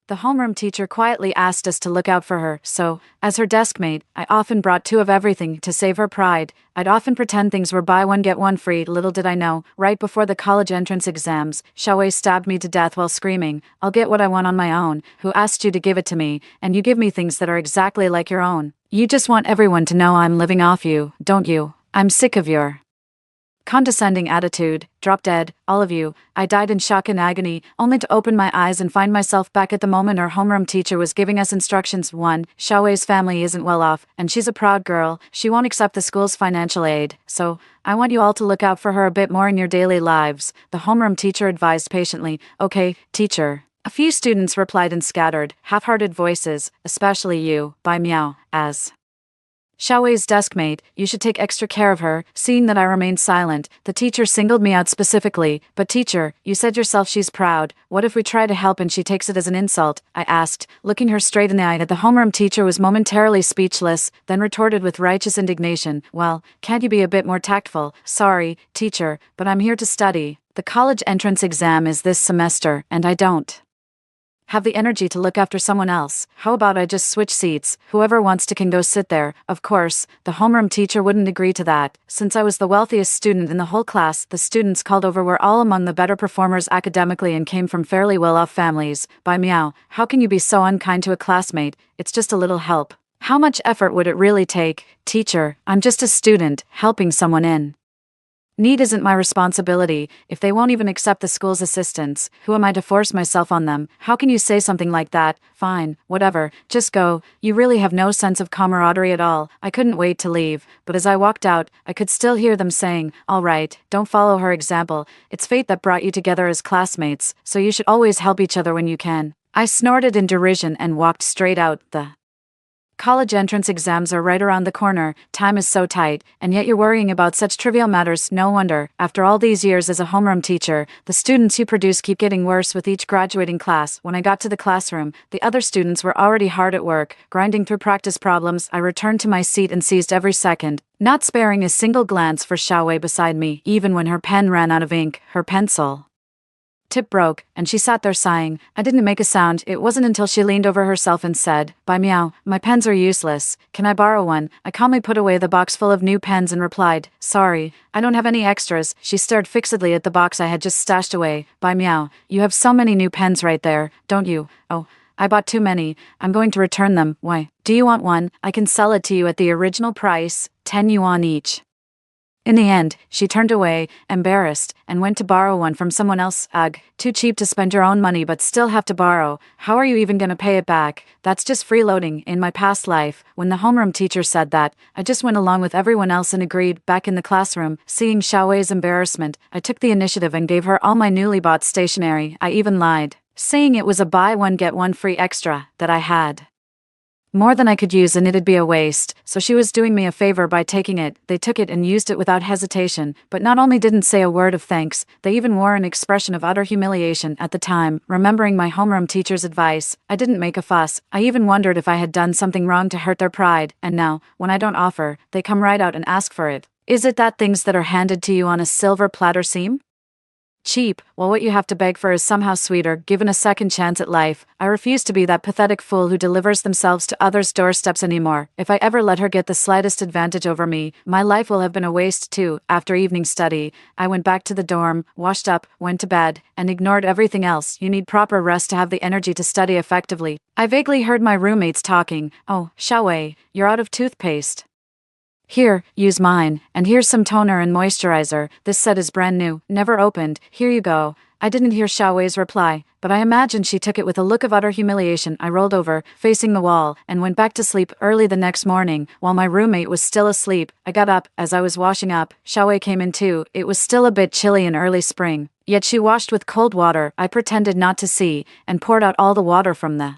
The homeroom teacher quietly asked us to look out for her, so, as her deskmate, I often brought two of everything to save her pride. I'd often pretend things were buy one get one free. Little did I know, right before the college entrance exams, Xiaowei stabbed me to death while screaming, "I'll get what I want on my own. Who asked you to give it to me? And you give me things that are exactly like your own. You just want everyone to know I'm living off you, don't you? I'm sick of your condescending attitude. Drop dead, all of you." I died in shock and agony, only to open my eyes and find myself back at the moment our homeroom teacher was giving us instructions. 1. Xiaowei's family isn't well off, and she's a proud girl. She won't accept the school's financial aid, so I want you all to look out for her a bit more in your daily lives, the homeroom teacher advised patiently. "Okay, teacher." A few students replied in scattered, half-hearted voices, especially you, Bai Miao, as Xiaowei's deskmate. "You should take extra care of her." Seeing that I remained silent, the teacher singled me out specifically. "But teacher, you said yourself she's proud. What if we try to help and she takes it as an insult?" I asked, looking her straight in the eye. The homeroom teacher was momentarily speechless, then retorted with righteous indignation, "Well, can't you be a bit more tactful?" "Sorry, teacher, but I'm here to study. The college entrance exam is this semester, and I don't have the energy to look after someone else. How about I just switch seats? Whoever wants to can go sit there." Of course, the homeroom teacher wouldn't agree to that. Since I was the wealthiest student in the whole class, the students called over were all among the better performers academically and came from fairly well-off families. "Bai Miao, how can you be so unkind to a classmate? It's just a little help. How much effort would it really take?" "Teacher, I'm just a student, helping someone in need isn't my responsibility. If they won't even accept the school's assistance, who am I to force myself on them? How can you say something like that?" "Fine, whatever, just go. You really have no sense of camaraderie at all." I couldn't wait to leave, but as I walked out, I could still hear them saying, "All right, don't follow her example. It's fate that brought you together as classmates, so you should always help each other when you can." I snorted in derision and walked straight out. The college entrance exams are right around the corner. Time is so tight, and yet you're worrying about such trivial matters. No wonder, after all these years as a homeroom teacher, the students you produce keep getting worse with each graduating class. When I got to the classroom, the other students were already hard at work, grinding through practice problems. I returned to my seat and seized every second, not sparing a single glance for Xiaowei beside me. Even when her pen ran out of ink, her pencil tip broke, and she sat there sighing. I didn't make a sound. It wasn't until she leaned over herself and said, "Bai Miao, my pens are useless. Can I borrow one?" I calmly put away the box full of new pens and replied, "Sorry, I don't have any extras." She stared fixedly at the box I had just stashed away. "Bai Miao, you have so many new pens right there, don't you?" "Oh, I bought too many. I'm going to return them." "Why? Do you want one? I can sell it to you at the original price, 10 yuan each." In the end, she turned away, embarrassed, and went to borrow one from someone else. Ugh, too cheap to spend your own money but still have to borrow. How are you even gonna pay it back? That's just freeloading. In my past life, when the homeroom teacher said that, I just went along with everyone else and agreed. Back in the classroom, seeing Xiaowei's embarrassment, I took the initiative and gave her all my newly bought stationery. I even lied, saying it was a buy one get one free extra, that I had more than I could use and it'd be a waste, so she was doing me a favor by taking it. They took it and used it without hesitation, but not only didn't say a word of thanks, they even wore an expression of utter humiliation. At the time, remembering my homeroom teacher's advice, I didn't make a fuss. I even wondered if I had done something wrong to hurt their pride, and now, when I don't offer, they come right out and ask for it. Is it that things that are handed to you on a silver platter seem cheap, while what you have to beg for is somehow sweeter, given a second chance at life? I refuse to be that pathetic fool who delivers themselves to others' doorsteps anymore. If I ever let her get the slightest advantage over me, my life will have been a waste too. After evening study, I went back to the dorm, washed up, went to bed, and ignored everything else. You need proper rest to have the energy to study effectively. I vaguely heard my roommates talking. "Oh, Xiaowei, you're out of toothpaste. Here, use mine, and here's some toner and moisturizer. This set is brand new, never opened. Here you go." I didn't hear Xiaowei's reply, but I imagined she took it with a look of utter humiliation. I rolled over, facing the wall, and went back to sleep. Early the next morning, while my roommate was still asleep, I got up. As I was washing up, Xiaowei came in too. It was still a bit chilly in early spring, yet she washed with cold water. I pretended not to see, and poured out all the water from the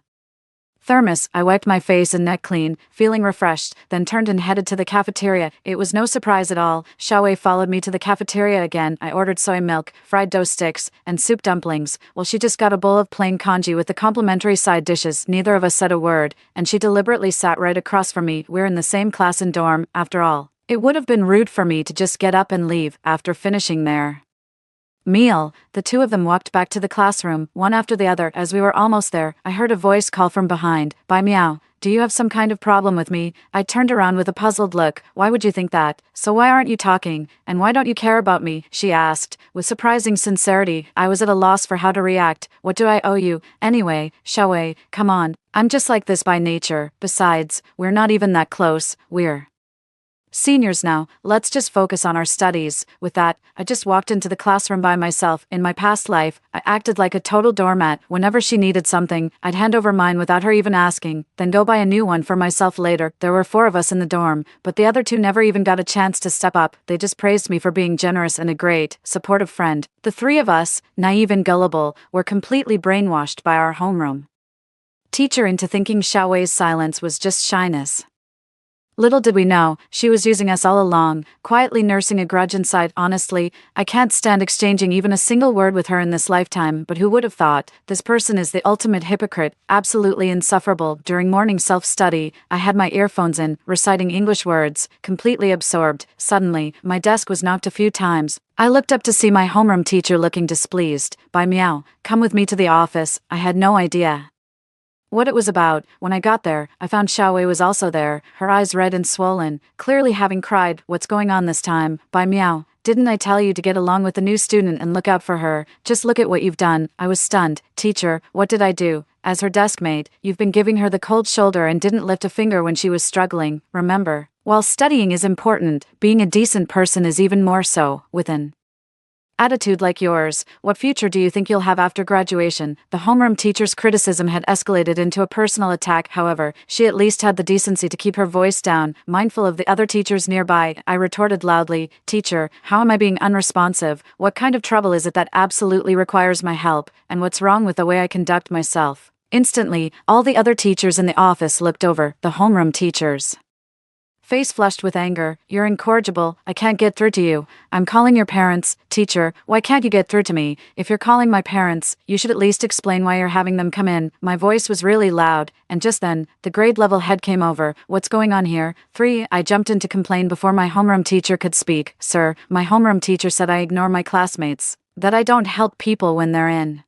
thermos. I wiped my face and neck clean, feeling refreshed, then turned and headed to the cafeteria. It was no surprise at all. Xiaowei followed me to the cafeteria again. I ordered soy milk, fried dough sticks, and soup dumplings, while she just got a bowl of plain congee with the complimentary side dishes. Neither of us said a word, and she deliberately sat right across from me. We're in the same class and dorm, after all. It would have been rude for me to just get up and leave after finishing their Meal. The two of them walked back to the classroom, one after the other. As we were almost there, I heard a voice call from behind, "By meow. Do you have some kind of problem with me?" I turned around with a puzzled look. "Why would you think that? So why aren't you talking? And why don't you care about me?" she asked. With surprising sincerity, I was at a loss for how to react. "What do I owe you? Anyway, Xiaowei, come on. I'm just like this by nature. Besides, we're not even that close. We're seniors now, let's just focus on our studies." With that, I just walked into the classroom by myself. In my past life, I acted like a total doormat. Whenever she needed something, I'd hand over mine without her even asking, then go buy a new one for myself later. There were 4 of us in the dorm, but the other 2 never even got a chance to step up. They just praised me for being generous and a great, supportive friend. The 3 of us, naive and gullible, were completely brainwashed by our homeroom teacher into thinking Xiaowei's silence was just shyness. Little did we know, she was using us all along, quietly nursing a grudge inside. Honestly, I can't stand exchanging even a single word with her in this lifetime, but who would have thought? This person is the ultimate hypocrite, absolutely insufferable. During morning self-study, I had my earphones in, reciting English words, completely absorbed. Suddenly, my desk was knocked a few times. I looked up to see my homeroom teacher looking displeased. "By meow, come with me to the office." I had no idea what it was about. When I got there, I found Xiaowei was also there, her eyes red and swollen, clearly having cried. "What's going on this time? By meow, didn't I tell you to get along with the new student and look out for her? Just look at what you've done." I was stunned. "Teacher, what did I do?" "As her deskmate, you've been giving her the cold shoulder and didn't lift a finger when she was struggling. Remember, while studying is important, being a decent person is even more so. With an attitude like yours, what future do you think you'll have after graduation?" The homeroom teacher's criticism had escalated into a personal attack. However, she at least had the decency to keep her voice down, mindful of the other teachers nearby. I retorted loudly, "Teacher, how am I being unresponsive? What kind of trouble is it that absolutely requires my help? And what's wrong with the way I conduct myself?" Instantly, all the other teachers in the office looked over. The homeroom teachers face flushed with anger. "You're incorrigible. I can't get through to you. I'm calling your parents." "Teacher, why can't you get through to me? If you're calling my parents, you should at least explain why you're having them come in." My voice was really loud, and just then, the grade level head came over. "What's going on here?" 3. I jumped in to complain before my homeroom teacher could speak. "Sir, my homeroom teacher said I ignore my classmates, that I don't help people when they're in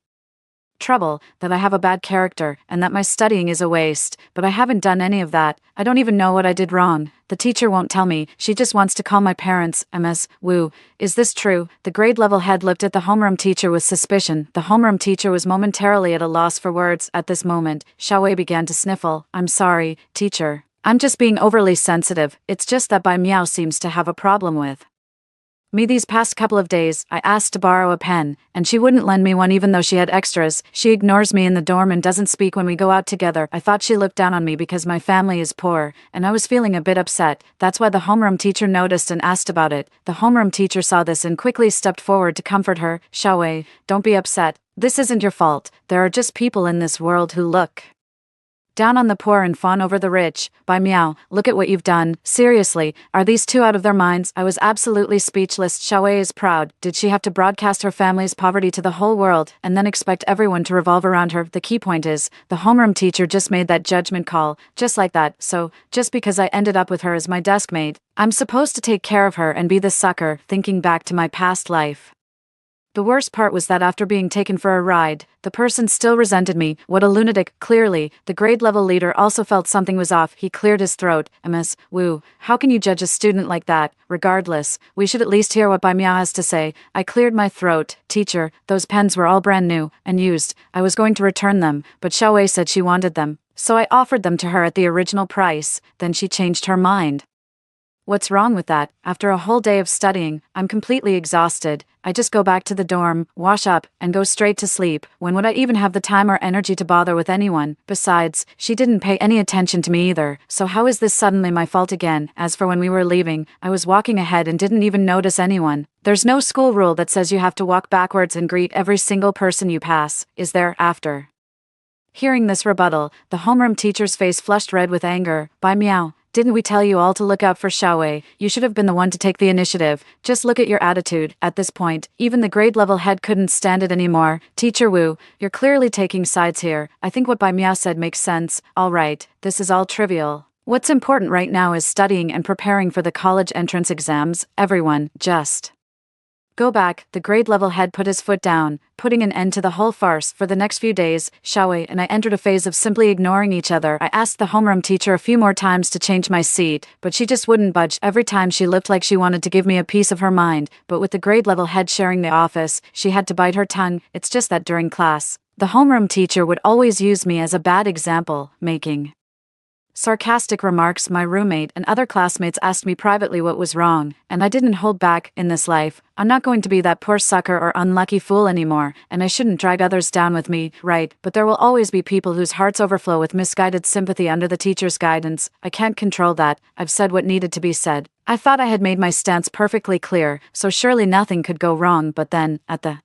trouble, that I have a bad character, and that my studying is a waste, but I haven't done any of that. I don't even know what I did wrong. The teacher won't tell me. She just wants to call my parents." "Ms. Wu, is this true?" The grade level head looked at the homeroom teacher with suspicion. The homeroom teacher was momentarily at a loss for words. At this moment, Xiaowei began to sniffle. "I'm sorry, teacher. I'm just being overly sensitive. It's just that Bai Miao seems to have a problem with me these past couple of days. I asked to borrow a pen, and she wouldn't lend me one even though she had extras. She ignores me in the dorm and doesn't speak when we go out together. I thought she looked down on me because my family is poor, and I was feeling a bit upset. That's why the homeroom teacher noticed and asked about it." The homeroom teacher saw this and quickly stepped forward to comfort her. "Xiaowei, don't be upset. This isn't your fault. There are just people in this world who look down on the poor and fawn over the rich. By meow, look at what you've done. Seriously, are these 2 out of their minds?" I was absolutely speechless. Xiaowei is proud. Did she have to broadcast her family's poverty to the whole world, and then expect everyone to revolve around her? The key point is, the homeroom teacher just made that judgment call, just like that. So, just because I ended up with her as my deskmate, I'm supposed to take care of her and be the sucker. Thinking back to my past life, the worst part was that after being taken for a ride, the person still resented me. What a lunatic. Clearly, the grade level leader also felt something was off. He cleared his throat. "Ms. Wu, how can you judge a student like that? Regardless, we should at least hear what Bai Miao has to say." I cleared my throat. "Teacher, those pens were all brand new and used. I was going to return them, but Xiaowei said she wanted them, so I offered them to her at the original price. Then she changed her mind." What's wrong with that? After a whole day of studying, I'm completely exhausted. I just go back to the dorm, wash up, and go straight to sleep. When would I even have the time or energy to bother with anyone? Besides, she didn't pay any attention to me either, so how is this suddenly my fault again? As for when we were leaving, I was walking ahead and didn't even notice anyone. There's no school rule that says you have to walk backwards and greet every single person you pass, is there? After hearing this rebuttal, the homeroom teacher's face flushed red with anger. "Bai Miao, didn't we tell you all to look out for Xiaowei? You should have been the one to take the initiative. Just look at your attitude." At this point, even the grade level head couldn't stand it anymore. "Teacher Wu, you're clearly taking sides here. I think what Bai Miao said makes sense. All right, this is all trivial. What's important right now is studying and preparing for the college entrance exams. Everyone, just Go back, the grade level head put his foot down, putting an end to the whole farce. For the next few days, Xiaowei and I entered a phase of simply ignoring each other. I asked the homeroom teacher a few more times to change my seat, but she just wouldn't budge. Every time she looked like she wanted to give me a piece of her mind, but with the grade level head sharing the office, she had to bite her tongue. It's just that during class, the homeroom teacher would always use me as a bad example, making sarcastic remarks. My roommate and other classmates asked me privately what was wrong, and I didn't hold back. In this life, I'm not going to be that poor sucker or unlucky fool anymore, and I shouldn't drag others down with me, right? But there will always be people whose hearts overflow with misguided sympathy under the teacher's guidance. I can't control that. I've said what needed to be said. I thought I had made my stance perfectly clear, so surely nothing could go wrong. But then, at the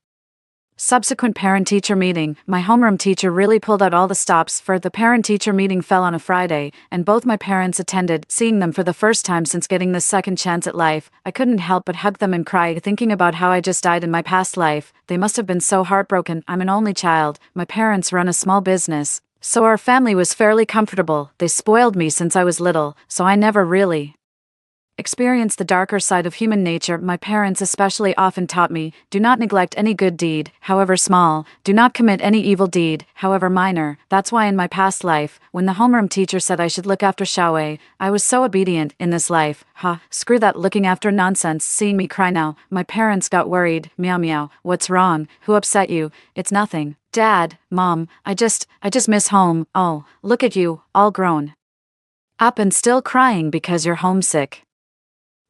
subsequent parent-teacher meeting, my homeroom teacher really pulled out all the stops. For the parent-teacher meeting fell on a Friday, and both my parents attended. Seeing them for the first time since getting this second chance at life, I couldn't help but hug them and cry, thinking about how I just died in my past life. They must have been so heartbroken. I'm an only child. My parents run a small business, so our family was fairly comfortable. They spoiled me since I was little, so I never really experienced the darker side of human nature. My parents especially often taught me, do not neglect any good deed, however small, do not commit any evil deed, however minor. That's why in my past life, when the homeroom teacher said I should look after Xiaowei, I was so obedient. In this life, screw that looking after nonsense. Seeing me cry now, my parents got worried. Meow meow, what's wrong? Who upset you? It's nothing. Dad, Mom, I just miss home. Oh, look at you, all grown up and still crying because you're homesick.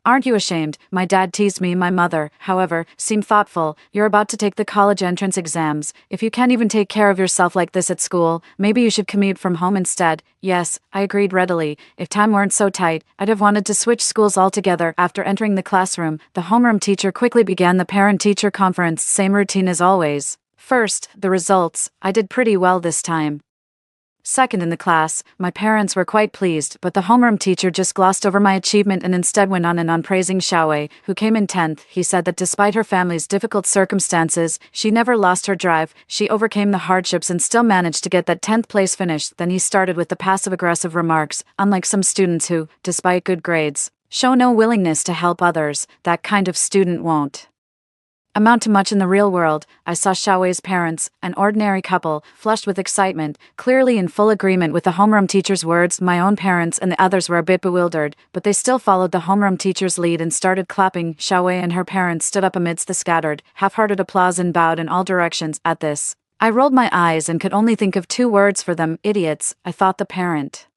Aren't you ashamed? My dad teased me. My mother, however, seemed thoughtful. You're about to take the college entrance exams. If you can't even take care of yourself like this at school, maybe you should commute from home instead. Yes, I agreed readily. If time weren't so tight, I'd have wanted to switch schools altogether. After entering the classroom, the homeroom teacher quickly began the parent-teacher conference. Same routine as always. First, the results. I did pretty well this time. Second in the class, my parents were quite pleased, but the homeroom teacher just glossed over my achievement and instead went on and on praising Xiaowei, who came in 10th. He said that despite her family's difficult circumstances, she never lost her drive. She overcame the hardships and still managed to get that 10th place finish. Then he started with the passive-aggressive remarks, unlike some students who, despite good grades, show no willingness to help others. That kind of student won't amount to much in the real world. I saw Xiaowei's parents, an ordinary couple, flushed with excitement, clearly in full agreement with the homeroom teacher's words. My own parents and the others were a bit bewildered, but they still followed the homeroom teacher's lead and started clapping. Xiaowei and her parents stood up amidst the scattered, half-hearted applause and bowed in all directions. At this, I rolled my eyes and could only think of two words for them: idiots. I thought the parent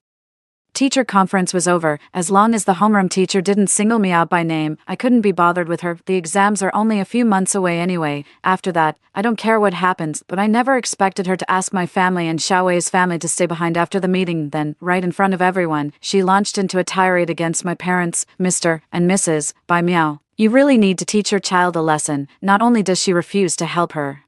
teacher conference was over. As long as the homeroom teacher didn't single me out by name, I couldn't be bothered with her. The exams are only a few months away anyway. After that, I don't care what happens. But I never expected her to ask my family and Xiaowei's family to stay behind after the meeting. Then, right in front of everyone, she launched into a tirade against my parents, Mr. and Mrs. Bai Miao. You really need to teach your child a lesson. Not only does she refuse to help her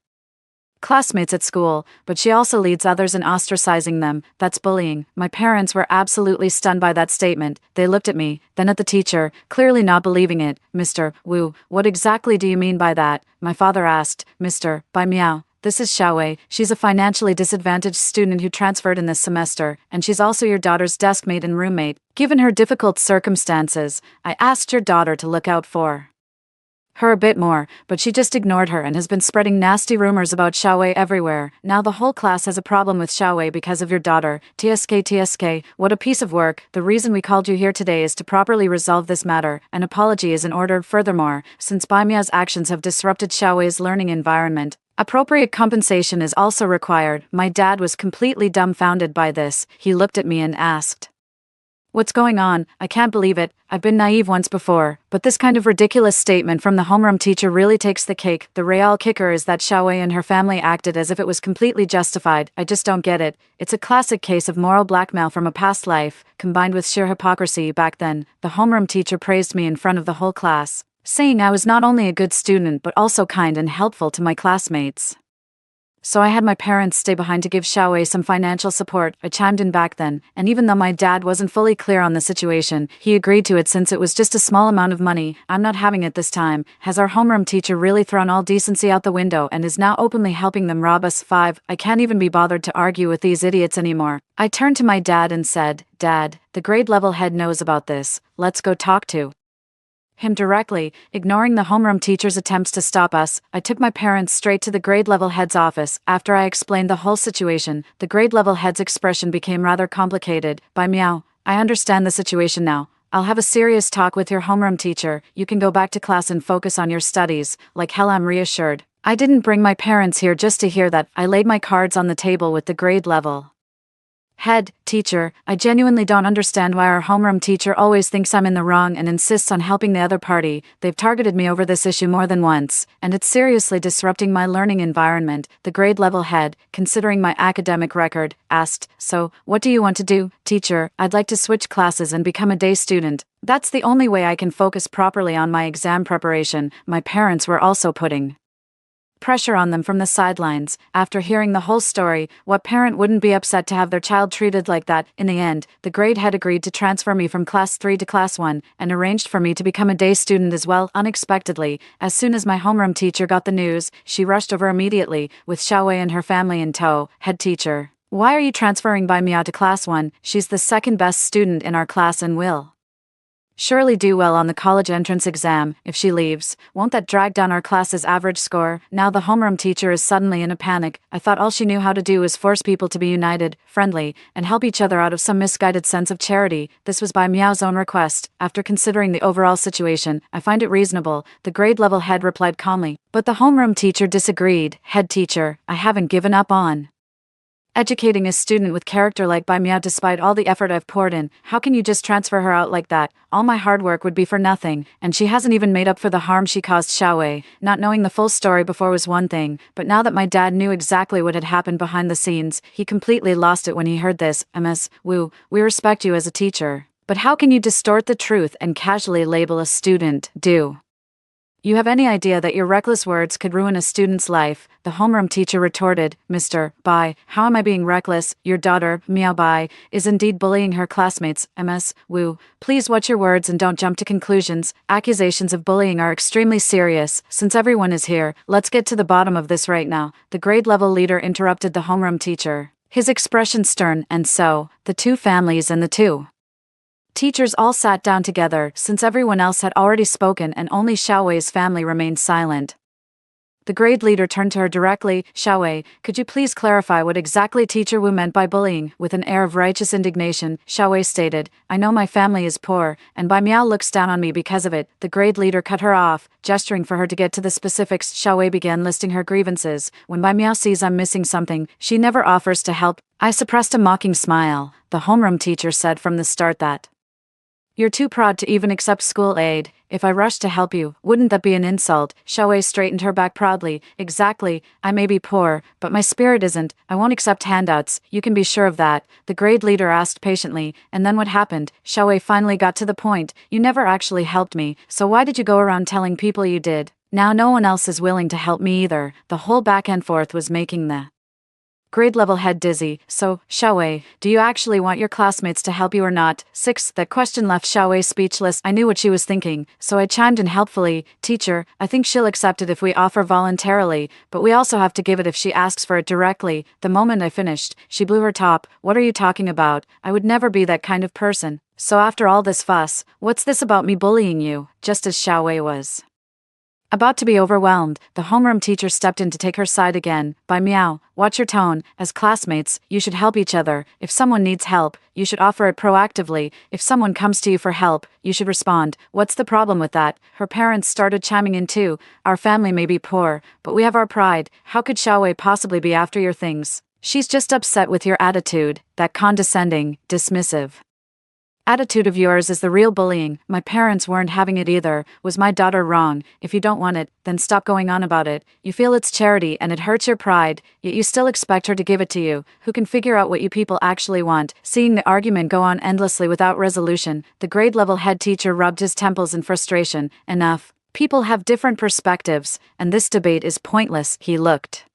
classmates at school, but she also leads others in ostracizing them. That's bullying. My parents were absolutely stunned by that statement. They looked at me, then at the teacher, clearly not believing it. Mr. Wu, what exactly do you mean by that? My father asked. Mr. Bai Miao, this is Xiaowei. She's a financially disadvantaged student who transferred in this semester, and she's also your daughter's deskmate and roommate. Given her difficult circumstances, I asked your daughter to look out for her a bit more, but she just ignored her and has been spreading nasty rumors about Xiaowei everywhere. Now the whole class has a problem with Xiaowei because of your daughter. TSK, what a piece of work. The reason we called you here today is to properly resolve this matter. An apology is in order. Furthermore, since Bai Mia's actions have disrupted Xiaowei's learning environment, appropriate compensation is also required. My dad was completely dumbfounded by this. He looked at me and asked, what's going on? I can't believe it. I've been naive once before, but this kind of ridiculous statement from the homeroom teacher really takes the cake. The real kicker is that Xiaowei and her family acted as if it was completely justified. I just don't get it. It's a classic case of moral blackmail from a past life, combined with sheer hypocrisy. Back then, the homeroom teacher praised me in front of the whole class, saying I was not only a good student but also kind and helpful to my classmates. So I had my parents stay behind to give Xiaowei some financial support. I chimed in back then, and even though my dad wasn't fully clear on the situation, he agreed to it since it was just a small amount of money. I'm not having it this time. Has our homeroom teacher really thrown all decency out the window and is now openly helping them rob us? 5. I can't even be bothered to argue with these idiots anymore. I turned to my dad and said, Dad, the grade level head knows about this. Let's go talk to him directly, ignoring the homeroom teacher's attempts to stop us. I took my parents straight to the grade level head's office. After I explained the whole situation, the grade level head's expression became rather complicated. By meow, I understand the situation now. I'll have a serious talk with your homeroom teacher. You can go back to class and focus on your studies. Like hell, I'm reassured. I didn't bring my parents here just to hear that. I laid my cards on the table with the grade level head teacher. I genuinely don't understand why our homeroom teacher always thinks I'm in the wrong and insists on helping the other party. They've targeted me over this issue more than once, and it's seriously disrupting my learning environment. The grade level head, considering my academic record, asked, "So, what do you want to do, teacher?" "I'd like to switch classes and become a day student. That's the only way I can focus properly on my exam preparation." My parents were also putting pressure on them from the sidelines. After hearing the whole story, what parent wouldn't be upset to have their child treated like that? In the end, the grade head agreed to transfer me from class 3 to class 1, and arranged for me to become a day student as well. Unexpectedly, as soon as my homeroom teacher got the news, she rushed over immediately, with Xiaowei and her family in tow. "Head teacher, why are you transferring Bai Miao to class 1? She's the second best student in our class and will surely do well on the college entrance exam. If she leaves, won't that drag down our class's average score?" Now the homeroom teacher is suddenly in a panic. I thought all she knew how to do was force people to be united, friendly, and help each other out of some misguided sense of charity. This was Bai Miao's own request. After considering the overall situation, I find it reasonable, the grade level head replied calmly. But the homeroom teacher disagreed. "Head teacher, I haven't given up on educating a student with character like Bai Miao despite all the effort I've poured in. How can you just transfer her out like that? All my hard work would be for nothing, and she hasn't even made up for the harm she caused Xiaowei." Not knowing the full story before was one thing, but now that my dad knew exactly what had happened behind the scenes, he completely lost it when he heard this. "Ms. Wu, we respect you as a teacher, but how can you distort the truth and casually label a student? Do you have any idea that your reckless words could ruin a student's life?" The homeroom teacher retorted. "Mr. Bai, how am I being reckless? Your daughter, Miao Bai, is indeed bullying her classmates." "Ms. Wu, please watch your words and don't jump to conclusions. Accusations of bullying are extremely serious. Since everyone is here, let's get to the bottom of this right now." The grade level leader interrupted the homeroom teacher, his expression stern. And so, the two families and the two teachers all sat down together, since everyone else had already spoken and only Xiaowei's family remained silent. The grade leader turned to her directly. "Xiaowei, could you please clarify what exactly Teacher Wu meant by bullying?" With an air of righteous indignation, Xiaowei stated, "I know my family is poor, and Bai Miao looks down on me because of it." The grade leader cut her off, gesturing for her to get to the specifics. Xiaowei began listing her grievances. "When Bai Miao sees I'm missing something, she never offers to help." I suppressed a mocking smile. The homeroom teacher said from the start that you're too proud to even accept school aid. If I rushed to help you, wouldn't that be an insult? Xiaowei straightened her back proudly. "Exactly, I may be poor, but my spirit isn't. I won't accept handouts, you can be sure of that." The grade leader asked patiently, "And then what happened?" Xiaowei finally got to the point. "You never actually helped me, so why did you go around telling people you did? Now no one else is willing to help me either." The whole back and forth was making the grade level head dizzy. "So, Xiaowei, do you actually want your classmates to help you or not?" That question left Xiaowei speechless. I knew what she was thinking, so I chimed in helpfully. "Teacher, I think she'll accept it if we offer voluntarily, but we also have to give it if she asks for it directly." The moment I finished, she blew her top. "What are you talking about? I would never be that kind of person. So after all this fuss, what's this about me bullying you?" Just as Xiaowei was about to be overwhelmed, the homeroom teacher stepped in to take her side again. "Bai Miao, watch your tone. As classmates, you should help each other. If someone needs help, you should offer it proactively. If someone comes to you for help, you should respond. What's the problem with that?" Her parents started chiming in too. "Our family may be poor, but we have our pride. How could Xiaowei possibly be after your things? She's just upset with your attitude, that condescending, dismissive attitude of yours is the real bullying." My parents weren't having it either. "Was my daughter wrong? If you don't want it, then stop going on about it. You feel it's charity and it hurts your pride, yet you still expect her to give it to you. Who can figure out what you people actually want?" Seeing the argument go on endlessly without resolution, the grade level head teacher rubbed his temples in frustration. "Enough. People have different perspectives, and this debate is pointless." He looked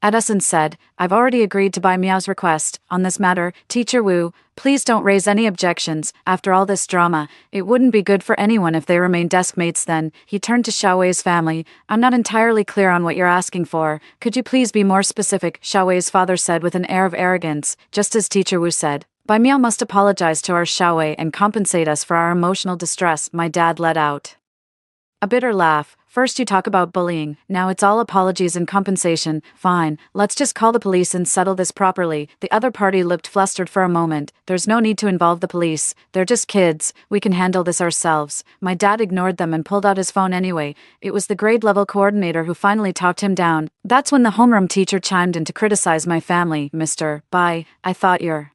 at us and said, "I've already agreed to Bai Miao's request. On this matter, Teacher Wu, please don't raise any objections. After all this drama, it wouldn't be good for anyone if they remain deskmates." Then, he turned to Xiaowei's family. "I'm not entirely clear on what you're asking for. Could you please be more specific?" Xiaowei's father said with an air of arrogance, just as Teacher Wu said, "Bai Miao must apologize to our Xiaowei and compensate us for our emotional distress." My dad let out A bitter laugh. First you talk about bullying, now it's all apologies and compensation. Fine, let's just call the police and settle this properly. The other party looked flustered for a moment. There's no need to involve the police. They're just kids. We can handle this ourselves. My dad ignored them and pulled out his phone anyway. It was the grade level coordinator who finally talked him down. That's when the homeroom teacher chimed in to criticize my family. Mr. Bye, I thought your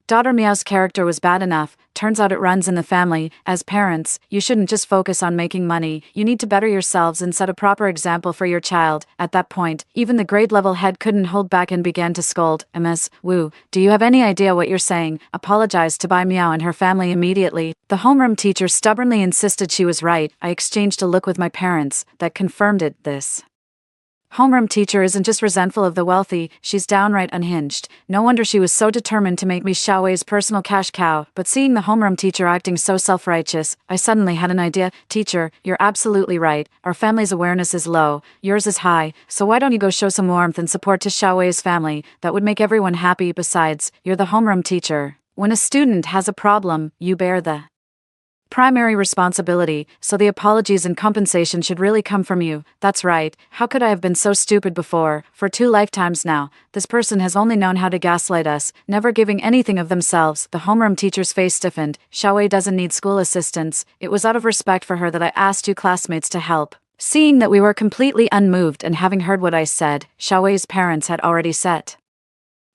daughter Meow's character was bad enough. Turns out it runs in the family. As parents, you shouldn't just focus on making money. You need to better yourselves and set a proper example for your child. At that point, even the grade level head couldn't hold back and began to scold. Ms. Wu, do you have any idea what you're saying? Apologize to Bai Meow and her family immediately. The homeroom teacher stubbornly insisted she was right. I exchanged a look with my parents that confirmed it. This homeroom teacher isn't just resentful of the wealthy, she's downright unhinged. No wonder she was so determined to make me Xiaowei's personal cash cow. But seeing the homeroom teacher acting so self-righteous, I suddenly had an idea. Teacher, you're absolutely right. Our family's awareness is low, yours is high, so why don't you go show some warmth and support to Xiaowei's family? That would make everyone happy. Besides, you're the homeroom teacher. When a student has a problem, you bear the primary responsibility, so the apologies and compensation should really come from you. That's right. How could I have been so stupid before? For 2 lifetimes now, this person has only known how to gaslight us, never giving anything of themselves. The homeroom teacher's face stiffened. Xiaowei doesn't need school assistance. It was out of respect for her that I asked 2 classmates to help. Seeing that we were completely unmoved and having heard what I said, Xiaowei's parents had already set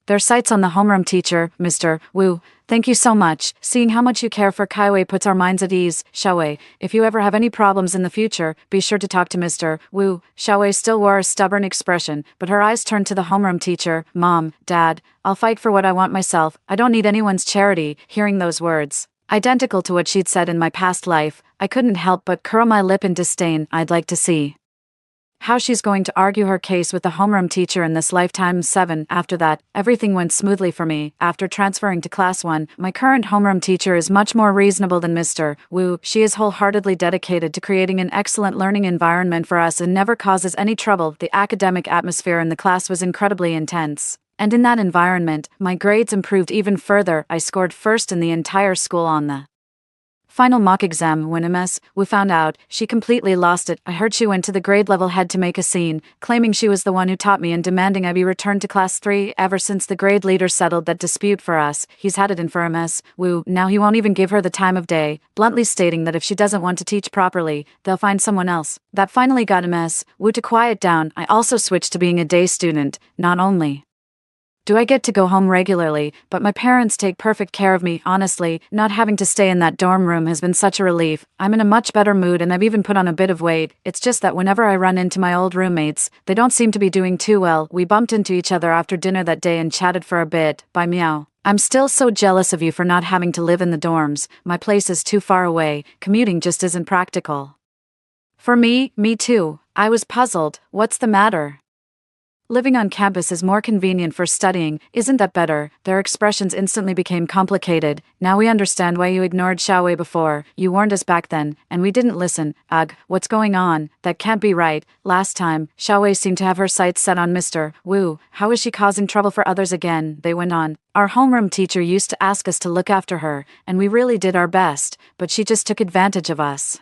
their sights on the homeroom teacher. Mr. Wu, thank you so much. Seeing how much you care for Kaiwei puts our minds at ease. Xiaowei, if you ever have any problems in the future, be sure to talk to Mr. Wu. Xiaowei still wore a stubborn expression, but her eyes turned to the homeroom teacher. Mom, Dad, I'll fight for what I want myself. I don't need anyone's charity. Hearing those words, identical to what she'd said in my past life, I couldn't help but curl my lip in disdain. I'd like to see how she's going to argue her case with the homeroom teacher in this lifetime. 7. After that, everything went smoothly for me. After transferring to class 1, my current homeroom teacher is much more reasonable than Mr. Wu. She is wholeheartedly dedicated to creating an excellent learning environment for us and never causes any trouble. The academic atmosphere in the class was incredibly intense, and in that environment, my grades improved even further. I scored first in the entire school on the final mock exam. When Ms. Wu found out, she completely lost it. I heard she went to the grade level head to make a scene, claiming she was the one who taught me and demanding I be returned to class 3. Ever since the grade leader settled that dispute for us, he's had it in for Ms. Wu. Now he won't even give her the time of day, bluntly stating that if she doesn't want to teach properly, they'll find someone else. That finally got Ms. Wu to quiet down. I also switched to being a day student. Not only do I get to go home regularly, but my parents take perfect care of me. Honestly, not having to stay in that dorm room has been such a relief. I'm in a much better mood and I've even put on a bit of weight. It's just that whenever I run into my old roommates, they don't seem to be doing too well. We bumped into each other after dinner that day and chatted for a bit. Bye Meow. I'm still so jealous of you for not having to live in the dorms. My place is too far away. Commuting just isn't practical. For me too. I was puzzled. What's the matter? Living on campus is more convenient for studying, isn't that better? Their expressions instantly became complicated. Now we understand why you ignored Xiaowei before. You warned us back then, and we didn't listen. Ugh, what's going on? That can't be right. Last time, Xiaowei seemed to have her sights set on Mr. Wu. How is she causing trouble for others again? They went on. Our homeroom teacher used to ask us to look after her, and we really did our best, but she just took advantage of us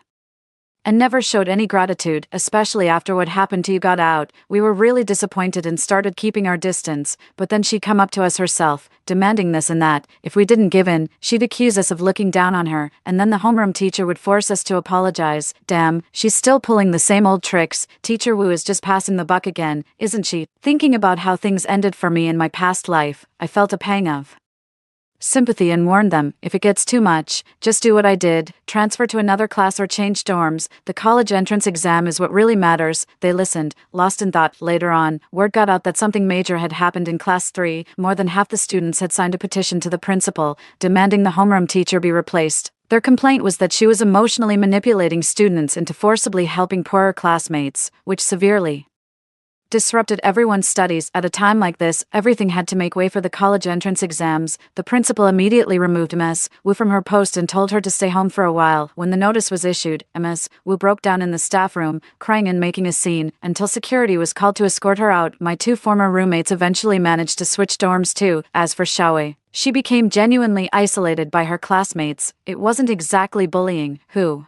and never showed any gratitude, especially after what happened to you got out. We were really disappointed and started keeping our distance, but then she'd come up to us herself, demanding this and that. If we didn't give in, she'd accuse us of looking down on her, and then the homeroom teacher would force us to apologize. Damn, she's still pulling the same old tricks. Teacher Wu is just passing the buck again, isn't she? Thinking about how things ended for me in my past life, I felt a pang of sympathy and warned them, if it gets too much, just do what I did, transfer to another class or change dorms. The college entrance exam is what really matters. They listened, lost in thought. Later on, word got out that something major had happened in class 3. More than half the students had signed a petition to the principal, demanding the homeroom teacher be replaced. Their complaint was that she was emotionally manipulating students into forcibly helping poorer classmates, which severely disrupted everyone's studies. At a time like this, everything had to make way for the college entrance exams. The principal immediately removed Ms. Wu from her post and told her to stay home for a while. When the notice was issued, Ms. Wu broke down in the staff room, crying and making a scene, until security was called to escort her out. My 2 former roommates eventually managed to switch dorms too. As for Xiaowei, she became genuinely isolated by her classmates. It wasn't exactly bullying. Who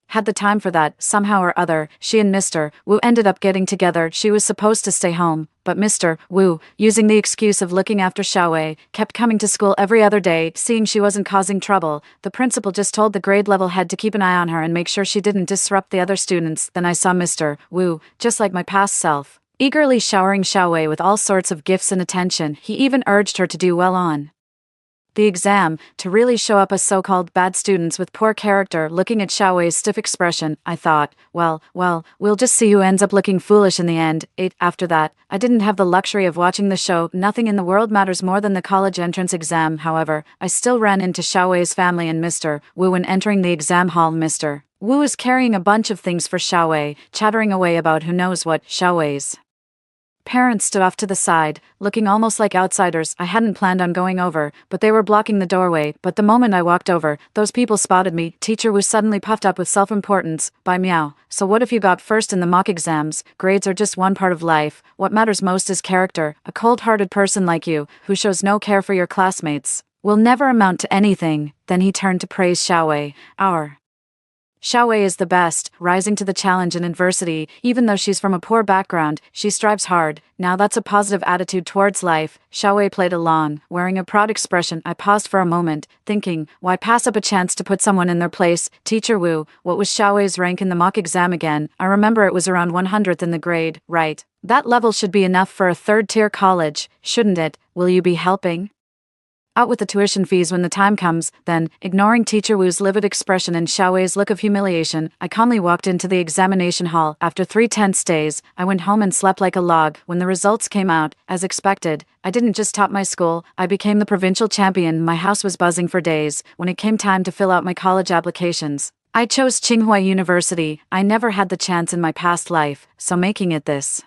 had the time for that. Somehow or other, she and Mr. Wu ended up getting together. She was supposed to stay home, but Mr. Wu, using the excuse of looking after Xiaowei, kept coming to school every other day. Seeing she wasn't causing trouble, the principal just told the grade level head to keep an eye on her and make sure she didn't disrupt the other students. Then I saw Mr. Wu, just like my past self, eagerly showering Xiaowei with all sorts of gifts and attention. He even urged her to do well on the exam, to really show up as so-called bad students with poor character. Looking at Xiaowei's stiff expression, I thought, well, we'll just see who ends up looking foolish in the end. After that, I didn't have the luxury of watching the show. Nothing in the world matters more than the college entrance exam. However, I still ran into Xiaowei's family and Mr. Wu when entering the exam hall. Mr. Wu is carrying a bunch of things for Xiaowei, chattering away about who knows what. Xiaowei's parents stood off to the side, looking almost like outsiders. I hadn't planned on going over, but they were blocking the doorway. But the moment I walked over, those people spotted me. Teacher Wu suddenly puffed up with self-importance. By meow. So what if you got first in the mock exams? Grades are just one part of life. What matters most is character. A cold-hearted person like you, who shows no care for your classmates, will never amount to anything. Then he turned to praise Xiaowei. Xiaowei is the best, rising to the challenge in adversity. Even though she's from a poor background, she strives hard. Now that's a positive attitude towards life. Xiaowei played along, wearing a proud expression. I paused for a moment, thinking, why pass up a chance to put someone in their place? Teacher Wu, what was Xiaowei's rank in the mock exam again? I remember it was around 100th in the grade, right? That level should be enough for a third-tier college, shouldn't it? Will you be helping out with the tuition fees when the time comes? Then, ignoring Teacher Wu's livid expression and Xiaowei's look of humiliation, I calmly walked into the examination hall. After 3 tense days, I went home and slept like a log. When the results came out, as expected, I didn't just top my school, I became the provincial champion. My house was buzzing for days. When it came time to fill out my college applications, I chose Tsinghua University. I never had the chance in my past life, so making it this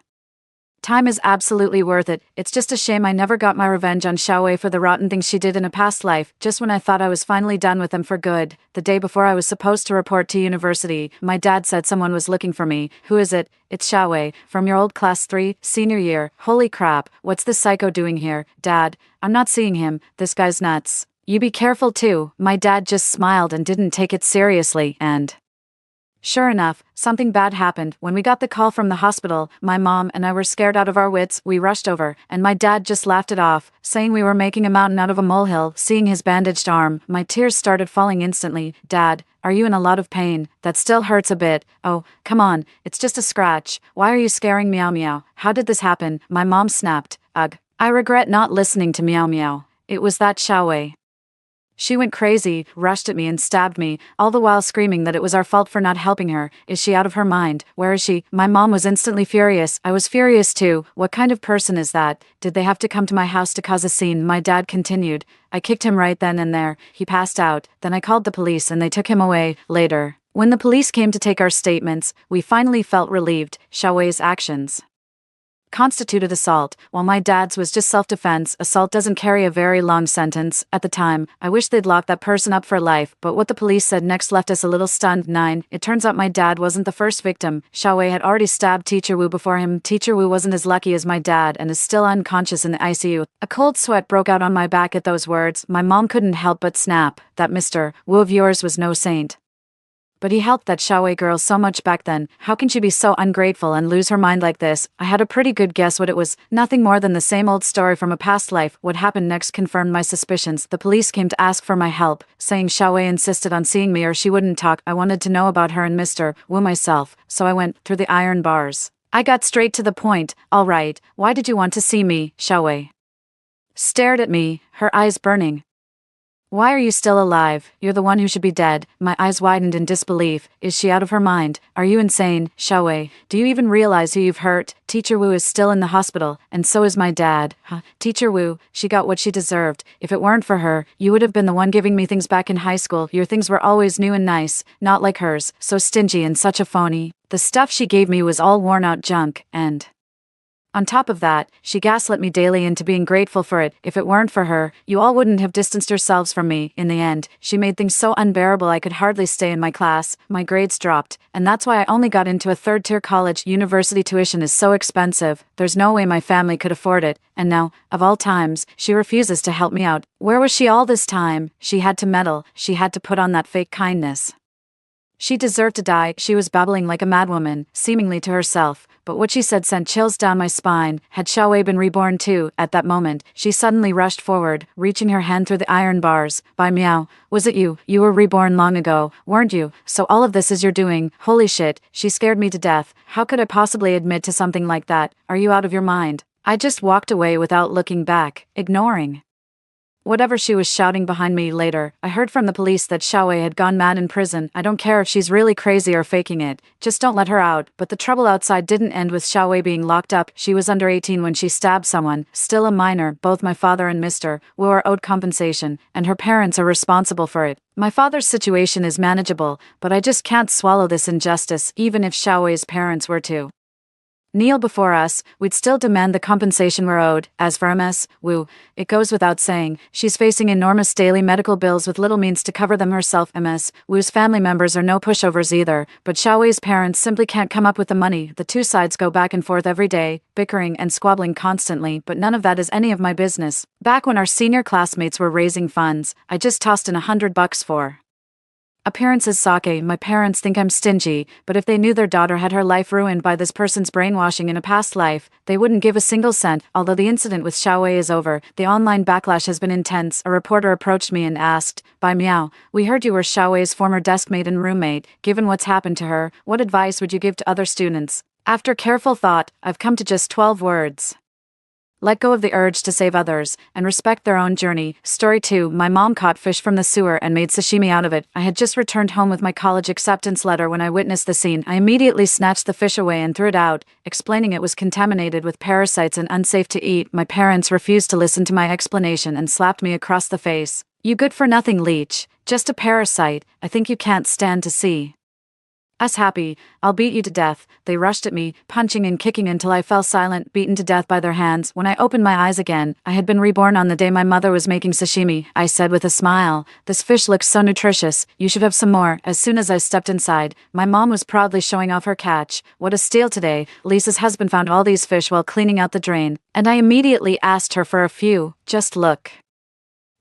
time is absolutely worth it. It's just a shame I never got my revenge on Xiaowei for the rotten things she did in a past life. Just when I thought I was finally done with them for good, the day before I was supposed to report to university, my dad said someone was looking for me. Who is it? It's Xiaowei, from your old class 3, senior year. Holy crap, what's this psycho doing here? Dad, I'm not seeing him. This guy's nuts. You be careful too. My dad just smiled and didn't take it seriously, and sure enough, something bad happened. When we got the call from the hospital, my mom and I were scared out of our wits. We rushed over, and my dad just laughed it off, saying we were making a mountain out of a molehill. Seeing his bandaged arm, my tears started falling instantly. Dad, are you in a lot of pain? That still hurts a bit. Oh, come on, it's just a scratch. Why are you scaring? Meow meow. How did this happen? My mom snapped. Ugh. I regret not listening to meow meow. It was that Xiaowei. She went crazy, rushed at me and stabbed me, all the while screaming that it was our fault for not helping her. Is she out of her mind? Where is she? My mom was instantly furious. I was furious too. What kind of person is that? Did they have to come to my house to cause a scene? My dad continued. I kicked him right then and there. He passed out. Then I called the police and they took him away. Later, when the police came to take our statements, we finally felt relieved. Xiaowei's actions constituted assault, while my dad's was just self-defense. Assault doesn't carry a very long sentence. At the time, I wish they'd lock that person up for life, but what the police said next left us a little stunned. 9. It turns out my dad wasn't the first victim. Xiaowei had already stabbed Teacher Wu before him. Teacher Wu wasn't as lucky as my dad and is still unconscious in the ICU. A cold sweat broke out on my back at those words. My mom couldn't help but snap. That Mr. Wu of yours was no saint. But he helped that Xiaowei girl so much back then. How can she be so ungrateful and lose her mind like this? I had a pretty good guess what it was. Nothing more than the same old story from a past life. What happened next confirmed my suspicions. The police came to ask for my help, saying Xiaowei insisted on seeing me or she wouldn't talk. I wanted to know about her and Mr. Wu myself, so I went through the iron bars. I got straight to the point. All right, why did you want to see me? Xiaowei stared at me, her eyes burning. Why are you still alive? You're the one who should be dead. My eyes widened in disbelief. Is she out of her mind? Are you insane? Xiaowei, do you even realize who you've hurt? Teacher Wu is still in the hospital, and so is my dad. Teacher Wu, she got what she deserved. If it weren't for her, you would have been the one giving me things back in high school. Your things were always new and nice, not like hers, so stingy and such a phony. The stuff she gave me was all worn out junk, and on top of that, she gaslit me daily into being grateful for it. If it weren't for her, you all wouldn't have distanced yourselves from me. In the end, she made things so unbearable I could hardly stay in my class. My grades dropped, and that's why I only got into a third-tier college. University tuition is so expensive, there's no way my family could afford it. And now, of all times, she refuses to help me out. Where was she all this time? She had to meddle, she had to put on that fake kindness. She deserved to die, she was babbling like a madwoman, seemingly to herself, but what she said sent chills down my spine. Had Xiaowei been reborn too? At that moment, she suddenly rushed forward, reaching her hand through the iron bars. By meow, was it you? You were reborn long ago, weren't you? So all of this is your doing? Holy shit, she scared me to death. How could I possibly admit to something like that? Are you out of your mind? I just walked away without looking back, ignoring whatever she was shouting behind me. Later, I heard from the police that Xiaowei had gone mad in prison. I don't care if she's really crazy or faking it, just don't let her out. But the trouble outside didn't end with Xiaowei being locked up. She was under 18 when she stabbed someone, still a minor. Both my father and Mr. Wu are owed compensation, and her parents are responsible for it. My father's situation is manageable, but I just can't swallow this injustice, even if Xiaowei's parents were to kneel before us, we'd still demand the compensation we're owed. As for Ms. Wu, it goes without saying, she's facing enormous daily medical bills with little means to cover them herself. Ms. Wu's family members are no pushovers either, but Xiaowei's parents simply can't come up with the money. The two sides go back and forth every day, bickering and squabbling constantly, but none of that is any of my business. Back when our senior classmates were raising funds, I just tossed in $100 for appearances sake. My parents think I'm stingy, but if they knew their daughter had her life ruined by this person's brainwashing in a past life, they wouldn't give a single cent. Although the incident with Xiaowei is over, the online backlash has been intense. A reporter approached me and asked, "By meow, we heard you were Xiaowei's former deskmate and roommate. Given what's happened to her, what advice would you give to other students?" After careful thought, I've come to just 12 words. Let go of the urge to save others, and respect their own journey. Story 2. My mom caught fish from the sewer and made sashimi out of it. I had just returned home with my college acceptance letter when I witnessed the scene. I immediately snatched the fish away and threw it out, explaining it was contaminated with parasites and unsafe to eat. My parents refused to listen to my explanation and slapped me across the face. "You good-for-nothing leech, just a parasite, I think you can't stand to see us happy, I'll beat you to death." They rushed at me, punching and kicking until I fell silent, beaten to death by their hands. When I opened my eyes again, I had been reborn on the day my mother was making sashimi. I said with a smile, "This fish looks so nutritious, you should have some more." As soon as I stepped inside, my mom was proudly showing off her catch. "What a steal today, Lisa's husband found all these fish while cleaning out the drain." And I immediately asked her for a few. "Just look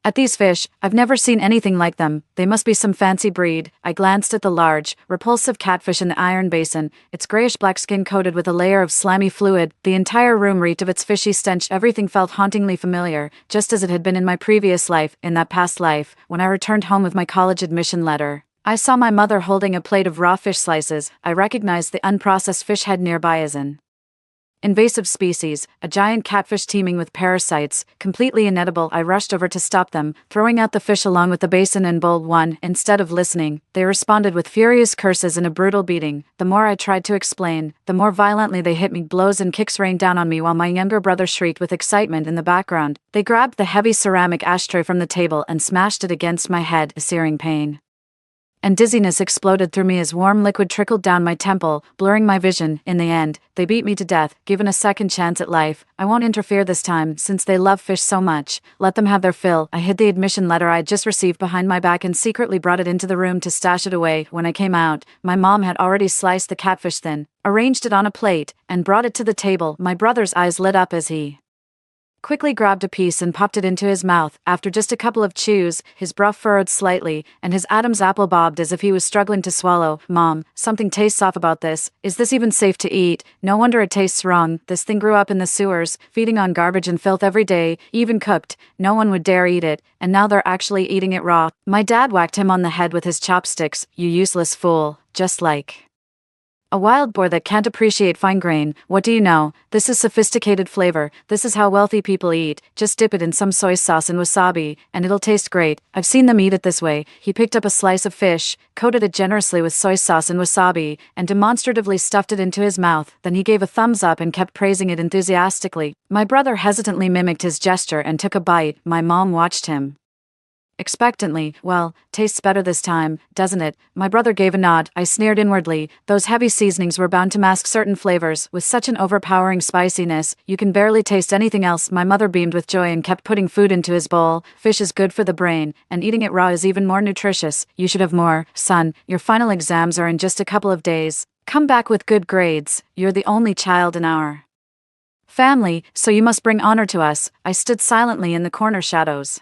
at these fish, I've never seen anything like them, they must be some fancy breed." I glanced at the large, repulsive catfish in the iron basin, its grayish-black skin coated with a layer of slimy fluid. The entire room reeked of its fishy stench. Everything felt hauntingly familiar, just as it had been in my previous life. In that past life, when I returned home with my college admission letter, I saw my mother holding a plate of raw fish slices. I recognized the unprocessed fish head nearby as an invasive species, a giant catfish teeming with parasites, completely inedible. I rushed over to stop them, throwing out the fish along with the basin and bowl. Instead of listening, they responded with furious curses and a brutal beating. The more I tried to explain, the more violently they hit me. Blows and kicks rained down on me while my younger brother shrieked with excitement in the background. They grabbed the heavy ceramic ashtray from the table and smashed it against my head. A searing pain and dizziness exploded through me as warm liquid trickled down my temple, blurring my vision. In the end, they beat me to death. Given a second chance at life, I won't interfere this time, since they love fish so much. Let them have their fill. I hid the admission letter I'd just received behind my back and secretly brought it into the room to stash it away. When I came out, my mom had already sliced the catfish thin, arranged it on a plate, and brought it to the table. My brother's eyes lit up as he quickly grabbed a piece and popped it into his mouth. After just a couple of chews, his brow furrowed slightly, and his Adam's apple bobbed as if he was struggling to swallow. "Mom, something tastes off about this. Is this even safe to eat? No wonder it tastes wrong. This thing grew up in the sewers, feeding on garbage and filth every day, even cooked. No one would dare eat it, and now they're actually eating it raw." My dad whacked him on the head with his chopsticks. "You useless fool, just like a wild boar that can't appreciate fine grain. What do you know? This is sophisticated flavor. This is how wealthy people eat. Just dip it in some soy sauce and wasabi, and it'll taste great. I've seen them eat it this way." He picked up a slice of fish, coated it generously with soy sauce and wasabi, and demonstratively stuffed it into his mouth. Then he gave a thumbs up and kept praising it enthusiastically. My brother hesitantly mimicked his gesture and took a bite. My mom watched him expectantly. "Well, tastes better this time, doesn't it?" My brother gave a nod. I sneered inwardly. Those heavy seasonings were bound to mask certain flavors. With such an overpowering spiciness, you can barely taste anything else. My mother beamed with joy and kept putting food into his bowl. "Fish is good for the brain, and eating it raw is even more nutritious. You should have more. Son, your final exams are in just a couple of days. Come back with good grades. You're the only child in our family, so you must bring honor to us." I stood silently in the corner shadows,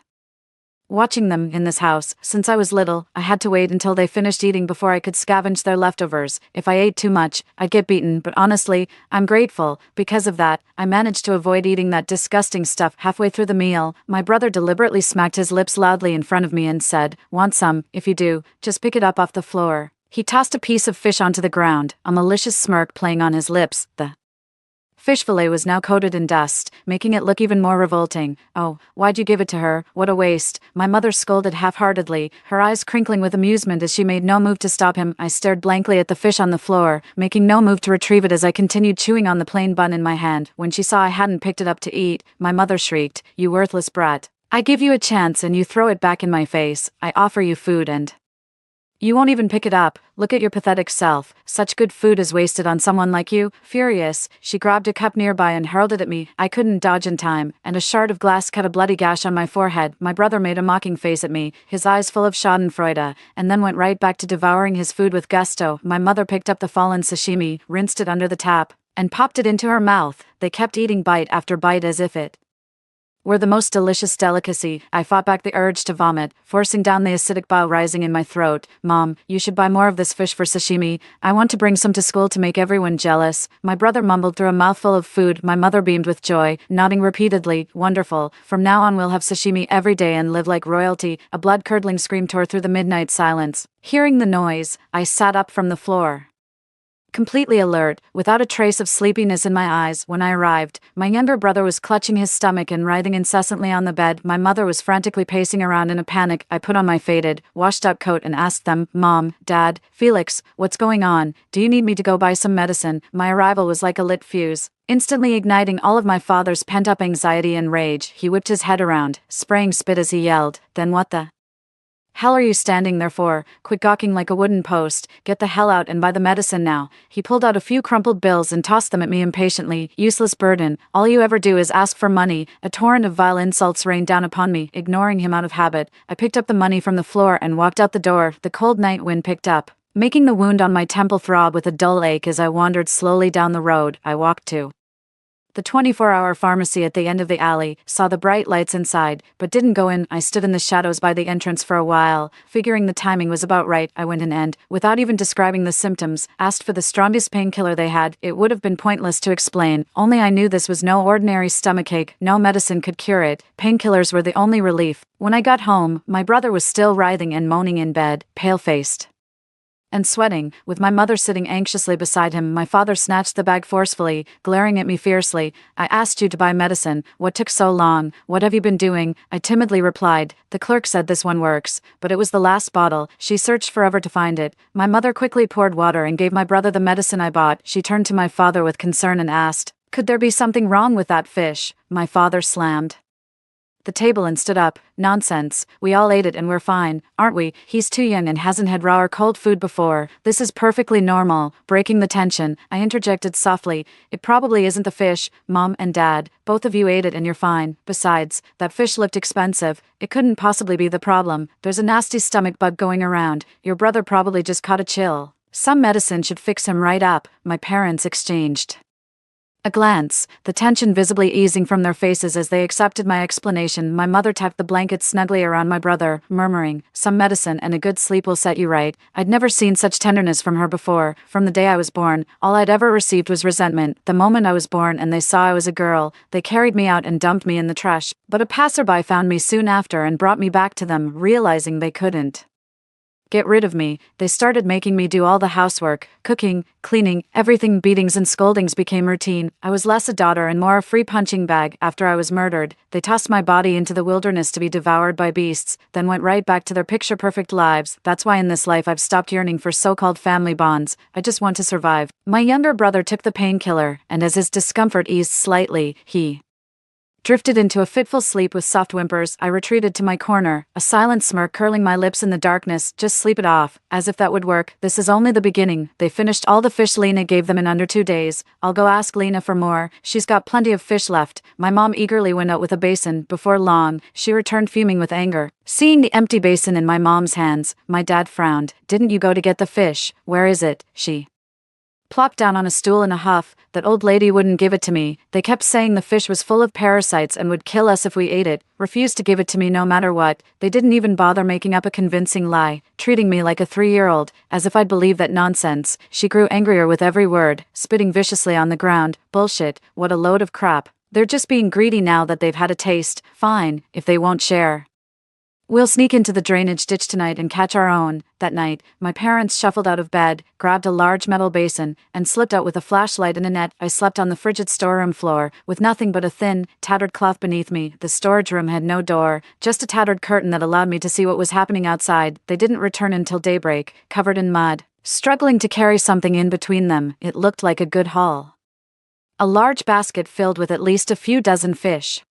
watching them in this house. Since I was little, I had to wait until they finished eating before I could scavenge their leftovers. If I ate too much, I'd get beaten, but honestly, I'm grateful. Because of that, I managed to avoid eating that disgusting stuff. Halfway through the meal, my brother deliberately smacked his lips loudly in front of me and said, "Want some? If you do, just pick it up off the floor." He tossed a piece of fish onto the ground, a malicious smirk playing on his lips. The fish fillet was now coated in dust, making it look even more revolting. "Oh, why'd you give it to her? What a waste," my mother scolded half-heartedly, her eyes crinkling with amusement as she made no move to stop him. I stared blankly at the fish on the floor, making no move to retrieve it as I continued chewing on the plain bun in my hand. When she saw I hadn't picked it up to eat, my mother shrieked, "You worthless brat. I give you a chance and you throw it back in my face. I offer you food and you won't even pick it up. Look at your pathetic self. Such good food is wasted on someone like you." Furious, she grabbed a cup nearby and hurled it at me. I couldn't dodge in time, and a shard of glass cut a bloody gash on my forehead. My brother made a mocking face at me, his eyes full of schadenfreude, and then went right back to devouring his food with gusto. My mother picked up the fallen sashimi, rinsed it under the tap, and popped it into her mouth. They kept eating bite after bite as if it were the most delicious delicacy. I fought back the urge to vomit, forcing down the acidic bile rising in my throat. "Mom, you should buy more of this fish for sashimi. I want to bring some to school to make everyone jealous," my brother mumbled through a mouthful of food. My mother beamed with joy, nodding repeatedly. "Wonderful. From now on we'll have sashimi every day and live like royalty." A blood-curdling scream tore through the midnight silence. Hearing the noise, I sat up from the floor, completely alert, without a trace of sleepiness in my eyes. When I arrived, my younger brother was clutching his stomach and writhing incessantly on the bed. My mother was frantically pacing around in a panic. I put on my faded, washed-out coat and asked them, "Mom, Dad, Felix, what's going on? Do you need me to go buy some medicine?" My arrival was like a lit fuse, instantly igniting all of my father's pent-up anxiety and rage. He whipped his head around, spraying spit as he yelled, "Then what the hell are you standing there for? Quit gawking like a wooden post. Get the hell out and buy the medicine now." He pulled out a few crumpled bills and tossed them at me impatiently. "Useless burden. All you ever do is ask for money." A torrent of vile insults rained down upon me. Ignoring him out of habit, I picked up the money from the floor and walked out the door. The cold night wind picked up, making the wound on my temple throb with a dull ache as I wandered slowly down the road. I walked to the 24-hour pharmacy at the end of the alley, saw the bright lights inside, but didn't go in. I stood in the shadows by the entrance for a while, figuring the timing was about right. I went in and, without even describing the symptoms, asked for the strongest painkiller they had. It would have been pointless to explain, only I knew this was no ordinary stomachache. No medicine could cure it. Painkillers were the only relief. When I got home, my brother was still writhing and moaning in bed, pale-faced and sweating, with my mother sitting anxiously beside him. My father snatched the bag forcefully, glaring at me fiercely. "I asked you to buy medicine. What took so long? What have you been doing?" I timidly replied. "The clerk said this one works, but it was the last bottle." She searched forever to find it. My mother quickly poured water and gave my brother the medicine I bought. She turned to my father with concern and asked, "Could there be something wrong with that fish?" My father slammed the table and stood up. "Nonsense. We all ate it and we're fine, aren't we? He's too young and hasn't had raw or cold food before. This is perfectly normal." Breaking the tension, I interjected softly, "It probably isn't the fish. Mom and Dad, both of you ate it and you're fine. Besides, that fish looked expensive. It couldn't possibly be the problem. There's a nasty stomach bug going around. Your brother probably just caught a chill. Some medicine should fix him right up." My parents exchanged a glance, the tension visibly easing from their faces as they accepted my explanation. My mother tucked the blanket snugly around my brother, murmuring, "Some medicine and a good sleep will set you right." I'd never seen such tenderness from her before. From the day I was born, all I'd ever received was resentment. The moment I was born and they saw I was a girl, they carried me out and dumped me in the trash. But a passerby found me soon after and brought me back to them. Realizing they couldn't get rid of me, they started making me do all the housework, cooking, cleaning, everything. Beatings and scoldings became routine. I was less a daughter and more a free punching bag. After I was murdered, they tossed my body into the wilderness to be devoured by beasts, then went right back to their picture-perfect lives. That's why in this life I've stopped yearning for so-called family bonds. I just want to survive. My younger brother took the painkiller, and as his discomfort eased slightly, he drifted into a fitful sleep with soft whimpers. I retreated to my corner, a silent smirk curling my lips in the darkness. "Just sleep it off, as if that would work. This is only the beginning." They finished all the fish Lena gave them in under 2 days. "I'll go ask Lena for more. She's got plenty of fish left." My mom eagerly went out with a basin. Before long, she returned fuming with anger. Seeing the empty basin in my mom's hands, my dad frowned. "Didn't you go to get the fish? Where is it?" she Plopped down on a stool in a huff. That old lady wouldn't give it to me. They kept saying the fish was full of parasites and would kill us if we ate it. Refused to give it to me no matter what. They didn't even bother making up a convincing lie, treating me like a 3-year-old, as if I'd believe that nonsense. She grew angrier with every word, spitting viciously on the ground. Bullshit, what a load of crap. They're just being greedy now that they've had a taste. Fine, if they won't share. We'll sneak into the drainage ditch tonight and catch our own. That night, my parents shuffled out of bed, grabbed a large metal basin, and slipped out with a flashlight and a net. I slept on the frigid storeroom floor, with nothing but a thin, tattered cloth beneath me. The storage room had no door, just a tattered curtain that allowed me to see what was happening outside. They didn't return until daybreak, covered in mud. Struggling to carry something in between them, it looked like a good haul. A large basket filled with at least a few dozen fish.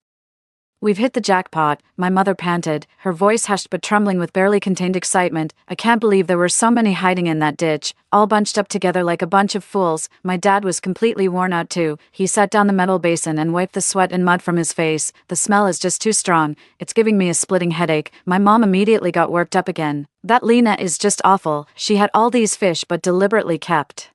We've hit the jackpot, my mother panted, her voice hushed but trembling with barely contained excitement. I can't believe there were so many hiding in that ditch, all bunched up together like a bunch of fools. My dad was completely worn out too. He set down the metal basin and wiped the sweat and mud from his face. The smell is just too strong. It's giving me a splitting headache. My mom immediately got worked up again. That Lena is just awful. She had all these fish but deliberately kept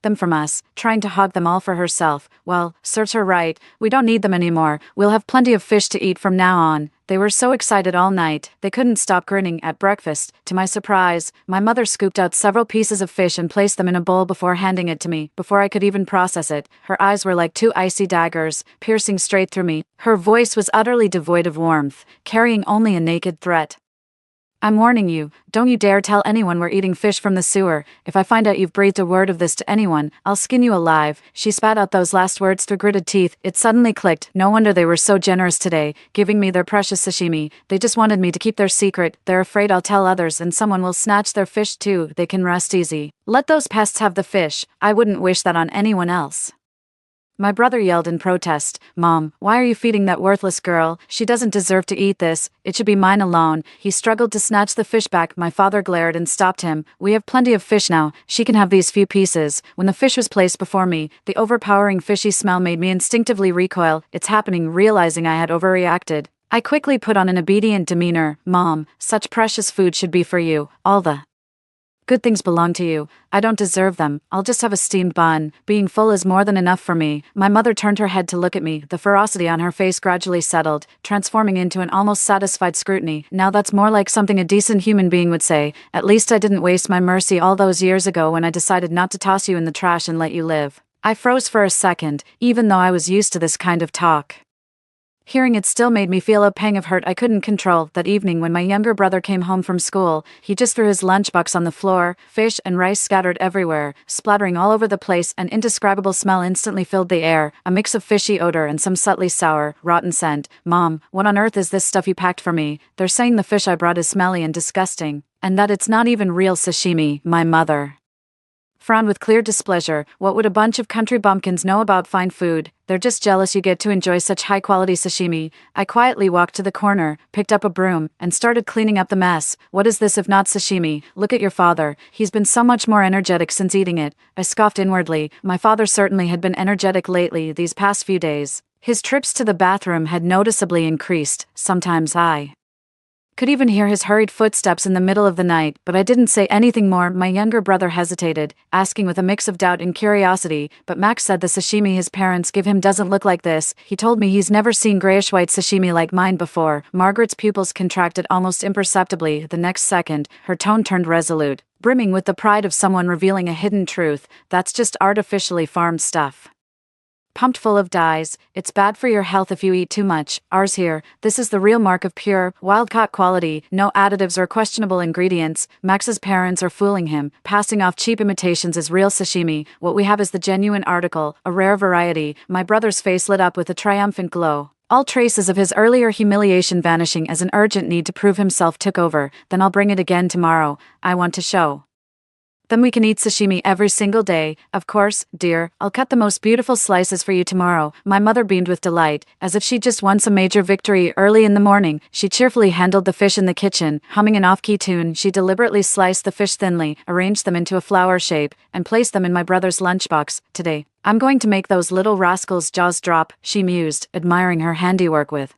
them from us, trying to hog them all for herself. Well, serves her right. We don't need them anymore. We'll have plenty of fish to eat from now on. They were so excited all night, they couldn't stop grinning at breakfast. To my surprise, my mother scooped out several pieces of fish and placed them in a bowl before handing it to me. Before I could even process it, her eyes were like two icy daggers, piercing straight through me. Her voice was utterly devoid of warmth, carrying only a naked threat. I'm warning you, don't you dare tell anyone we're eating fish from the sewer. If I find out you've breathed a word of this to anyone, I'll skin you alive. She spat out those last words through gritted teeth. It suddenly clicked. No wonder they were so generous today, giving me their precious sashimi. They just wanted me to keep their secret. They're afraid I'll tell others and someone will snatch their fish too. They can rest easy. Let those pests have the fish. I wouldn't wish that on anyone else. My brother yelled in protest. Mom, why are you feeding that worthless girl? She doesn't deserve to eat this. It should be mine alone. He struggled to snatch the fish back. My father glared and stopped him. We have plenty of fish now. She can have these few pieces. When the fish was placed before me, the overpowering fishy smell made me instinctively recoil. It's happening, realizing I had overreacted. I quickly put on an obedient demeanor. Mom, such precious food should be for you. All the good things belong to you. I don't deserve them. I'll just have a steamed bun. Being full is more than enough for me. My mother turned her head to look at me. The ferocity on her face gradually settled, transforming into an almost satisfied scrutiny. Now that's more like something a decent human being would say. At least I didn't waste my mercy all those years ago when I decided not to toss you in the trash and let you live. I froze for a second, even though I was used to this kind of talk. Hearing it still made me feel a pang of hurt I couldn't control. That evening when my younger brother came home from school, he just threw his lunchbox on the floor. Fish and rice scattered everywhere, splattering all over the place. An indescribable smell instantly filled the air, a mix of fishy odor and some subtly sour, rotten scent. Mom, what on earth is this stuff you packed for me? They're saying the fish I brought is smelly and disgusting, and that it's not even real sashimi. My mother frowned with clear displeasure. What would a bunch of country bumpkins know about fine food? They're just jealous you get to enjoy such high-quality sashimi. I quietly walked to the corner, picked up a broom, and started cleaning up the mess. What is this if not sashimi? Look at your father. He's been so much more energetic since eating it. I scoffed inwardly. My father certainly had been energetic lately these past few days. His trips to the bathroom had noticeably increased. Sometimes I could even hear his hurried footsteps in the middle of the night, but I didn't say anything more. My younger brother hesitated, asking with a mix of doubt and curiosity, but Max said the sashimi his parents give him doesn't look like this. He told me he's never seen grayish-white sashimi like mine before. Margaret's pupils contracted almost imperceptibly. The next second, her tone turned resolute, brimming with the pride of someone revealing a hidden truth. That's just artificially farmed stuff, pumped full of dyes. It's bad for your health if you eat too much. Ours here, this is the real mark of pure, wild-caught quality, no additives or questionable ingredients. Max's parents are fooling him, passing off cheap imitations as real sashimi. What we have is the genuine article, a rare variety. My brother's face lit up with a triumphant glow, all traces of his earlier humiliation vanishing as an urgent need to prove himself took over. Then I'll bring it again tomorrow. I want to show then we can eat sashimi every single day. Of course, dear, I'll cut the most beautiful slices for you tomorrow. My mother beamed with delight, as if she'd just won some major victory. Early in the morning, she cheerfully handled the fish in the kitchen. Humming an off-key tune, she deliberately sliced the fish thinly, arranged them into a flower shape, and placed them in my brother's lunchbox. Today, I'm going to make those little rascals' jaws drop, she mused, admiring her handiwork with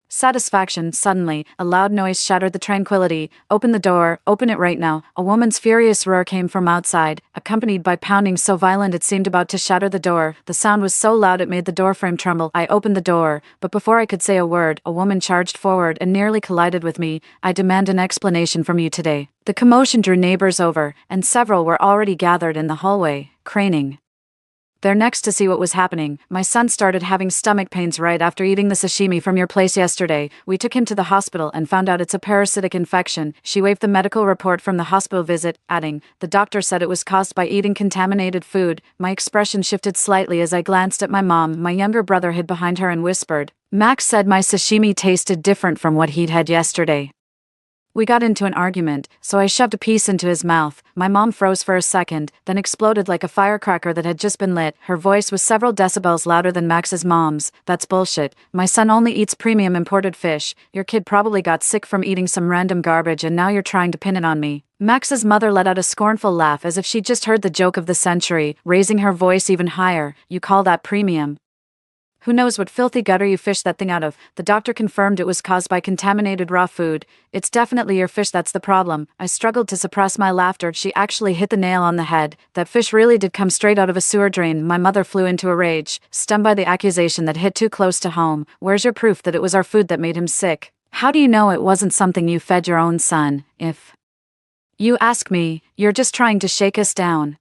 Satisfaction. Suddenly, a loud noise shattered the tranquility. Open the door, open it right now. A woman's furious roar came from outside, accompanied by pounding so violent it seemed about to shatter the door. The sound was so loud it made the door frame tremble. I opened the door, but before I could say a word, a woman charged forward and nearly collided with me. I demand an explanation from you today. The commotion drew neighbors over, and several were already gathered in the hallway, craning their necks to see what was happening. My son started having stomach pains right after eating the sashimi from your place yesterday. We took him to the hospital and found out it's a parasitic infection. She waved the medical report from the hospital visit, adding, the doctor said it was caused by eating contaminated food. My expression shifted slightly as I glanced at my mom. My younger brother hid behind her and whispered. Max said my sashimi tasted different from what he'd had yesterday. We got into an argument, so I shoved a piece into his mouth. My mom froze for a second, then exploded like a firecracker that had just been lit. Her voice was several decibels louder than Max's mom's. That's bullshit. My son only eats premium imported fish. Your kid probably got sick from eating some random garbage and now you're trying to pin it on me. Max's mother let out a scornful laugh as if she'd just heard the joke of the century, raising her voice even higher. You call that premium? Who knows what filthy gutter you fished that thing out of? The doctor confirmed it was caused by contaminated raw food. It's definitely your fish that's the problem. I struggled to suppress my laughter. She actually hit the nail on the head. That fish really did come straight out of a sewer drain. My mother flew into a rage, stunned by the accusation that hit too close to home. Where's your proof that it was our food that made him sick? How do you know it wasn't something you fed your own son? If you ask me, you're just trying to shake us down.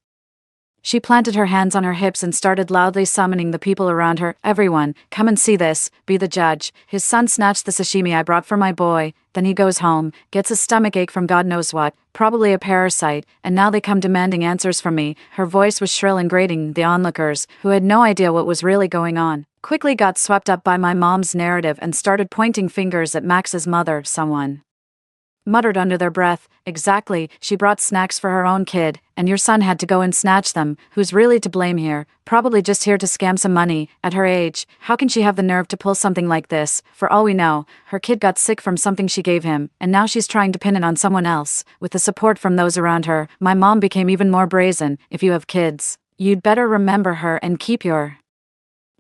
She planted her hands on her hips and started loudly summoning the people around her. Everyone, come and see this, be the judge. His son snatched the sashimi I brought for my boy, then he goes home, gets a stomachache from God knows what, probably a parasite, and now they come demanding answers from me. Her voice was shrill and grating. The onlookers, who had no idea what was really going on, quickly got swept up by my mom's narrative and started pointing fingers at Max's mother. Someone muttered under their breath, exactly, she brought snacks for her own kid, and your son had to go and snatch them. Who's really to blame here? Probably just here to scam some money. At her age, how can she have the nerve to pull something like this? For all we know, her kid got sick from something she gave him, and now she's trying to pin it on someone else. With the support from those around her, my mom became even more brazen. If you have kids, you'd better remember her and keep your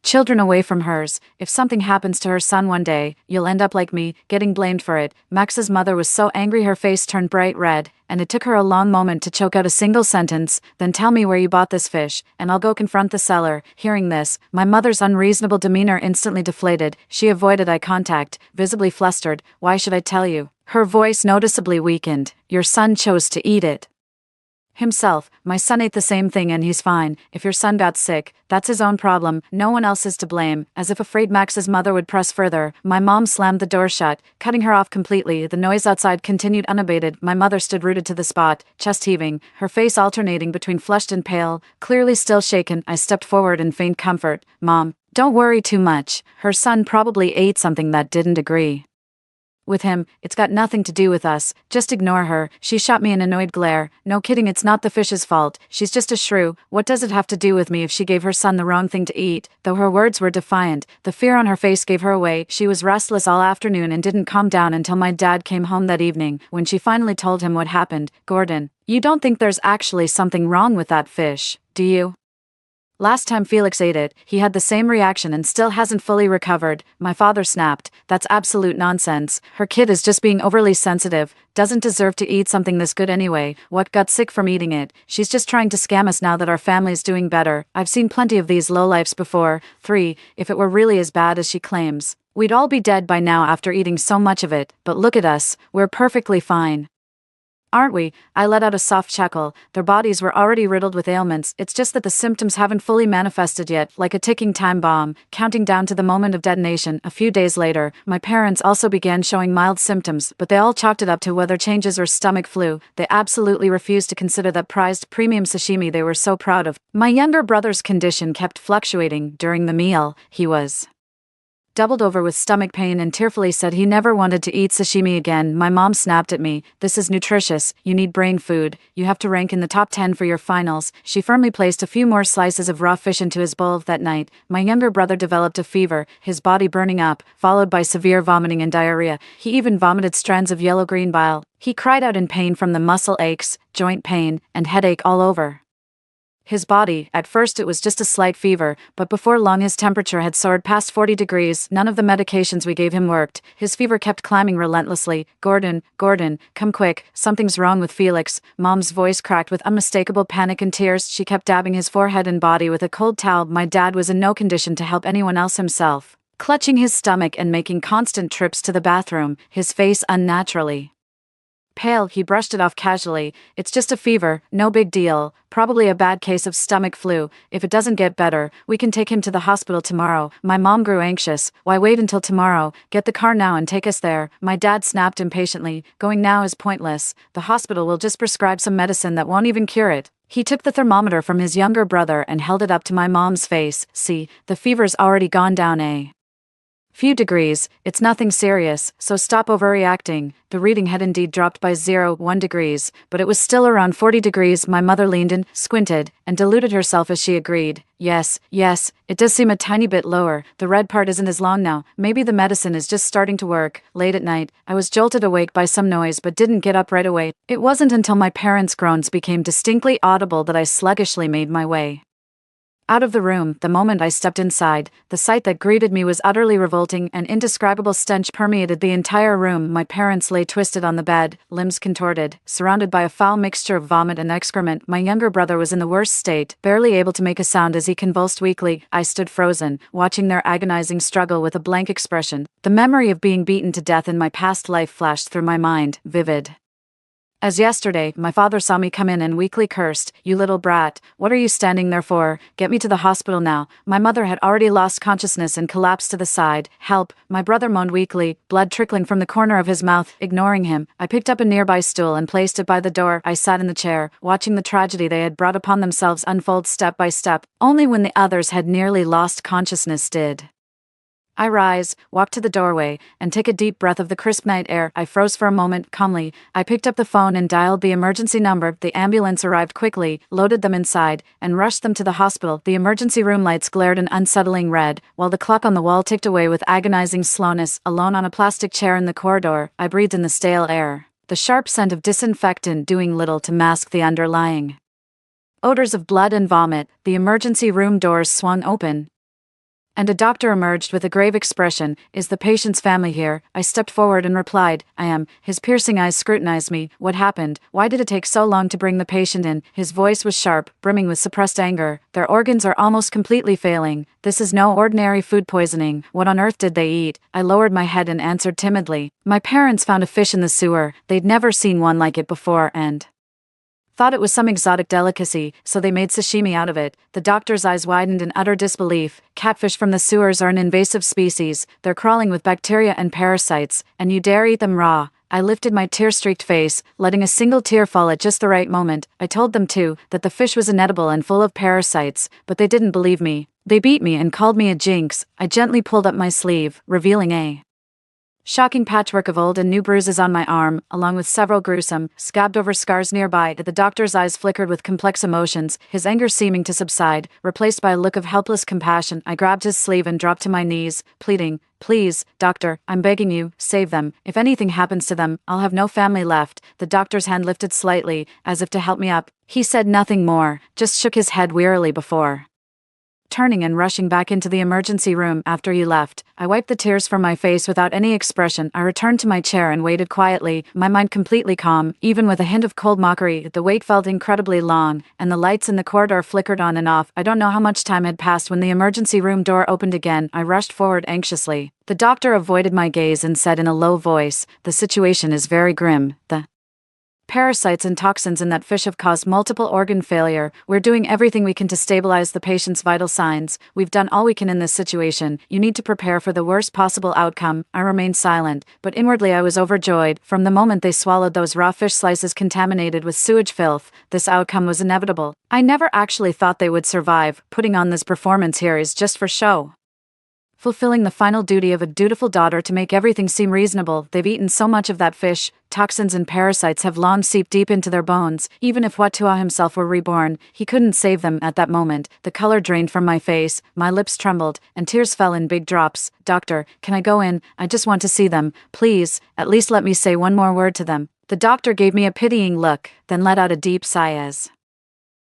children away from hers. If something happens to her son one day, you'll end up like me, getting blamed for it. Max's mother was so angry her face turned bright red, and it took her a long moment to choke out a single sentence. Then tell me where you bought this fish, and I'll go confront the seller. Hearing this, my mother's unreasonable demeanor instantly deflated. She avoided eye contact, visibly flustered. Why should I tell you? Her voice noticeably weakened. Your son chose to eat it himself. My son ate the same thing and he's fine. If your son got sick, that's his own problem. No one else is to blame. As if afraid Max's mother would press further, my mom slammed the door shut, cutting her off completely. The noise outside continued unabated. My mother stood rooted to the spot, chest heaving, her face alternating between flushed and pale, clearly still shaken. I stepped forward in faint comfort. Mom, don't worry too much. Her son probably ate something that didn't agree with him. It's got nothing to do with us. Just ignore her. She shot me an annoyed glare. No kidding, it's not the fish's fault. She's just a shrew. What does it have to do with me if she gave her son the wrong thing to eat? Though her words were defiant, the fear on her face gave her away. She was restless all afternoon and didn't calm down until my dad came home that evening, when she finally told him what happened. Gordon, you don't think there's actually something wrong with that fish, do you? Last time Felix ate it, he had the same reaction and still hasn't fully recovered. My father snapped. That's absolute nonsense. Her kid is just being overly sensitive, doesn't deserve to eat something this good anyway. What got sick from eating it? She's just trying to scam us now that our family's doing better. I've seen plenty of these lowlifes before. 3, if it were really as bad as she claims, we'd all be dead by now after eating so much of it. But look at us, we're perfectly fine. Aren't we? I let out a soft chuckle. Their bodies were already riddled with ailments. It's just that the symptoms haven't fully manifested yet, like a ticking time bomb, counting down to the moment of detonation. A few days later, my parents also began showing mild symptoms, but they all chalked it up to weather changes or stomach flu. They absolutely refused to consider that prized premium sashimi they were so proud of. My younger brother's condition kept fluctuating. During the meal, he was doubled over with stomach pain and tearfully said he never wanted to eat sashimi again. My mom snapped at me. This is nutritious. You need brain food. You have to rank in the top 10 for your finals. She firmly placed a few more slices of raw fish into his bowl that night. My younger brother developed a fever, his body burning up, followed by severe vomiting and diarrhea. He even vomited strands of yellow-green bile. He cried out in pain from the muscle aches, joint pain, and headache all over His body, at first it was just a slight fever, but before long his temperature had soared past 40 degrees. None of the medications we gave him worked. His fever kept climbing relentlessly. Gordon, come quick, something's wrong with Felix. Mom's voice cracked with unmistakable panic and tears. She kept dabbing his forehead and body with a cold towel. My dad was in no condition to help anyone else himself. Clutching his stomach and making constant trips to the bathroom, his face unnaturally pale, he brushed it off casually. It's just a fever, no big deal, probably a bad case of stomach flu. If it doesn't get better, we can take him to the hospital tomorrow. My mom grew anxious. Why wait until tomorrow? Get the car now and take us there. My dad snapped impatiently. Going now is pointless. The hospital will just prescribe some medicine that won't even cure it. He took the thermometer from his younger brother and held it up to my mom's face. See, the fever's already gone down a few degrees. It's nothing serious, so stop overreacting. The reading had indeed dropped by 0.1 degrees, but it was still around 40 degrees. My mother leaned in, squinted, and deluded herself as she agreed. Yes, it does seem a tiny bit lower. The red part isn't as long now. Maybe the medicine is just starting to work. Late at night, I was jolted awake by some noise but didn't get up right away. It wasn't until my parents' groans became distinctly audible that I sluggishly made my way out of the room. The moment I stepped inside, the sight that greeted me was utterly revolting. An indescribable stench permeated the entire room. My parents lay twisted on the bed, limbs contorted, surrounded by a foul mixture of vomit and excrement. My younger brother was in the worst state, barely able to make a sound as he convulsed weakly. I stood frozen, watching their agonizing struggle with a blank expression. The memory of being beaten to death in my past life flashed through my mind, vivid as yesterday. My father saw me come in and weakly cursed, "You little brat, what are you standing there for? Get me to the hospital now." My mother had already lost consciousness and collapsed to the side. "Help," my brother moaned weakly, blood trickling from the corner of his mouth. Ignoring him, I picked up a nearby stool and placed it by the door. I sat in the chair, watching the tragedy they had brought upon themselves unfold step by step. Only when the others had nearly lost consciousness did I rise, walk to the doorway, and take a deep breath of the crisp night air. I froze for a moment. Calmly, I picked up the phone and dialed the emergency number. The ambulance arrived quickly, loaded them inside, and rushed them to the hospital. The emergency room lights glared an unsettling red, while the clock on the wall ticked away with agonizing slowness. Alone on a plastic chair in the corridor, I breathed in the stale air, the sharp scent of disinfectant doing little to mask the underlying odors of blood and vomit. The emergency room doors swung open, and a doctor emerged with a grave expression. "Is the patient's family here?" I stepped forward and replied, "I am." His piercing eyes scrutinized me. "What happened? Why did it take so long to bring the patient in?" His voice was sharp, brimming with suppressed anger. "Their organs are almost completely failing. This is no ordinary food poisoning. What on earth did they eat?" I lowered my head and answered timidly, "My parents found a fish in the sewer. They'd never seen one like it before and thought it was some exotic delicacy, so they made sashimi out of it." The doctor's eyes widened in utter disbelief. "Catfish from the sewers are an invasive species. They're crawling with bacteria and parasites, and you dare eat them raw." I lifted my tear-streaked face, letting a single tear fall at just the right moment. I told them, too, that the fish was inedible and full of parasites, but they didn't believe me. They beat me and called me a jinx. I gently pulled up my sleeve, revealing a shocking patchwork of old and new bruises on my arm, along with several gruesome, scabbed-over scars nearby. The doctor's eyes flickered with complex emotions, his anger seeming to subside, replaced by a look of helpless compassion. I grabbed his sleeve and dropped to my knees, pleading, "Please, doctor, I'm begging you, save them. If anything happens to them, I'll have no family left." The doctor's hand lifted slightly, as if to help me up. He said nothing more, just shook his head wearily before turning and rushing back into the emergency room. After he left, I wiped the tears from my face without any expression. I returned to my chair and waited quietly, my mind completely calm, even with a hint of cold mockery. The wait felt incredibly long, and the lights in the corridor flickered on and off. I don't know how much time had passed when the emergency room door opened again. I rushed forward anxiously. The doctor avoided my gaze and said in a low voice, "The situation is very grim. The parasites and toxins in that fish have caused multiple organ failure. We're doing everything we can to stabilize the patient's vital signs. We've done all we can in this situation. You need to prepare for the worst possible outcome." I remained silent, but inwardly I was overjoyed. From the moment they swallowed those raw fish slices contaminated with sewage filth, this outcome was inevitable. I never actually thought they would survive. Putting on this performance here is just for show, fulfilling the final duty of a dutiful daughter to make everything seem reasonable. They've eaten so much of that fish, toxins and parasites have long seeped deep into their bones. Even if Watua himself were reborn, he couldn't save them. At that moment, the color drained from my face, my lips trembled, and tears fell in big drops. "Doctor, can I go in? I just want to see them. Please, at least let me say one more word to them." The doctor gave me a pitying look, then let out a deep sigh as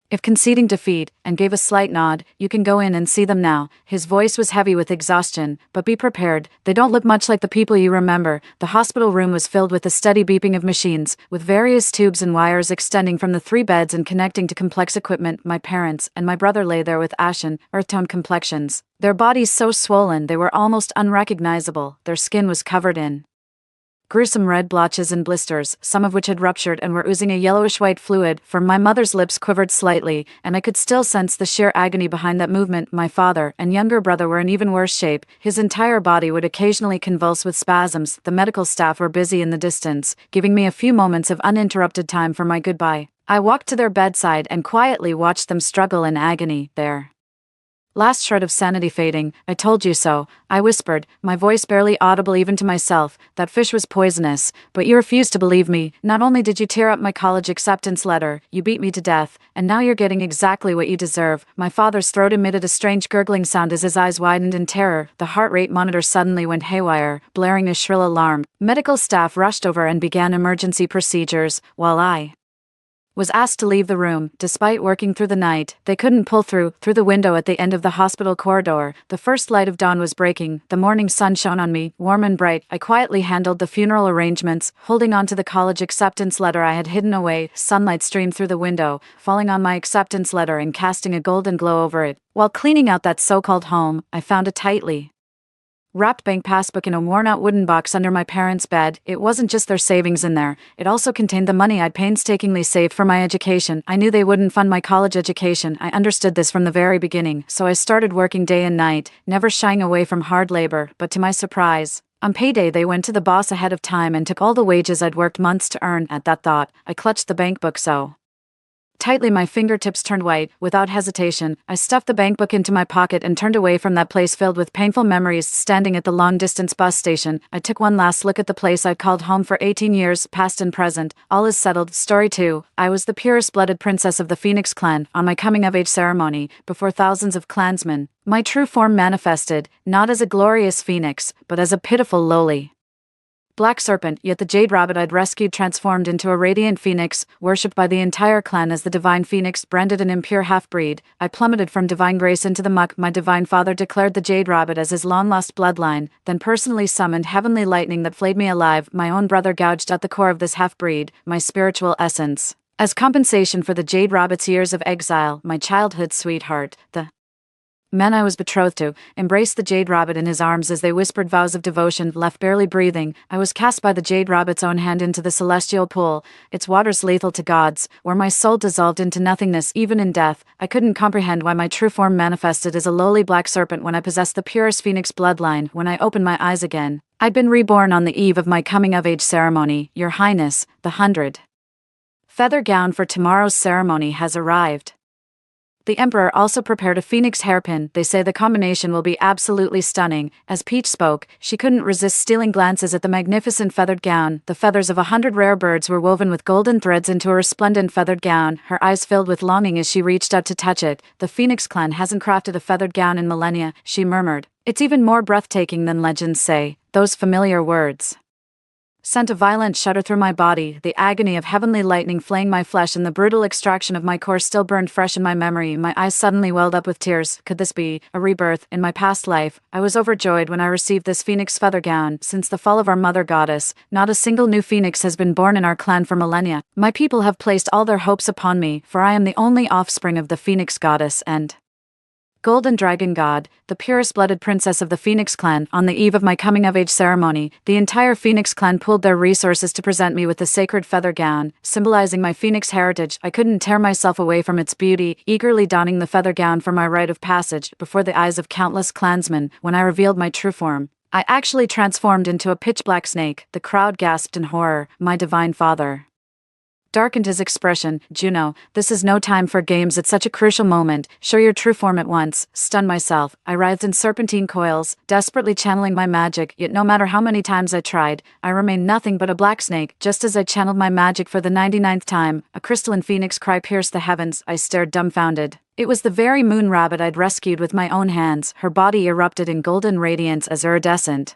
If conceding defeat, and gave a slight nod, "You can go in and see them now." His voice was heavy with exhaustion, "But be prepared, they don't look much like the people you remember." The hospital room was filled with the steady beeping of machines, with various tubes and wires extending from the 3 beds and connecting to complex equipment. My parents and my brother lay there with ashen, earth-toned complexions, their bodies so swollen they were almost unrecognizable. Their skin was covered in gruesome red blotches and blisters, some of which had ruptured and were oozing a yellowish-white fluid. From my mother's lips quivered slightly, and I could still sense the sheer agony behind that movement. My father and younger brother were in even worse shape. His entire body would occasionally convulse with spasms. The medical staff were busy in the distance, giving me a few moments of uninterrupted time for my goodbye. I walked to their bedside and quietly watched them struggle in agony. Their last shred of sanity fading. "I told you so," I whispered, my voice barely audible even to myself. "That fish was poisonous, but you refused to believe me. Not only did you tear up my college acceptance letter, you beat me to death, and now you're getting exactly what you deserve." My father's throat emitted a strange gurgling sound as his eyes widened in terror. The heart rate monitor suddenly went haywire, blaring a shrill alarm. Medical staff rushed over and began emergency procedures, while I was asked to leave the room. Despite working through the night, they couldn't pull through the window at the end of the hospital corridor. The first light of dawn was breaking. The morning sun shone on me, warm and bright. I quietly handled the funeral arrangements, holding on to the college acceptance letter I had hidden away. Sunlight streamed through the window, falling on my acceptance letter and casting a golden glow over it. While cleaning out that so-called home, I found a tightly wrapped bank passbook in a worn-out wooden box under my parents' bed. It wasn't just their savings in there, it also contained the money I'd painstakingly saved for my education. I knew they wouldn't fund my college education. I understood this from the very beginning, so I started working day and night, never shying away from hard labor. But to my surprise, on payday they went to the boss ahead of time and took all the wages I'd worked months to earn. At that thought, I clutched the bankbook so tightly my fingertips turned white. Without hesitation, I stuffed the bankbook into my pocket and turned away from that place filled with painful memories. Standing at the long-distance bus station, I took one last look at the place I'd called home for 18 years, past and present. All is settled. Story 2. I was the purest-blooded princess of the Phoenix clan. On my coming-of-age ceremony, before thousands of clansmen, my true form manifested, not as a glorious phoenix, but as a pitiful, lowly black serpent. Yet the jade rabbit I'd rescued transformed into a radiant phoenix, worshipped by the entire clan as the divine phoenix, branded an impure half-breed. I plummeted from divine grace into the muck. My divine father declared the jade rabbit as his long-lost bloodline, then personally summoned heavenly lightning that flayed me alive. My own brother gouged at the core of this half-breed, my spiritual essence, as compensation for the jade rabbit's years of exile. My childhood sweetheart, the man I was betrothed to, embraced the jade rabbit in his arms as they whispered vows of devotion. Left barely breathing, I was cast by the jade rabbit's own hand into the celestial pool, its waters lethal to gods, where my soul dissolved into nothingness. Even in death, I couldn't comprehend why my true form manifested as a lowly black serpent when I possessed the purest phoenix bloodline. When I opened my eyes again, I'd been reborn on the eve of my coming-of-age ceremony. "Your Highness, the 100 feather gown for tomorrow's ceremony has arrived." The Emperor also prepared a phoenix hairpin. "They say the combination will be absolutely stunning." As Peach spoke, she couldn't resist stealing glances at the magnificent feathered gown. The feathers of 100 rare birds were woven with golden threads into a resplendent feathered gown. Her eyes filled with longing as she reached out to touch it. "The Phoenix clan hasn't crafted a feathered gown in millennia," she murmured. "It's even more breathtaking than legends say." Those familiar words sent a violent shudder through my body. The agony of heavenly lightning flaying my flesh and the brutal extraction of my core still burned fresh in my memory. My eyes suddenly welled up with tears. Could this be a rebirth in my past life? I was overjoyed when I received this phoenix feather gown. Since the fall of our mother goddess, not a single new phoenix has been born in our clan for millennia. My people have placed all their hopes upon me, for I am the only offspring of the phoenix goddess and golden dragon god, the purest-blooded princess of the Phoenix clan. On the eve of my coming-of-age ceremony, the entire Phoenix clan pooled their resources to present me with the sacred feather gown, symbolizing my Phoenix heritage. I couldn't tear myself away from its beauty, eagerly donning the feather gown for my rite of passage before the eyes of countless clansmen. When I revealed my true form, I actually transformed into a pitch-black snake. The crowd gasped in horror. My divine father darkened his expression. "Juno, this is no time for games at such a crucial moment. Show your true form at once." Stunned myself, I writhed in serpentine coils, desperately channeling my magic. Yet no matter how many times I tried, I remained nothing but a black snake. Just as I channeled my magic for the 99th time, a crystalline phoenix cry pierced the heavens. I stared dumbfounded. It was the very moon rabbit I'd rescued with my own hands. Her body erupted in golden radiance as iridescent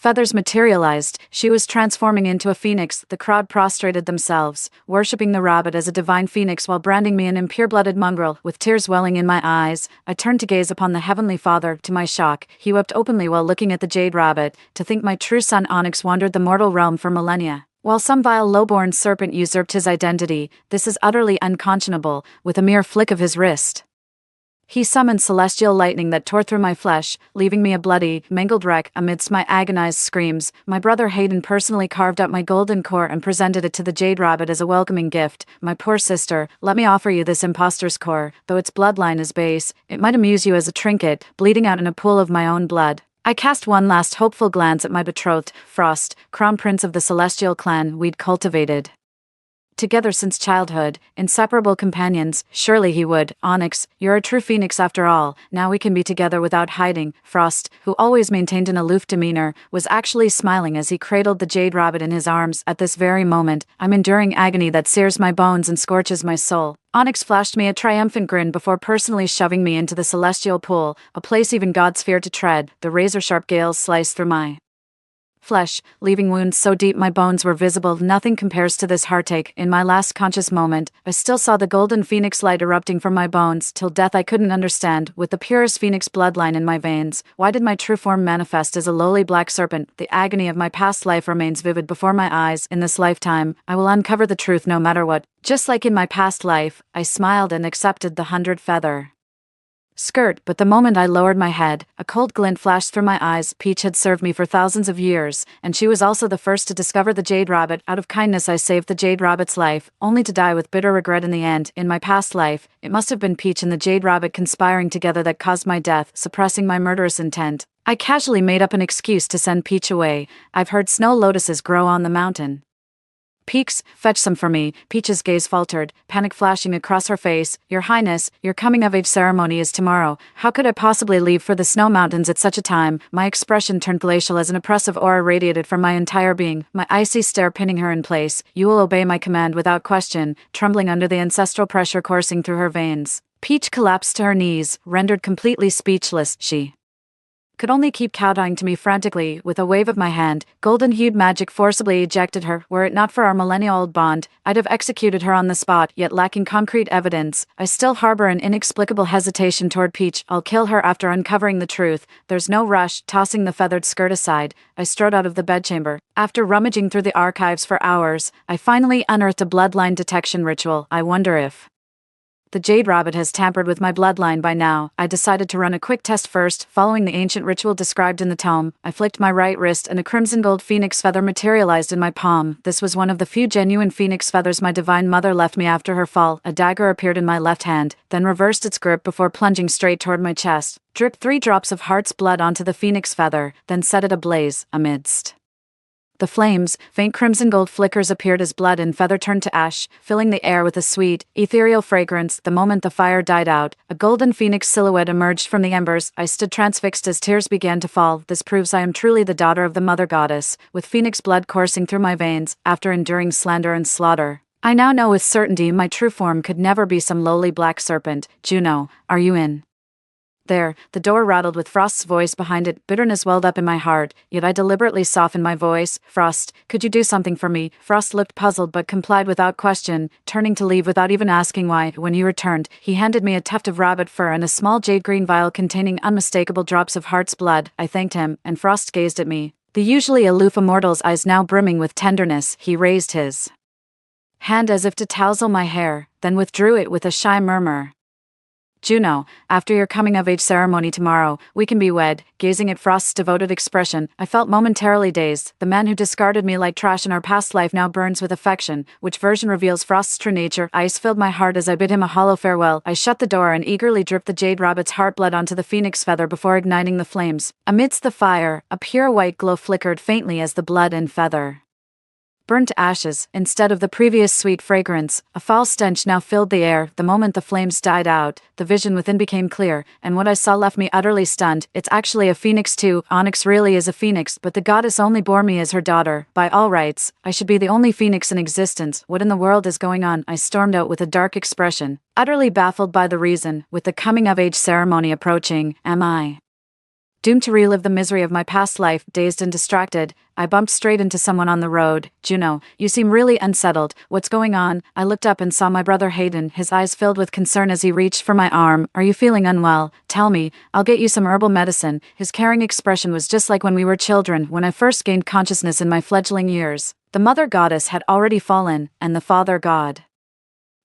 feathers materialized. She was transforming into a phoenix. The crowd prostrated themselves, worshipping the rabbit as a divine phoenix while branding me an impure-blooded mongrel. With tears welling in my eyes, I turned to gaze upon the Heavenly Father. To my shock, he wept openly while looking at the jade rabbit. To think my true son Onyx wandered the mortal realm for millennia, while some vile low-born serpent usurped his identity. This is utterly unconscionable. With a mere flick of his wrist, he summoned celestial lightning that tore through my flesh, leaving me a bloody, mangled wreck. Amidst my agonized screams, my brother Hayden personally carved up my golden core and presented it to the jade rabbit as a welcoming gift. My poor sister, let me offer you this imposter's core. Though its bloodline is base, it might amuse you as a trinket, bleeding out in a pool of my own blood. I cast one last hopeful glance at my betrothed, Frost, crown prince of the celestial clan we'd cultivated together since childhood, inseparable companions. Surely he would. Onyx, you're a true phoenix after all. Now we can be together without hiding. Frost, who always maintained an aloof demeanor, was actually smiling as he cradled the jade rabbit in his arms. At this very moment, I'm enduring agony that sears my bones and scorches my soul. Onyx flashed me a triumphant grin before personally shoving me into the celestial pool, a place even gods fear to tread. The razor-sharp gales sliced through my flesh, leaving wounds so deep my bones were visible. Nothing compares to this heartache. In my last conscious moment, I still saw the golden phoenix light erupting from my bones. Till death I couldn't understand, with the purest phoenix bloodline in my veins, why did my true form manifest as a lowly black serpent? The agony of my past life remains vivid before my eyes. In this lifetime, I will uncover the truth no matter what. Just like in my past life, I smiled and accepted the 100-feather skirt, but the moment I lowered my head, a cold glint flashed through my eyes. Peach had served me for thousands of years, and she was also the first to discover the jade rabbit. Out of kindness I saved the jade rabbit's life, only to die with bitter regret in the end. In my past life, it must have been Peach and the jade rabbit conspiring together that caused my death, suppressing my murderous intent. I casually made up an excuse to send Peach away. I've heard snow lotuses grow on the mountain peaks. Fetch some for me. Peach's gaze faltered, panic flashing across her face. Your Highness, your coming-of-age ceremony is tomorrow. How could I possibly leave for the snow mountains at such a time? My expression turned glacial as an oppressive aura radiated from my entire being, my icy stare pinning her in place. You will obey my command without question, trembling under the ancestral pressure coursing through her veins. Peach collapsed to her knees, rendered completely speechless. She could only keep kowtowing to me frantically. With a wave of my hand, golden-hued magic forcibly ejected her. Were it not for our millennial-old bond, I'd have executed her on the spot. Yet lacking concrete evidence, I still harbor an inexplicable hesitation toward Peach. I'll kill her after uncovering the truth. There's no rush. Tossing the feathered skirt aside, I strode out of the bedchamber. After rummaging through the archives for hours, I finally unearthed a bloodline detection ritual. I wonder if the jade rabbit has tampered with my bloodline by now. I decided to run a quick test first. Following the ancient ritual described in the tome, I flicked my right wrist and a crimson gold phoenix feather materialized in my palm. This was one of the few genuine phoenix feathers my divine mother left me after her fall. A dagger appeared in my left hand, then reversed its grip before plunging straight toward my chest. Dripped 3 drops of heart's blood onto the phoenix feather, then set it ablaze. Amidst the flames, faint crimson gold flickers appeared as blood and feather turned to ash, filling the air with a sweet, ethereal fragrance. The moment the fire died out, a golden phoenix silhouette emerged from the embers. I stood transfixed as tears began to fall. This proves I am truly the daughter of the mother goddess, with phoenix blood coursing through my veins. After enduring slander and slaughter, I now know with certainty my true form could never be some lowly black serpent. Juno, are you in there? The door rattled with Frost's voice behind it. Bitterness welled up in my heart, yet I deliberately softened my voice. Frost, could you do something for me? Frost looked puzzled but complied without question, turning to leave without even asking why. When he returned, he handed me a tuft of rabbit fur and a small jade-green vial containing unmistakable drops of heart's blood. I thanked him, and Frost gazed at me, the usually aloof immortal's eyes now brimming with tenderness. He raised his hand as if to tousle my hair, then withdrew it with a shy murmur. Juno, after your coming-of-age ceremony tomorrow, we can be wed. Gazing at Frost's devoted expression, I felt momentarily dazed. The man who discarded me like trash in our past life now burns with affection. Which version reveals Frost's true nature? Ice filled my heart as I bid him a hollow farewell. I shut the door and eagerly dripped the jade rabbit's heart blood onto the phoenix feather before igniting the flames. Amidst the fire, a pure white glow flickered faintly as the blood and feather burned to ashes. Instead of the previous sweet fragrance, a foul stench now filled the air. The moment the flames died out, the vision within became clear, and what I saw left me utterly stunned. It's actually a phoenix too. Onyx really is a phoenix, but the goddess only bore me as her daughter. By all rights, I should be the only phoenix in existence. What in the world is going on? I stormed out with a dark expression, utterly baffled by the reason. With the coming-of-age ceremony approaching, am I Doomed to relive the misery of my past life, dazed and distracted, I bumped straight into someone on the road. Juno, you seem really unsettled. What's going on? I looked up and saw my brother Hayden, his eyes filled with concern as he reached for my arm. Are you feeling unwell? Tell me, I'll get you some herbal medicine. His caring expression was just like when we were children, when I first gained consciousness in my fledgling years. The mother goddess had already fallen, and the father god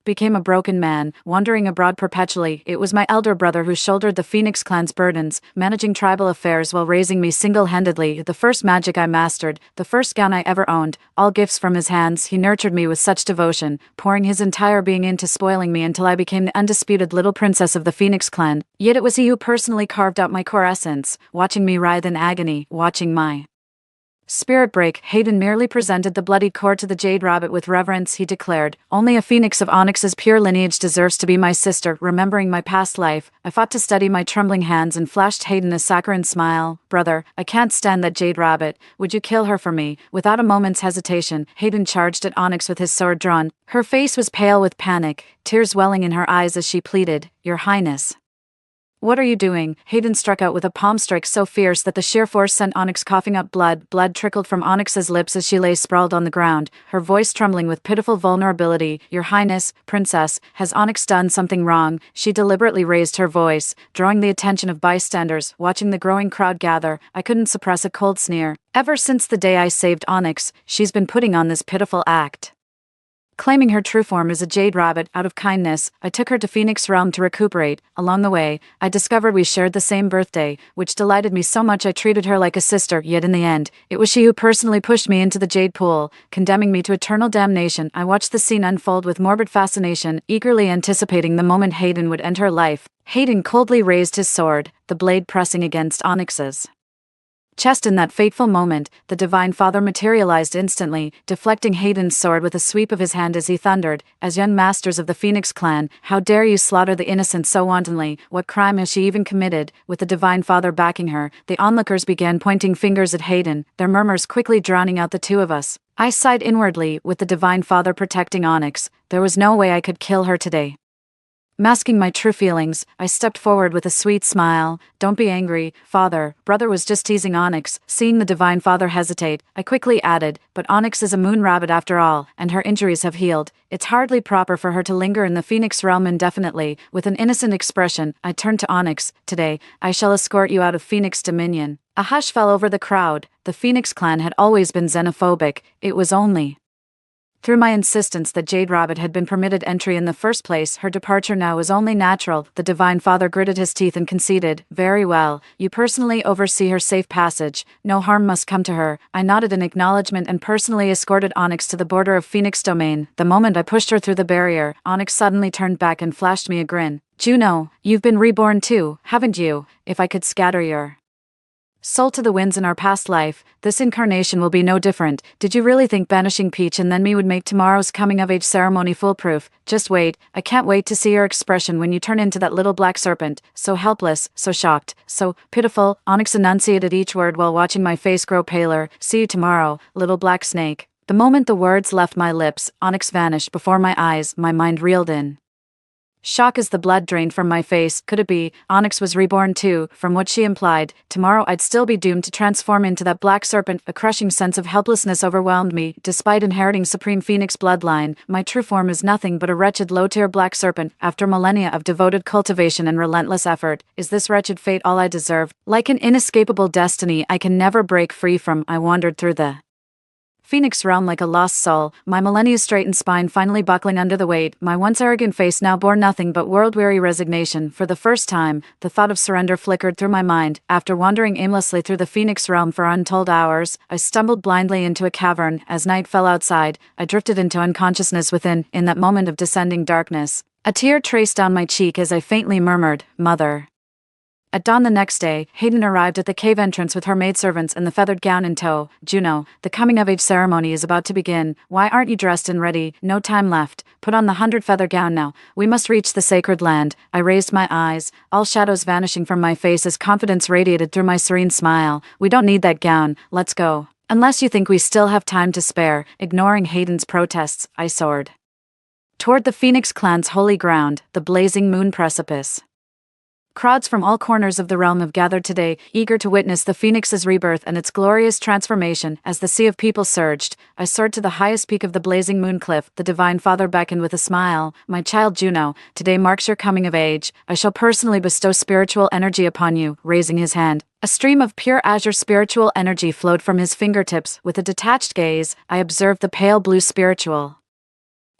became a broken man, wandering abroad perpetually. It was my elder brother who shouldered the Phoenix clan's burdens, managing tribal affairs while raising me single-handedly. The first magic I mastered, the first gown I ever owned, all gifts from his hands. He nurtured me with such devotion, pouring his entire being into spoiling me until I became the undisputed little princess of the Phoenix clan. Yet it was he who personally carved out my core essence, watching me writhe in agony, watching my spirit break. Hayden merely presented the bloodied core to the jade rabbit with reverence. He declared, only a phoenix of onyx's pure lineage deserves to be my sister. Remembering my past life, I fought to steady my trembling hands and flashed Hayden a saccharine smile. Brother, I can't stand that jade rabbit. Would you kill her for me? Without a moment's hesitation, Hayden charged at Onyx with his sword drawn. Her face was pale with panic, tears welling in her eyes as she pleaded, Your Highness. What are you doing? Hayden struck out with a palm strike so fierce that the sheer force sent Onyx coughing up blood. Blood trickled from Onyx's lips as she lay sprawled on the ground, her voice trembling with pitiful vulnerability. Your Highness, Princess, has Onyx done something wrong? She deliberately raised her voice, drawing the attention of bystanders. Watching the growing crowd gather, I couldn't suppress a cold sneer. Ever since the day I saved Onyx, she's been putting on this pitiful act. Claiming her true form as a jade rabbit, out of kindness, I took her to Phoenix Realm to recuperate. Along the way, I discovered we shared the same birthday, which delighted me so much I treated her like a sister. Yet in the end, it was she who personally pushed me into the jade pool, condemning me to eternal damnation. I watched the scene unfold with morbid fascination, eagerly anticipating the moment Hayden would enter life. Hayden coldly raised his sword, the blade pressing against Onyx's chest. In that fateful moment, the Divine Father materialized instantly, deflecting Hayden's sword with a sweep of his hand as he thundered, As young masters of the Phoenix clan, how dare you slaughter the innocent so wantonly? What crime has she even committed? With the Divine Father backing her, the onlookers began pointing fingers at Hayden, their murmurs quickly drowning out the two of us. I sighed inwardly. With the Divine Father protecting Onyx, there was no way I could kill her today. Masking my true feelings, I stepped forward with a sweet smile. Don't be angry, Father. Brother was just teasing Onyx. Seeing the Divine Father hesitate, I quickly added, But Onyx is a moon rabbit after all, and her injuries have healed. It's hardly proper for her to linger in the Phoenix realm indefinitely. With an innocent expression, I turned to Onyx. Today, I shall escort you out of Phoenix Dominion. A hush fell over the crowd. The Phoenix clan had always been xenophobic. It was only through my insistence that Jade Rabbit had been permitted entry in the first place. Her departure now was only natural. The Divine Father gritted his teeth and conceded, Very well, you personally oversee her safe passage. No harm must come to her. I nodded in acknowledgement and personally escorted Onyx to the border of Phoenix Domain. The moment I pushed her through the barrier, Onyx suddenly turned back and flashed me a grin. Juno, you've been reborn too, haven't you? If I could scatter your soul to the winds in our past life, this incarnation will be no different. Did you really think banishing Peach and then me would make tomorrow's coming-of-age ceremony foolproof? Just wait, I can't wait to see your expression when you turn into that little black serpent, so helpless, so shocked, so pitiful. Onyx enunciated each word while watching my face grow paler. See you tomorrow, little black snake. The moment the words left my lips, Onyx vanished before my eyes. My mind reeled in shock as the blood drained from my face. Could it be Onyx was reborn too? From what she implied, tomorrow I'd still be doomed to transform into that black serpent. A crushing sense of helplessness overwhelmed me. Despite inheriting Supreme Phoenix bloodline, my true form is nothing but a wretched low-tier black serpent. After millennia of devoted cultivation and relentless effort, is this wretched fate all I deserve? Like an inescapable destiny I can never break free from, I wandered through the Phoenix realm like a lost soul, my millennia-straightened spine finally buckling under the weight. My once arrogant face now bore nothing but world-weary resignation. For the first time, the thought of surrender flickered through my mind. After wandering aimlessly through the Phoenix realm for untold hours, I stumbled blindly into a cavern. As night fell outside, I drifted into unconsciousness within. In that moment of descending darkness, a tear traced down my cheek as I faintly murmured, Mother. At dawn the next day, Hayden arrived at the cave entrance with her maidservants and the feathered gown in tow. Juno, the coming-of-age ceremony is about to begin. Why aren't you dressed and ready? No time left. Put on the 100-feather gown now. We must reach the sacred land. I raised my eyes, all shadows vanishing from my face as confidence radiated through my serene smile. We don't need that gown. Let's go. Unless you think we still have time to spare. Ignoring Hayden's protests, I soared toward the Phoenix clan's holy ground, the blazing moon precipice. Crowds from all corners of the realm have gathered today, eager to witness the Phoenix's rebirth and its glorious transformation. As the sea of people surged, I soared to the highest peak of the blazing moon cliff. The Divine Father beckoned with a smile. "My child Juno, today marks your coming of age. I shall personally bestow spiritual energy upon you," raising his hand. A stream of pure azure spiritual energy flowed from his fingertips. With a detached gaze, I observed the pale blue spiritual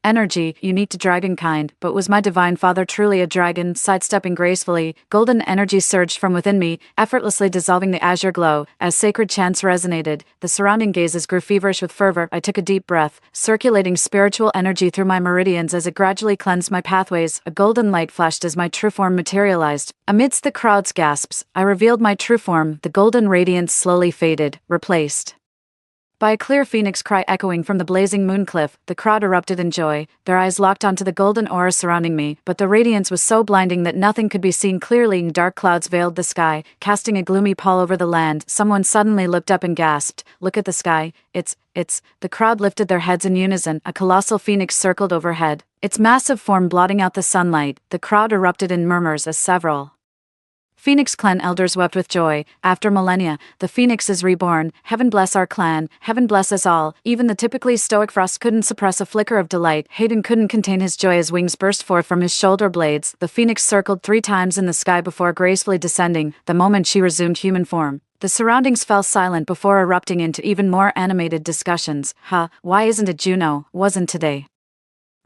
energy, unique to dragonkind. But was my divine father truly a dragon? Sidestepping gracefully, golden energy surged from within me, effortlessly dissolving the azure glow. As sacred chants resonated, the surrounding gazes grew feverish with fervor. I took a deep breath, circulating spiritual energy through my meridians as it gradually cleansed my pathways. A golden light flashed as my true form materialized. Amidst the crowd's gasps, I revealed my true form. The golden radiance slowly faded, replaced by a clear phoenix cry echoing from the blazing moon cliff. The crowd erupted in joy, their eyes locked onto the golden aura surrounding me, but the radiance was so blinding that nothing could be seen clearly. Dark clouds veiled the sky, casting a gloomy pall over the land. Someone suddenly looked up and gasped, "Look at the sky, it's..." The crowd lifted their heads in unison. A colossal phoenix circled overhead, its massive form blotting out the sunlight. The crowd erupted in murmurs as several Phoenix clan elders wept with joy. "After millennia, the Phoenix is reborn. Heaven bless our clan, heaven bless us all." Even the typically stoic Frost couldn't suppress a flicker of delight. Hayden couldn't contain his joy as wings burst forth from his shoulder blades. The Phoenix circled 3 times in the sky before gracefully descending. The moment she resumed human form, the surroundings fell silent before erupting into even more animated discussions. Why isn't it Juno? Wasn't today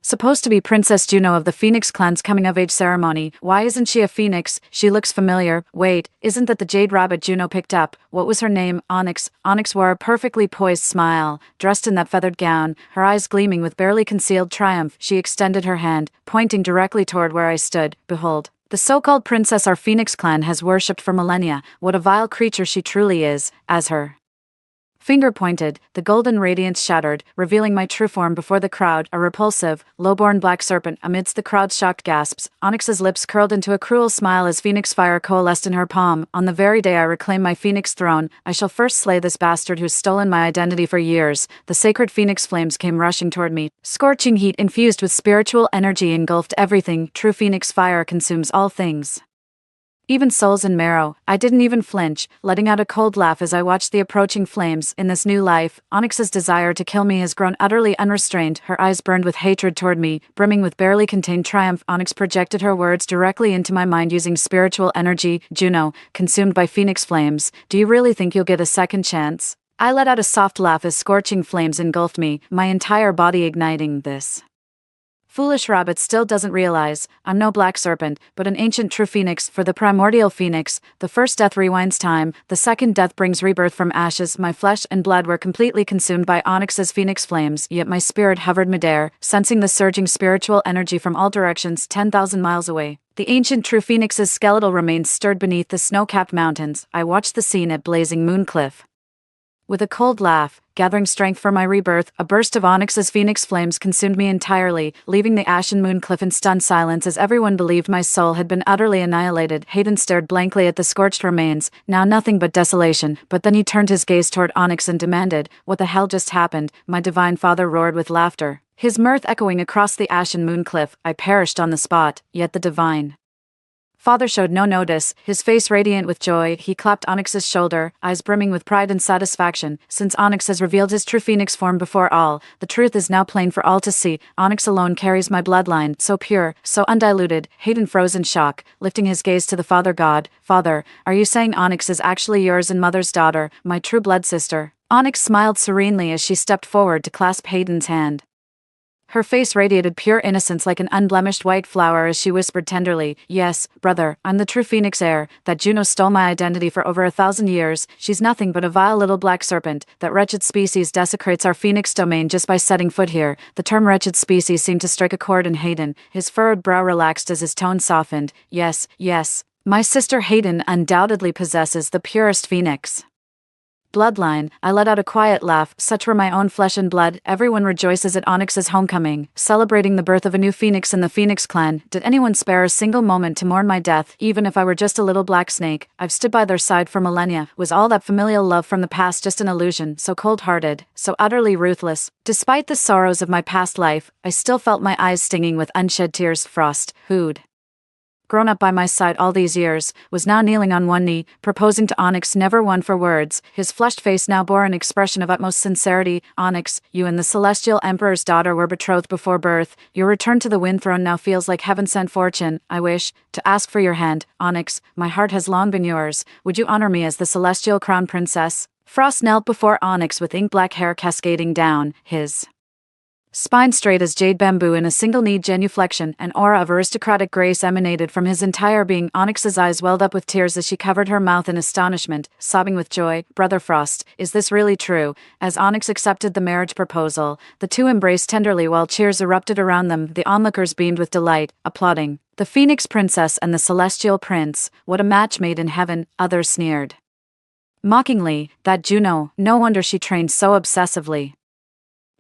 supposed to be Princess Juno of the Phoenix clan's coming-of-age ceremony? Why isn't she a phoenix? She looks familiar. Wait, isn't that the jade rabbit Juno picked up? What was her name? Onyx. Onyx wore a perfectly poised smile, dressed in that feathered gown, her eyes gleaming with barely concealed triumph. She extended her hand, pointing directly toward where I stood. "Behold, the so-called princess our Phoenix clan has worshipped for millennia. What a vile creature she truly is." As her finger pointed, the golden radiance shattered, revealing my true form before the crowd, a repulsive, low-born black serpent. Amidst the crowd's shocked gasps, Onyx's lips curled into a cruel smile as phoenix fire coalesced in her palm. "On the very day I reclaim my phoenix throne, I shall first slay this bastard who's stolen my identity for years." The sacred phoenix flames came rushing toward me. Scorching heat infused with spiritual energy engulfed everything. True phoenix fire consumes all things, even souls and marrow. I didn't even flinch, letting out a cold laugh as I watched the approaching flames. In this new life, Onyx's desire to kill me has grown utterly unrestrained. Her eyes burned with hatred toward me, brimming with barely contained triumph. Onyx projected her words directly into my mind using spiritual energy. "Juno, consumed by phoenix flames, do you really think you'll get a second chance?" I let out a soft laugh as scorching flames engulfed me, my entire body igniting. "This foolish rabbit still doesn't realize I'm no black serpent, but an ancient true phoenix. For the primordial phoenix, the first death rewinds time, the second death brings rebirth from ashes." My flesh and blood were completely consumed by Onyx's phoenix flames, yet my spirit hovered midair, sensing the surging spiritual energy from all directions 10,000 miles away. The ancient true phoenix's skeletal remains stirred beneath the snow-capped mountains. I watched the scene at blazing moon cliff with a cold laugh. Gathering strength for my rebirth, a burst of Onyx's phoenix flames consumed me entirely, leaving the ashen moon cliff in stunned silence as everyone believed my soul had been utterly annihilated. Hayden stared blankly at the scorched remains, now nothing but desolation, but then he turned his gaze toward Onyx and demanded, "What the hell just happened?" My divine father roared with laughter, his mirth echoing across the ashen moon cliff. I perished on the spot, yet the divine father showed no notice, his face radiant with joy. He clapped Onyx's shoulder, eyes brimming with pride and satisfaction. "Since Onyx has revealed his true phoenix form before all, the truth is now plain for all to see. Onyx alone carries my bloodline, so pure, so undiluted." Hayden froze in shock, lifting his gaze to the father god. "Father, are you saying Onyx is actually yours and mother's daughter, my true blood sister?" Onyx smiled serenely as she stepped forward to clasp Hayden's hand. Her face radiated pure innocence like an unblemished white flower as she whispered tenderly, "Yes, brother, I'm the true phoenix heir. That Juno stole my identity for over 1,000 years. She's nothing but a vile little black serpent. That wretched species desecrates our phoenix domain just by setting foot here." The term wretched species seemed to strike a chord in Hayden. His furrowed brow relaxed as his tone softened. Yes, my sister Hayden undoubtedly possesses the purest phoenix bloodline." I let out a quiet laugh. Such were my own flesh and blood. Everyone rejoices at Onyx's homecoming, celebrating the birth of a new phoenix in the Phoenix clan. Did anyone spare a single moment to mourn my death, even if I were just a little black snake? I've stood by their side for millennia. Was all that familial love from the past just an illusion, so cold-hearted, so utterly ruthless? Despite the sorrows of my past life, I still felt my eyes stinging with unshed tears. Frost, who'd grown up by my side all these years, was now kneeling on one knee, proposing to Onyx, never one for words. His flushed face now bore an expression of utmost sincerity. Onyx, you and the Celestial Emperor's daughter were betrothed before birth. Your return to the Wind Throne now feels like heaven-sent fortune. I wish to ask for your hand, Onyx. My heart has long been yours. Would you honor me as the Celestial Crown Princess? Frost knelt before Onyx with ink-black hair cascading down his spine straight as jade bamboo in a single-kneed genuflection. An aura of aristocratic grace emanated from his entire being. Onyx's eyes welled up with tears as she covered her mouth in astonishment, sobbing with joy. Brother Frost, is this really true? As Onyx accepted the marriage proposal, the two embraced tenderly while cheers erupted around them. The onlookers beamed with delight, applauding. The Phoenix Princess and the Celestial Prince, what a match made in heaven, others sneered mockingly. That Juno, no wonder she trained so obsessively.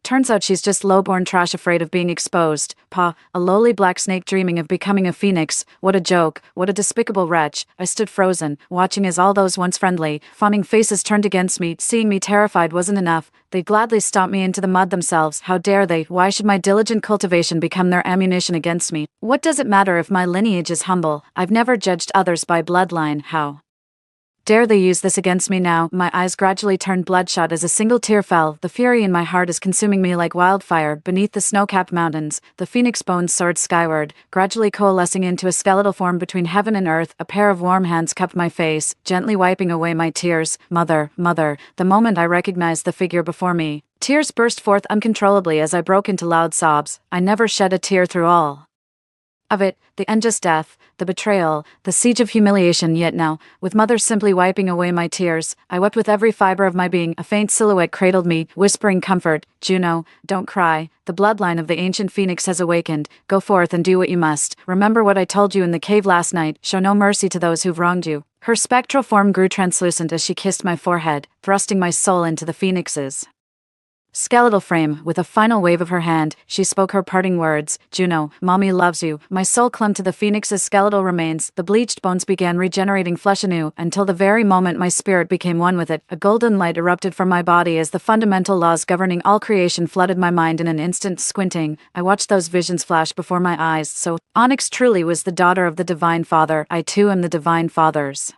Turns out she's just low-born trash afraid of being exposed. Pa, a lowly black snake dreaming of becoming a phoenix. What a joke, what a despicable wretch. I stood frozen, watching as all those once friendly, fawning faces turned against me. Seeing me terrified wasn't enough. They'd gladly stomp me into the mud themselves. How dare they? Why should my diligent cultivation become their ammunition against me? What does it matter if my lineage is humble? I've never judged others by bloodline. How dare they use this against me now? My eyes gradually turned bloodshot as a single tear fell. The fury in my heart is consuming me like wildfire. Beneath the snow-capped mountains, the phoenix bones soared skyward, gradually coalescing into a skeletal form between heaven and earth. A pair of warm hands cupped my face, gently wiping away my tears. Mother, mother, the moment I recognized the figure before me, tears burst forth uncontrollably as I broke into loud sobs. I never shed a tear through all of it, the unjust death, the betrayal, the siege of humiliation. Yet now, with mother simply wiping away my tears, I wept with every fiber of my being. A faint silhouette cradled me, whispering comfort. Juno, don't cry. The bloodline of the ancient phoenix has awakened. Go forth and do what you must. Remember what I told you in the cave last night. Show no mercy to those who've wronged you. Her spectral form grew translucent as she kissed my forehead, thrusting my soul into the phoenix's skeletal frame. With a final wave of her hand, she spoke her parting words. Juno, Mommy loves you. My soul clung to the phoenix's skeletal remains. The bleached bones began regenerating flesh anew, until the very moment my spirit became one with it. A golden light erupted from my body as the fundamental laws governing all creation flooded my mind in an instant. Squinting, I watched those visions flash before my eyes. So, Onyx truly was the daughter of the Divine Father. I too am the Divine Father's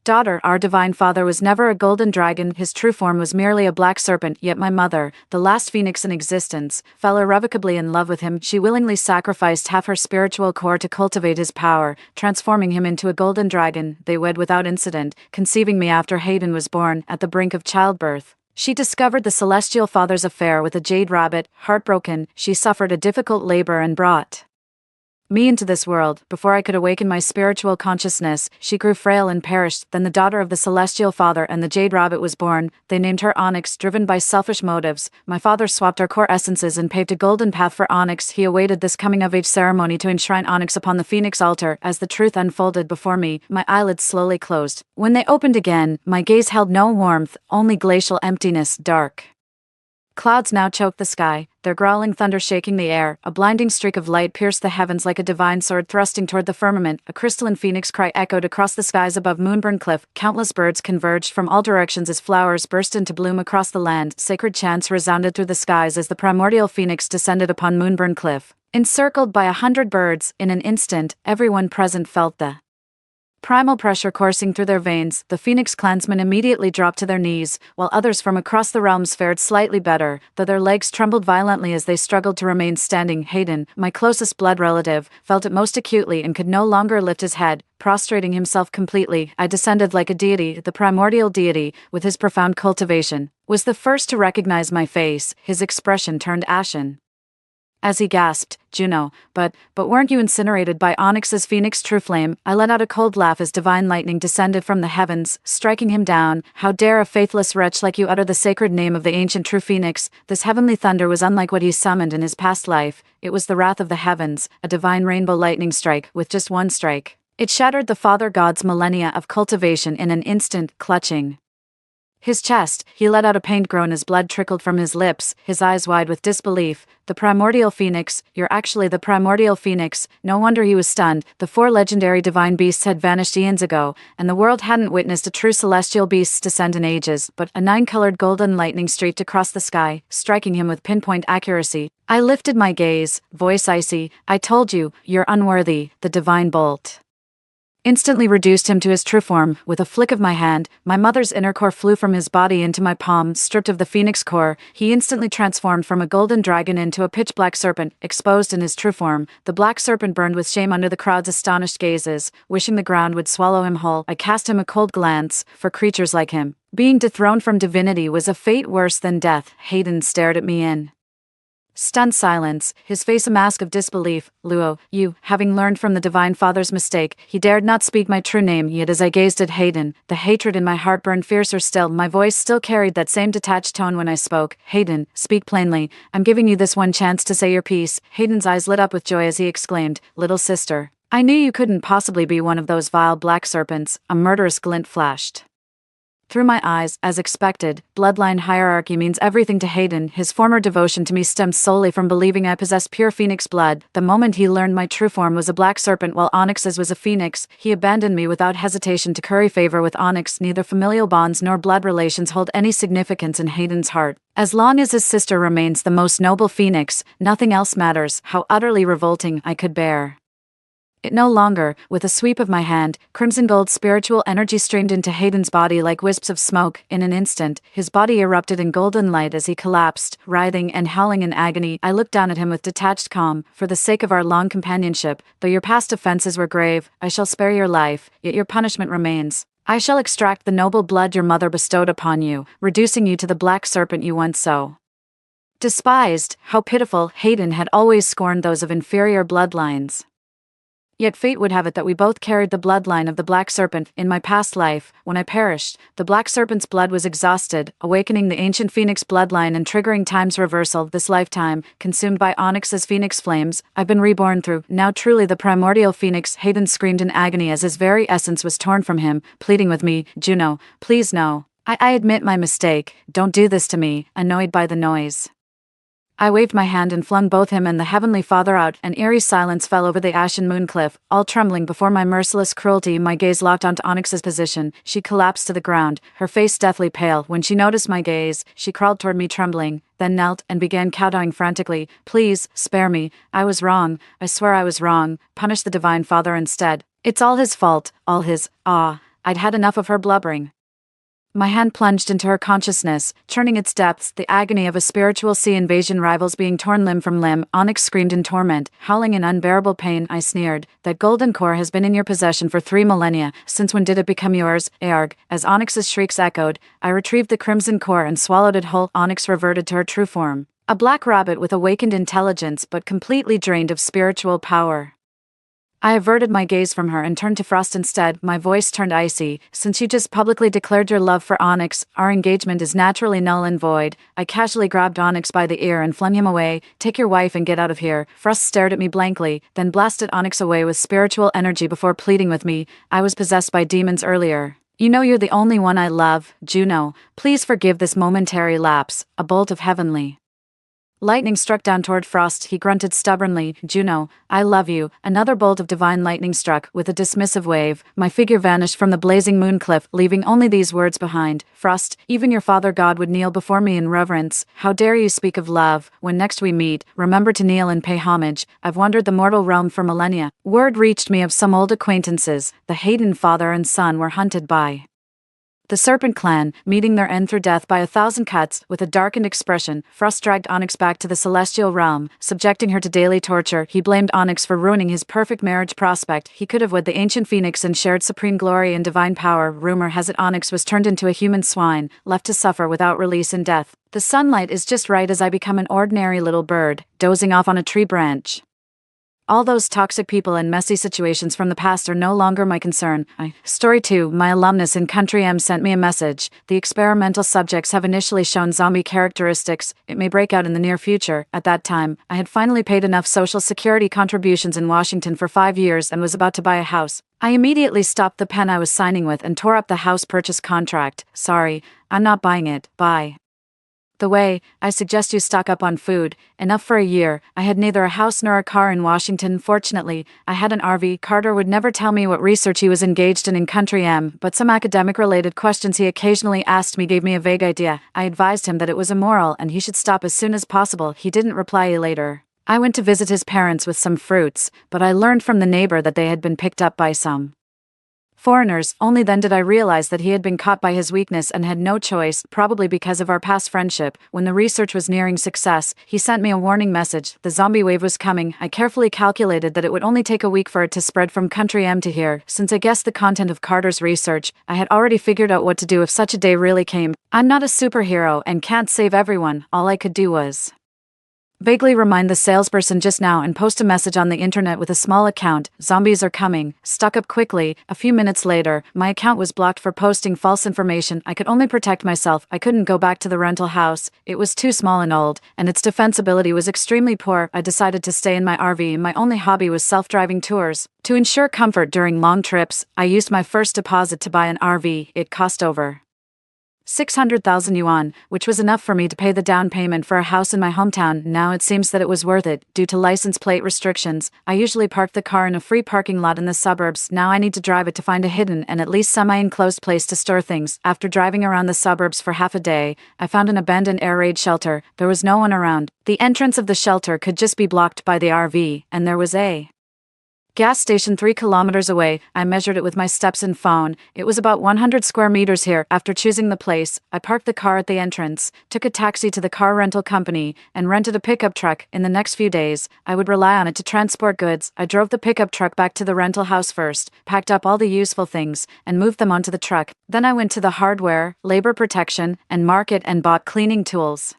daughter. Our Divine Father was never a golden dragon. His true form was merely a black serpent. Yet my mother, the last phoenix in existence, fell irrevocably in love with him. She willingly sacrificed half her spiritual core to cultivate his power, transforming him into a golden dragon. They wed without incident, conceiving me after Hayden was born. At the brink of childbirth, she discovered the Celestial Father's affair with a jade rabbit. Heartbroken, she suffered a difficult labor and brought me into this world. Before I could awaken my spiritual consciousness, she grew frail and perished. Then the daughter of the Celestial Father and the Jade Rabbit was born. They named her Onyx, driven by selfish motives. My father swapped our core essences and paved a golden path for Onyx. He awaited this coming-of-age ceremony to enshrine Onyx upon the Phoenix altar. As the truth unfolded before me, my eyelids slowly closed. When they opened again, my gaze held no warmth, only glacial emptiness. Dark clouds now choked the sky, their growling thunder shaking the air. A blinding streak of light pierced the heavens like a divine sword thrusting toward the firmament. A crystalline phoenix cry echoed across the skies above Moonburn Cliff. Countless birds converged from all directions as flowers burst into bloom across the land. Sacred chants resounded through the skies as the primordial phoenix descended upon Moonburn Cliff. Encircled by 100 birds, in an instant, everyone present felt the primal pressure coursing through their veins. The Phoenix clansmen immediately dropped to their knees, while others from across the realms fared slightly better, though their legs trembled violently as they struggled to remain standing. Hayden, my closest blood relative, felt it most acutely and could no longer lift his head, prostrating himself completely. I descended like a deity. The primordial deity, with his profound cultivation, was the first to recognize my face. His expression turned ashen as he gasped, Juno, but weren't you incinerated by Onyx's phoenix true flame? I let out a cold laugh as divine lightning descended from the heavens, striking him down. How dare a faithless wretch like you utter the sacred name of the ancient true phoenix? This heavenly thunder was unlike what he summoned in his past life. It was the wrath of the heavens, a divine rainbow lightning strike. With just one strike, it shattered the Father God's millennia of cultivation in an instant. Clutching His chest, he let out a pained groan as blood trickled from his lips, his eyes wide with disbelief. The primordial phoenix, you're actually the primordial phoenix. No wonder he was stunned. The 4 legendary divine beasts had vanished eons ago, and the world hadn't witnessed a true celestial beast's descent in ages, but a 9-colored golden lightning streaked across the sky, striking him with pinpoint accuracy. I lifted my gaze, voice icy. I told you, you're unworthy, the divine bolt instantly reduced him to his true form. With a flick of my hand, my mother's inner core flew from his body into my palm. Stripped of the phoenix core, he instantly transformed from a golden dragon into a pitch-black serpent, exposed in his true form. The black serpent burned with shame under the crowd's astonished gazes, wishing the ground would swallow him whole. I cast him a cold glance. For creatures like him, being dethroned from divinity was a fate worse than death. Hayden stared at me in stunned silence, his face a mask of disbelief. Luo, you, having learned from the Divine Father's mistake, he dared not speak my true name, yet as I gazed at Hayden, the hatred in my heart burned fiercer still. My voice still carried that same detached tone when I spoke. Hayden, speak plainly. I'm giving you this one chance to say your piece. Hayden's eyes lit up with joy as he exclaimed, little sister, I knew you couldn't possibly be one of those vile black serpents. A murderous glint flashed through my eyes. As expected, bloodline hierarchy means everything to Hayden. His former devotion to me stemmed solely from believing I possessed pure phoenix blood. The moment he learned my true form was a black serpent while Onyx's was a phoenix, he abandoned me without hesitation to curry favor with Onyx. Neither familial bonds nor blood relations hold any significance in Hayden's heart. As long as his sister remains the most noble phoenix, nothing else matters. How utterly revolting. I could bear it no longer. With a sweep of my hand, crimson gold spiritual energy streamed into Hayden's body like wisps of smoke. In an instant, his body erupted in golden light as he collapsed, writhing and howling in agony. I looked down at him with detached calm. For the sake of our long companionship, though your past offenses were grave, I shall spare your life, yet your punishment remains. I shall extract the noble blood your mother bestowed upon you, reducing you to the black serpent you once so despised. How pitiful. Hayden had always scorned those of inferior bloodlines. Yet fate would have it that we both carried the bloodline of the Black Serpent. In my past life, when I perished, the Black Serpent's blood was exhausted, awakening the ancient Phoenix bloodline and triggering time's reversal. This lifetime, consumed by Onyx's Phoenix flames, I've been reborn through, now truly the primordial Phoenix. Hayden screamed in agony as his very essence was torn from him, pleading with me, Juno, please no. I admit my mistake, don't do this to me. Annoyed by the noise, I waved my hand and flung both him and the Heavenly Father out. An eerie silence fell over the ashen moon cliff, all trembling before my merciless cruelty. My gaze locked onto Onyx's position. She collapsed to the ground, her face deathly pale. When she noticed my gaze, she crawled toward me trembling, then knelt and began kowtowing frantically. Please, spare me. I was wrong. I swear I was wrong. Punish the Divine Father instead. It's all his fault, all his. I'd had enough of her blubbering. My hand plunged into her consciousness, churning its depths, the agony of a spiritual sea invasion rivals being torn limb from limb. Onyx screamed in torment, howling in unbearable pain. I sneered, that golden core has been in your possession for 3 millennia. Since when did it become yours, Aarg? As Onyx's shrieks echoed, I retrieved the crimson core and swallowed it whole. Onyx reverted to her true form, a black rabbit with awakened intelligence but completely drained of spiritual power. I averted my gaze from her and turned to Frost instead. My voice turned icy. Since you just publicly declared your love for Onyx, our engagement is naturally null and void. I casually grabbed Onyx by the ear and flung him away. Take your wife and get out of here. Frost stared at me blankly, then blasted Onyx away with spiritual energy before pleading with me. I was possessed by demons earlier. You know you're the only one I love, Juno. Please forgive this momentary lapse. A bolt of heavenly lightning struck down toward Frost. He grunted stubbornly, Juno, I love you. Another bolt of divine lightning struck. With a dismissive wave, my figure vanished from the blazing moon cliff, leaving only these words behind. Frost, even your father god would kneel before me in reverence. How dare you speak of love? When next we meet, remember to kneel and pay homage. I've wandered the mortal realm for millennia. Word reached me of some old acquaintances. The Hayden father and son were hunted by the Serpent Clan, meeting their end through death by 1,000 cuts. With a darkened expression, Frost dragged Onyx back to the celestial realm, subjecting her to daily torture. He blamed Onyx for ruining his perfect marriage prospect. He could have wed the ancient Phoenix and shared supreme glory and divine power. Rumor has it Onyx was turned into a human swine, left to suffer without release in death. The sunlight is just right as I become an ordinary little bird, dozing off on a tree branch. All those toxic people and messy situations from the past are no longer my concern. Story 2. My alumnus in Country M sent me a message. The experimental subjects have initially shown zombie characteristics. It may break out in the near future. At that time, I had finally paid enough Social Security contributions in Washington for 5 years and was about to buy a house. I immediately stopped the pen I was signing with and tore up the house purchase contract. Sorry, I'm not buying it. Bye. The way, I suggest you stock up on food, enough for a year. I had neither a house nor a car in Washington. Fortunately, I had an RV. Carter would never tell me what research he was engaged in Country M, but some academic-related questions he occasionally asked me gave me a vague idea. I advised him that it was immoral and he should stop as soon as possible. He didn't reply later. I went to visit his parents with some fruits, but I learned from the neighbor that they had been picked up by some foreigners. Only then did I realize that he had been caught by his weakness and had no choice, probably because of our past friendship. When the research was nearing success, he sent me a warning message. The zombie wave was coming. I carefully calculated that it would only take a week for it to spread from Country M to here. Since I guessed the content of Carter's research, I had already figured out what to do if such a day really came. I'm not a superhero and can't save everyone. All I could do was vaguely remind the salesperson just now and post a message on the internet with a small account. Zombies are coming. Stuck up quickly. A few minutes later, my account was blocked for posting false information. I could only protect myself. I couldn't go back to the rental house. It was too small and old, and its defensibility was extremely poor. I decided to stay in my RV. My only hobby was self-driving tours. To ensure comfort during long trips, I used my first deposit to buy an RV. It cost over 600,000 yuan, which was enough for me to pay the down payment for a house in my hometown. Now it seems that it was worth it. Due to license plate restrictions, I usually parked the car in a free parking lot in the suburbs. Now I need to drive it to find a hidden and at least semi-enclosed place to store things. After driving around the suburbs for half a day, I found an abandoned air raid shelter. There was no one around. The entrance of the shelter could just be blocked by the RV, and there was a gas station 3 kilometers away. I measured it with my steps and phone. It was about 100 square meters here. After choosing the place, I parked the car at the entrance, took a taxi to the car rental company, and rented a pickup truck. In the next few days, I would rely on it to transport goods. I drove the pickup truck back to the rental house first, packed up all the useful things, and moved them onto the truck. Then I went to the hardware, labor protection, and market and bought cleaning tools.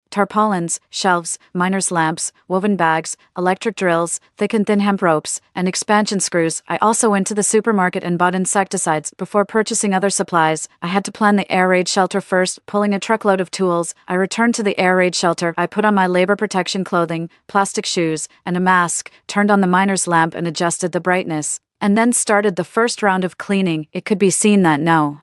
Tarpaulins, shelves, miner's lamps, woven bags, electric drills, thick and thin hemp ropes, and expansion screws. I also went to the supermarket and bought insecticides. Before purchasing other supplies, I had to plan the air raid shelter first. Pulling a truckload of tools, I returned to the air raid shelter. I put on my labor protection clothing, plastic shoes, and a mask, turned on the miner's lamp and adjusted the brightness, and then started the first round of cleaning. It could be seen that no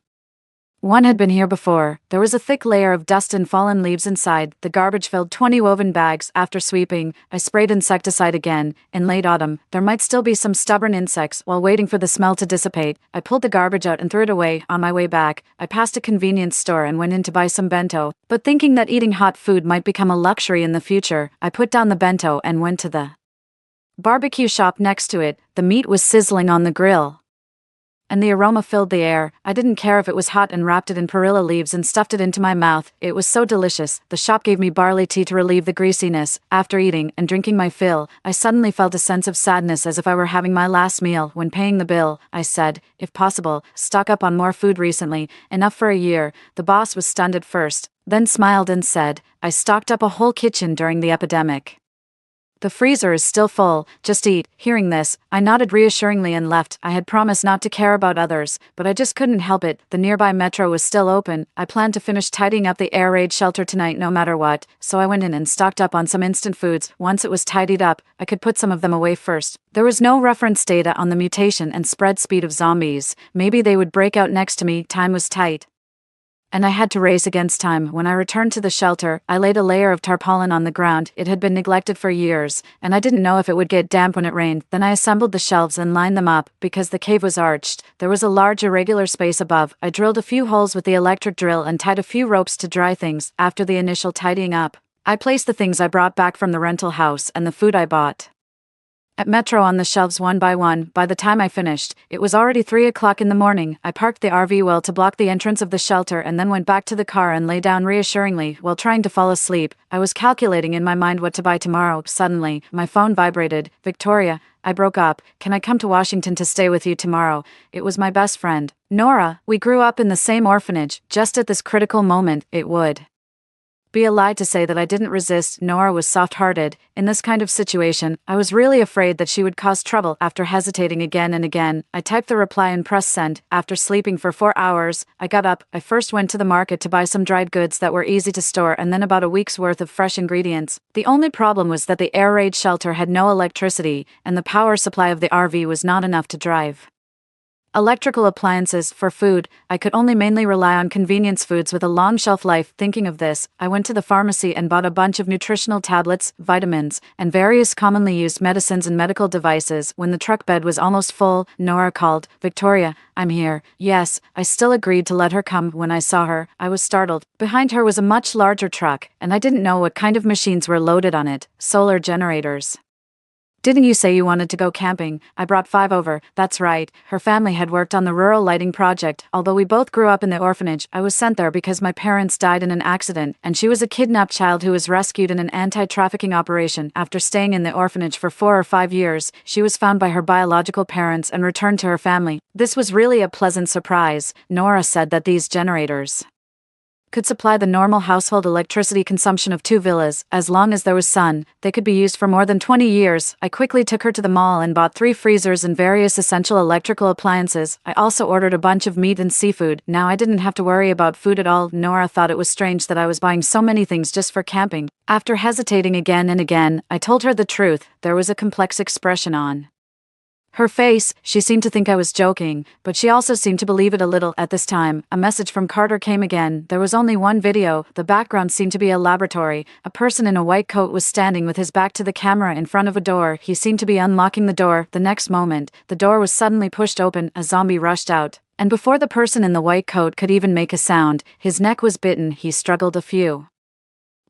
one had been here before. There was a thick layer of dust and fallen leaves inside. The garbage filled 20 woven bags. After sweeping, I sprayed insecticide again. In late autumn, there might still be some stubborn insects. While waiting for the smell to dissipate, I pulled the garbage out and threw it away. On my way back, I passed a convenience store and went in to buy some bento. But thinking that eating hot food might become a luxury in the future, I put down the bento and went to the barbecue shop next to it. The meat was sizzling on the grill, and the aroma filled the air. I didn't care if it was hot and wrapped it in perilla leaves and stuffed it into my mouth. It was so delicious. The shop gave me barley tea to relieve the greasiness. After eating and drinking my fill, I suddenly felt a sense of sadness as if I were having my last meal. When paying the bill, I said, if possible, stock up on more food recently, enough for a year. The boss was stunned at first, then smiled and said, I stocked up a whole kitchen during the epidemic. The freezer is still full, just eat. Hearing this, I nodded reassuringly and left. I had promised not to care about others, but I just couldn't help it. The nearby metro was still open. I planned to finish tidying up the air raid shelter tonight no matter what, so I went in and stocked up on some instant foods. Once it was tidied up, I could put some of them away first. There was no reference data on the mutation and spread speed of zombies. Maybe they would break out next to me. Time was tight, and I had to race against time. When I returned to the shelter, I laid a layer of tarpaulin on the ground. It had been neglected for years, and I didn't know if it would get damp when it rained. Then I assembled the shelves and lined them up. Because the cave was arched, there was a large irregular space above. I drilled a few holes with the electric drill and tied a few ropes to dry things. After the initial tidying up, I placed the things I brought back from the rental house and the food I bought at Metro on the shelves one by one. By the time I finished, it was already 3 o'clock in the morning. I parked the RV well to block the entrance of the shelter and then went back to the car and lay down reassuringly. While trying to fall asleep, I was calculating in my mind what to buy tomorrow. Suddenly, my phone vibrated. Victoria, I broke up. Can I come to Washington to stay with you tomorrow? It was my best friend, Nora. We grew up in the same orphanage. Just at this critical moment, it would Be a lie to say that I didn't resist. Nora was soft-hearted. In this kind of situation, I was really afraid that she would cause trouble. After hesitating again and again, I typed the reply and pressed send. After sleeping for 4 hours, I got up. I first went to the market to buy some dried goods that were easy to store and then about a week's worth of fresh ingredients. The only problem was that the air raid shelter had no electricity, and the power supply of the RV was not enough to drive electrical appliances. For food, I could only mainly rely on convenience foods with a long shelf life. Thinking of this, I went to the pharmacy and bought a bunch of nutritional tablets, vitamins, and various commonly used medicines and medical devices. When the truck bed was almost full, Nora called, "Victoria, I'm here." Yes, I still agreed to let her come. When I saw her, I was startled. Behind her was a much larger truck, and I didn't know what kind of machines were loaded on it. Solar generators. "Didn't you say you wanted to go camping?" I brought 5 over. That's right, her family had worked on the rural lighting project. Although we both grew up in the orphanage, I was sent there because my parents died in an accident, and she was a kidnapped child who was rescued in an anti-trafficking operation. After staying in the orphanage for 4 or 5 years, she was found by her biological parents and returned to her family. This was really a pleasant surprise. Nora said that these generators could supply the normal household electricity consumption of 2 villas. As long as there was sun, they could be used for more than 20 years. I quickly took her to the mall and bought 3 freezers and various essential electrical appliances. I also ordered a bunch of meat and seafood. Now I didn't have to worry about food at all. Nora thought it was strange that I was buying so many things just for camping. After hesitating again and again, I told her the truth. There was a complex expression on her face. She seemed to think I was joking, but she also seemed to believe it a little. At this time, a message from Carter came again. There was only one video. The background seemed to be a laboratory. A person in a white coat was standing with his back to the camera in front of a door. He seemed to be unlocking the door. The next moment, the door was suddenly pushed open. A zombie rushed out, and before the person in the white coat could even make a sound, his neck was bitten. He struggled a few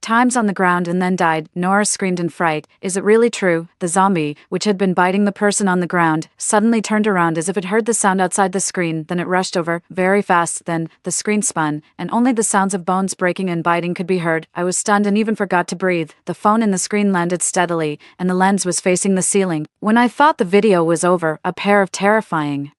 times on the ground and then died. Nora screamed in fright. Is it really true? The zombie, which had been biting the person on the ground, suddenly turned around as if it heard the sound outside the screen. Then it rushed over, very fast. Then, the screen spun, and only the sounds of bones breaking and biting could be heard. I was stunned and even forgot to breathe. The phone in the screen landed steadily, and the lens was facing the ceiling. When I thought the video was over, a pair of terrifying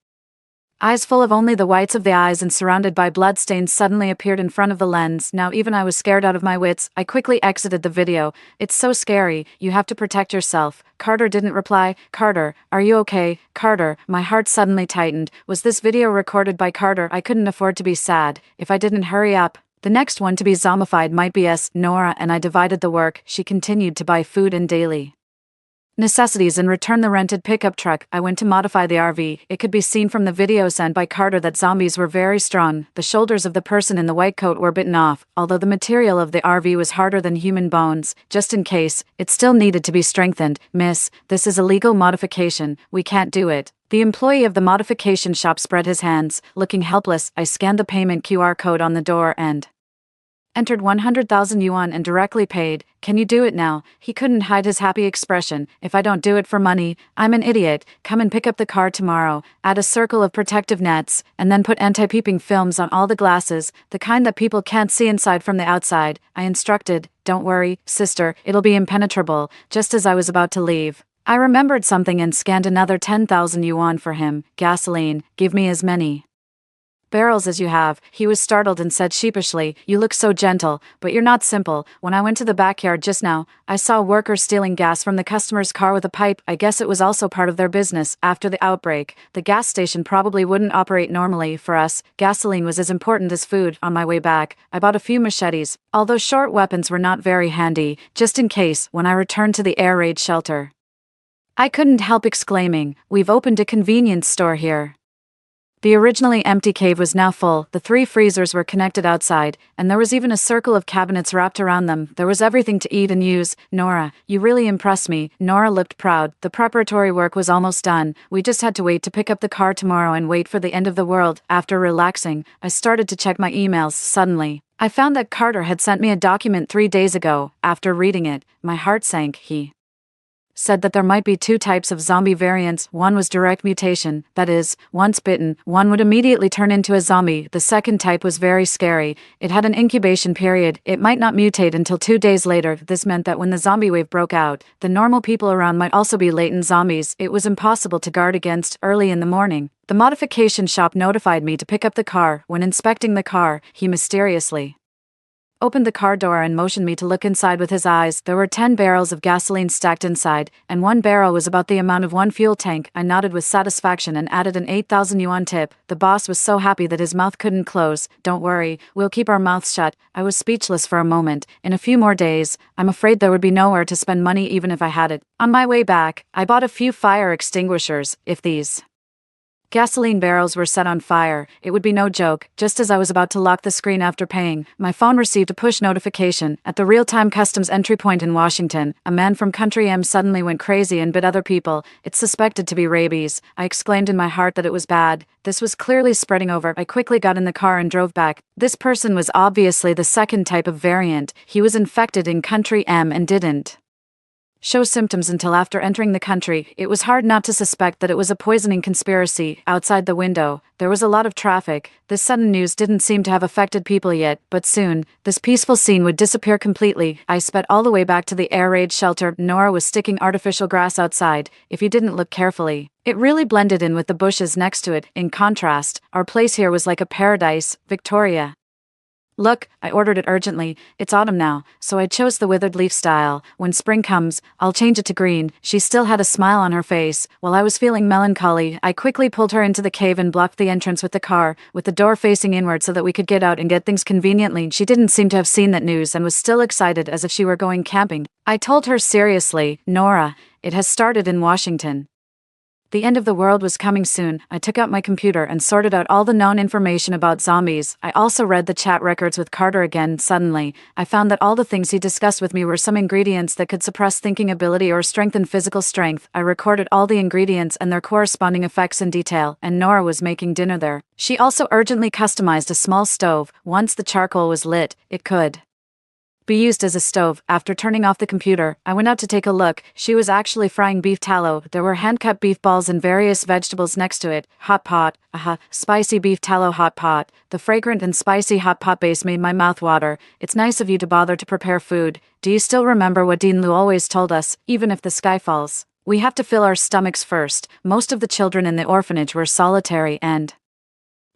eyes full of only the whites of the eyes and surrounded by bloodstains suddenly appeared in front of the lens. Now even I was scared out of my wits. I quickly exited the video. It's so scary. You have to protect yourself. Carter didn't reply. Carter, are you okay? Carter, my heart suddenly tightened. Was this video recorded by Carter? I couldn't afford to be sad. If I didn't hurry up, the next one to be zombified might be us. Nora and I divided the work. She continued to buy food and daily necessities and return the rented pickup truck. I went to modify the RV. It could be seen from the video sent by Carter that zombies were very strong. The shoulders of the person in the white coat were bitten off, although the material of the RV was harder than human bones. Just in case, it still needed to be strengthened. Miss, this is a legal modification. We can't do it. The employee of the modification shop spread his hands. Looking helpless, I scanned the payment QR code on the door and entered 100,000 yuan and directly paid. Can you do it now? He couldn't hide his happy expression. If I don't do it for money, I'm an idiot. Come and pick up the car tomorrow. Add a circle of protective nets, and then put anti-peeping films on all the glasses, the kind that people can't see inside from the outside. I instructed. Don't worry, sister, it'll be impenetrable. Just as I was about to leave, I remembered something and scanned another 10,000 yuan for him. Gasoline. Give me as many barrels as you have. He was startled and said sheepishly, "You look so gentle, but you're not simple. When I went to the backyard just now, I saw workers stealing gas from the customer's car with a pipe. I guess it was also part of their business. After the outbreak, the gas station probably wouldn't operate normally. For us, gasoline was as important as food. On my way back, I bought a few machetes, although short weapons were not very handy, just in case when I returned to the air raid shelter." I couldn't help exclaiming, "We've opened a convenience store here." The originally empty cave was now full. The 3 freezers were connected outside, and there was even a circle of cabinets wrapped around them. There was everything to eat and use. Nora, you really impressed me. Nora looked proud. The preparatory work was almost done. We just had to wait to pick up the car tomorrow and wait for the end of the world. After relaxing, I started to check my emails. Suddenly, I found that Carter had sent me a document 3 days ago. After reading it, my heart sank. He said that there might be 2 types of zombie variants. One was direct mutation, that is, once bitten, one would immediately turn into a zombie. The second type was very scary. It had an incubation period. It might not mutate until 2 days later. This meant that when the zombie wave broke out, the normal people around might also be latent zombies. It was impossible to guard against. Early in the morning, the modification shop notified me to pick up the car. When inspecting the car, he mysteriously opened the car door and motioned me to look inside with his eyes. There were 10 barrels of gasoline stacked inside, and one barrel was about the amount of one fuel tank. I nodded with satisfaction and added an 8,000 yuan tip. The boss was so happy that his mouth couldn't close. Don't worry, we'll keep our mouths shut. I was speechless for a moment. In a few more days, I'm afraid there would be nowhere to spend money even if I had it. On my way back, I bought a few fire extinguishers. If these gasoline barrels were set on fire, it would be no joke. Just as I was about to lock the screen after paying, my phone received a push notification. At the real-time customs entry point in Washington, a man from Country M suddenly went crazy and bit other people. It's suspected to be rabies. I exclaimed in my heart that it was bad. This was clearly spreading over. I quickly got in the car and drove back. This person was obviously the second type of variant. He was infected in Country M and didn't show symptoms until after entering the country. It was hard not to suspect that it was a poisoning conspiracy. Outside the window, there was a lot of traffic. This sudden news didn't seem to have affected people yet, but soon, this peaceful scene would disappear completely. I sped all the way back to the air raid shelter. Nora was sticking artificial grass outside. If you didn't look carefully, it really blended in with the bushes next to it. In contrast, our place here was like a paradise. Victoria. Look, I ordered it urgently. It's autumn now, so I chose the withered leaf style. When spring comes, I'll change it to green. She still had a smile on her face. While I was feeling melancholy, I quickly pulled her into the cave and blocked the entrance with the car, with the door facing inward so that we could get out and get things conveniently. She didn't seem to have seen that news and was still excited as if she were going camping. I told her seriously, Nora, it has started in Washington. The end of the world was coming soon. I took out my computer and sorted out all the known information about zombies. I also read the chat records with Carter again. Suddenly, I found that all the things he discussed with me were some ingredients that could suppress thinking ability or strengthen physical strength. I recorded all the ingredients and their corresponding effects in detail, and Nora was making dinner there. She also urgently customized a small stove. Once the charcoal was lit, it could be used as a stove. After turning off the computer, I went out to take a look. She was actually frying beef tallow. There were hand-cut beef balls and various vegetables next to it. Hot pot. Spicy beef tallow hot pot. The fragrant and spicy hot pot base made my mouth water. It's nice of you to bother to prepare food. Do you still remember what Dean Lu always told us? Even if the sky falls, we have to fill our stomachs first. Most of the children in the orphanage were solitary and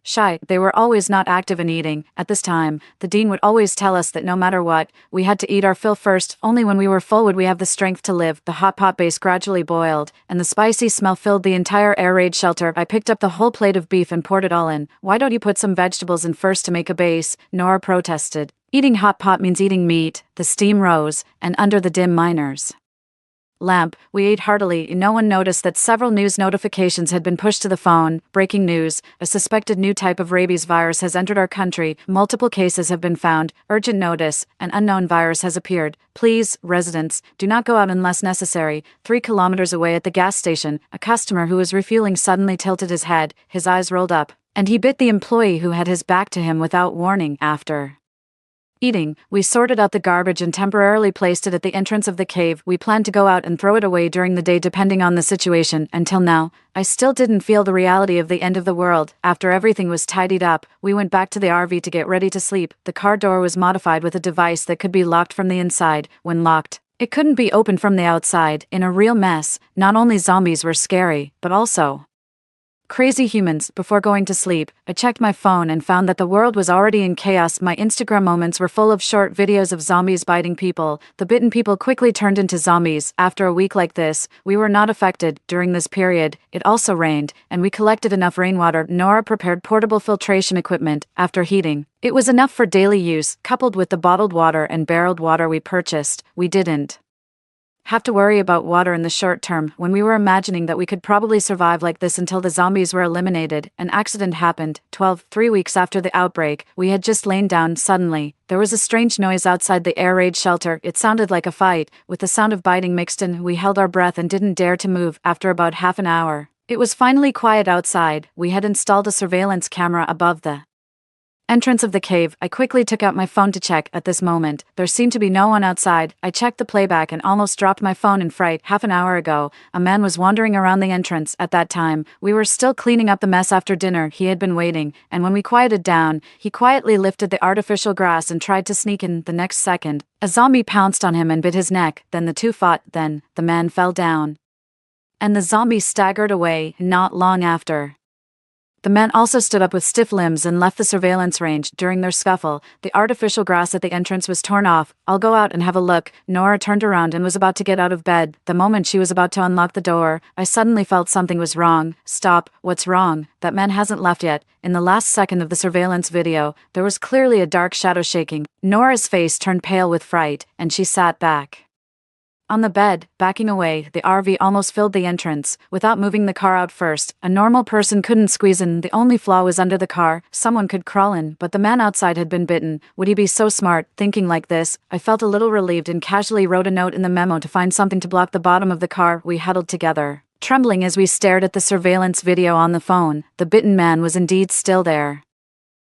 shy. They were always not active in eating. At this time, the dean would always tell us that no matter what, we had to eat our fill first. Only when we were full would we have the strength to live. The hot pot base gradually boiled, and the spicy smell filled the entire air raid shelter. I picked up the whole plate of beef and poured it all in. Why don't you put some vegetables in first to make a base? Nora protested. Eating hot pot means eating meat. The steam rose, and under the dim miner's lamp, we ate heartily. No one noticed that several news notifications had been pushed to the phone. Breaking news: a suspected new type of rabies virus has entered our country. Multiple cases have been found. Urgent notice: an unknown virus has appeared. Please, residents, do not go out unless necessary. 3 kilometers away at the gas station, a customer who was refueling suddenly tilted his head, his eyes rolled up, and he bit the employee who had his back to him without warning. After eating, we sorted out the garbage and temporarily placed it at the entrance of the cave. We planned to go out and throw it away during the day depending on the situation. Until now, I still didn't feel the reality of the end of the world. After everything was tidied up, we went back to the RV to get ready to sleep. The car door was modified with a device that could be locked from the inside. When locked, it couldn't be opened from the outside. In a real mess. Not only zombies were scary, but also crazy humans. Before going to sleep, I checked my phone and found that the world was already in chaos. My Instagram moments were full of short videos of zombies biting people. The bitten people quickly turned into zombies. After a week like this, we were not affected. During this period, it also rained, and we collected enough rainwater. Nora prepared portable filtration equipment. After heating, it was enough for daily use. Coupled with the bottled water and barreled water we purchased, we didn't have to worry about water in the short term. When we were imagining that we could probably survive like this until the zombies were eliminated, an accident happened. 3 weeks after the outbreak, we had just lain down. Suddenly, there was a strange noise outside the air raid shelter. It sounded like a fight, with the sound of biting mixed in. We held our breath and didn't dare to move. After about half an hour, it was finally quiet outside. We had installed a surveillance camera above the entrance of the cave. I quickly took out my phone to check. At this moment, there seemed to be no one outside. I checked the playback and almost dropped my phone in fright. Half an hour ago, a man was wandering around the entrance. At that time, we were still cleaning up the mess after dinner. He had been waiting, and when we quieted down, he quietly lifted the artificial grass and tried to sneak in. The next second, a zombie pounced on him and bit his neck. Then the two fought. Then, the man fell down, and the zombie staggered away. Not long after, The man also stood up with stiff limbs and left the surveillance range. During their scuffle, the artificial grass at the entrance was torn off. "I'll go out and have a look." Nora turned around and was about to get out of bed. The moment she was about to unlock the door, I suddenly felt something was wrong. "Stop, what's wrong? That man hasn't left yet." In the last second of the surveillance video, there was clearly a dark shadow shaking. Nora's face turned pale with fright, and she sat back on the bed, backing away. The RV almost filled the entrance. Without moving the car out first, a normal person couldn't squeeze in. The only flaw was under the car. Someone could crawl in, but the man outside had been bitten. Would he be so smart? Thinking like this, I felt a little relieved and casually wrote a note in the memo to find something to block the bottom of the car. We huddled together, trembling as we stared at the surveillance video on the phone. The bitten man was indeed still there.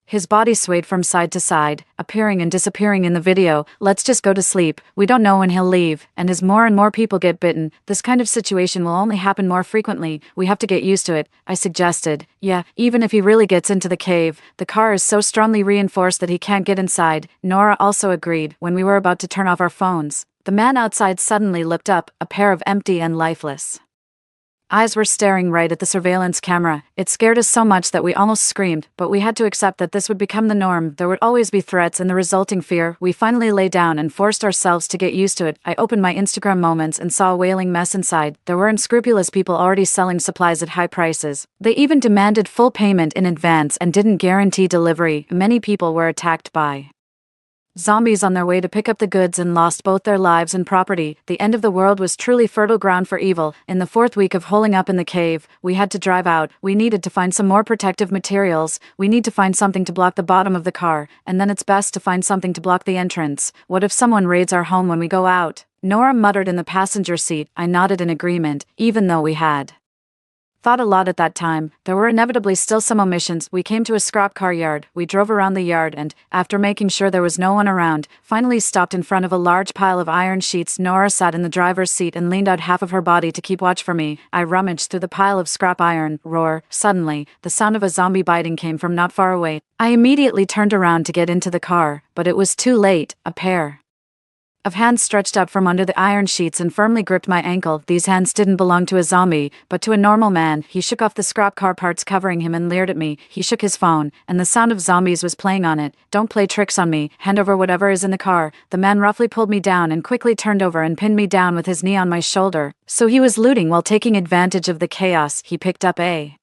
His body swayed from side to side, appearing and disappearing in the video. "Let's just go to sleep. We don't know when he'll leave, and as more and more people get bitten, this kind of situation will only happen more frequently. We have to get used to it," I suggested. "Yeah, even if he really gets into the cave, the car is so strongly reinforced that he can't get inside." Nora also agreed. When we were about to turn off our phones, the man outside suddenly looked up, a pair of empty and lifeless eyes were staring right at the surveillance camera. It scared us so much that we almost screamed, but we had to accept that this would become the norm. There would always be threats and the resulting fear. We finally lay down and forced ourselves to get used to it. I opened my Instagram moments and saw a wailing mess inside. There were unscrupulous people already selling supplies at high prices. They even demanded full payment in advance and didn't guarantee delivery. Many people were attacked by zombies on their way to pick up the goods and lost both their lives and property. The end of the world was truly fertile ground for evil. In the 4th week of holing up in the cave, we had to drive out. We needed to find some more protective materials. We need to find something to block the bottom of the car, and then it's best to find something to block the entrance. What if someone raids our home when we go out? Nora muttered in the passenger seat. I nodded in agreement, even though we had thought a lot at that time. There were inevitably still some omissions. We came to a scrap car yard. We drove around the yard and, after making sure there was no one around, finally stopped in front of a large pile of iron sheets. Nora sat in the driver's seat and leaned out half of her body to keep watch for me. I rummaged through the pile of scrap iron. Roar. Suddenly, the sound of a zombie biting came from not far away. I immediately turned around to get into the car, but it was too late. A pair of hands stretched up from under the iron sheets and firmly gripped my ankle. These hands didn't belong to a zombie, but to a normal man. He shook off the scrap car parts covering him and leered at me. He shook his phone, and the sound of zombies was playing on it. "Don't play tricks on me. Hand over whatever is in the car." The man roughly pulled me down and quickly turned over and pinned me down with his knee on my shoulder. So he was looting while taking advantage of the chaos. He picked up a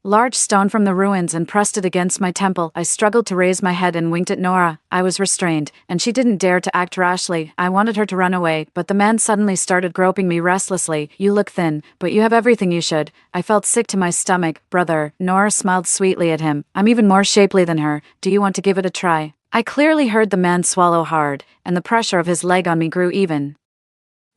large stone from the ruins and pressed it against my temple. I struggled to raise my head and winked at Nora. I was restrained, and she didn't dare to act rashly. I wanted her to run away, but the man suddenly started groping me restlessly. "You look thin, but you have everything you should." I felt sick to my stomach. "Brother," Nora smiled sweetly at him, "I'm even more shapely than her. Do you want to give it a try?" I clearly heard the man swallow hard, and the pressure of his leg on me grew even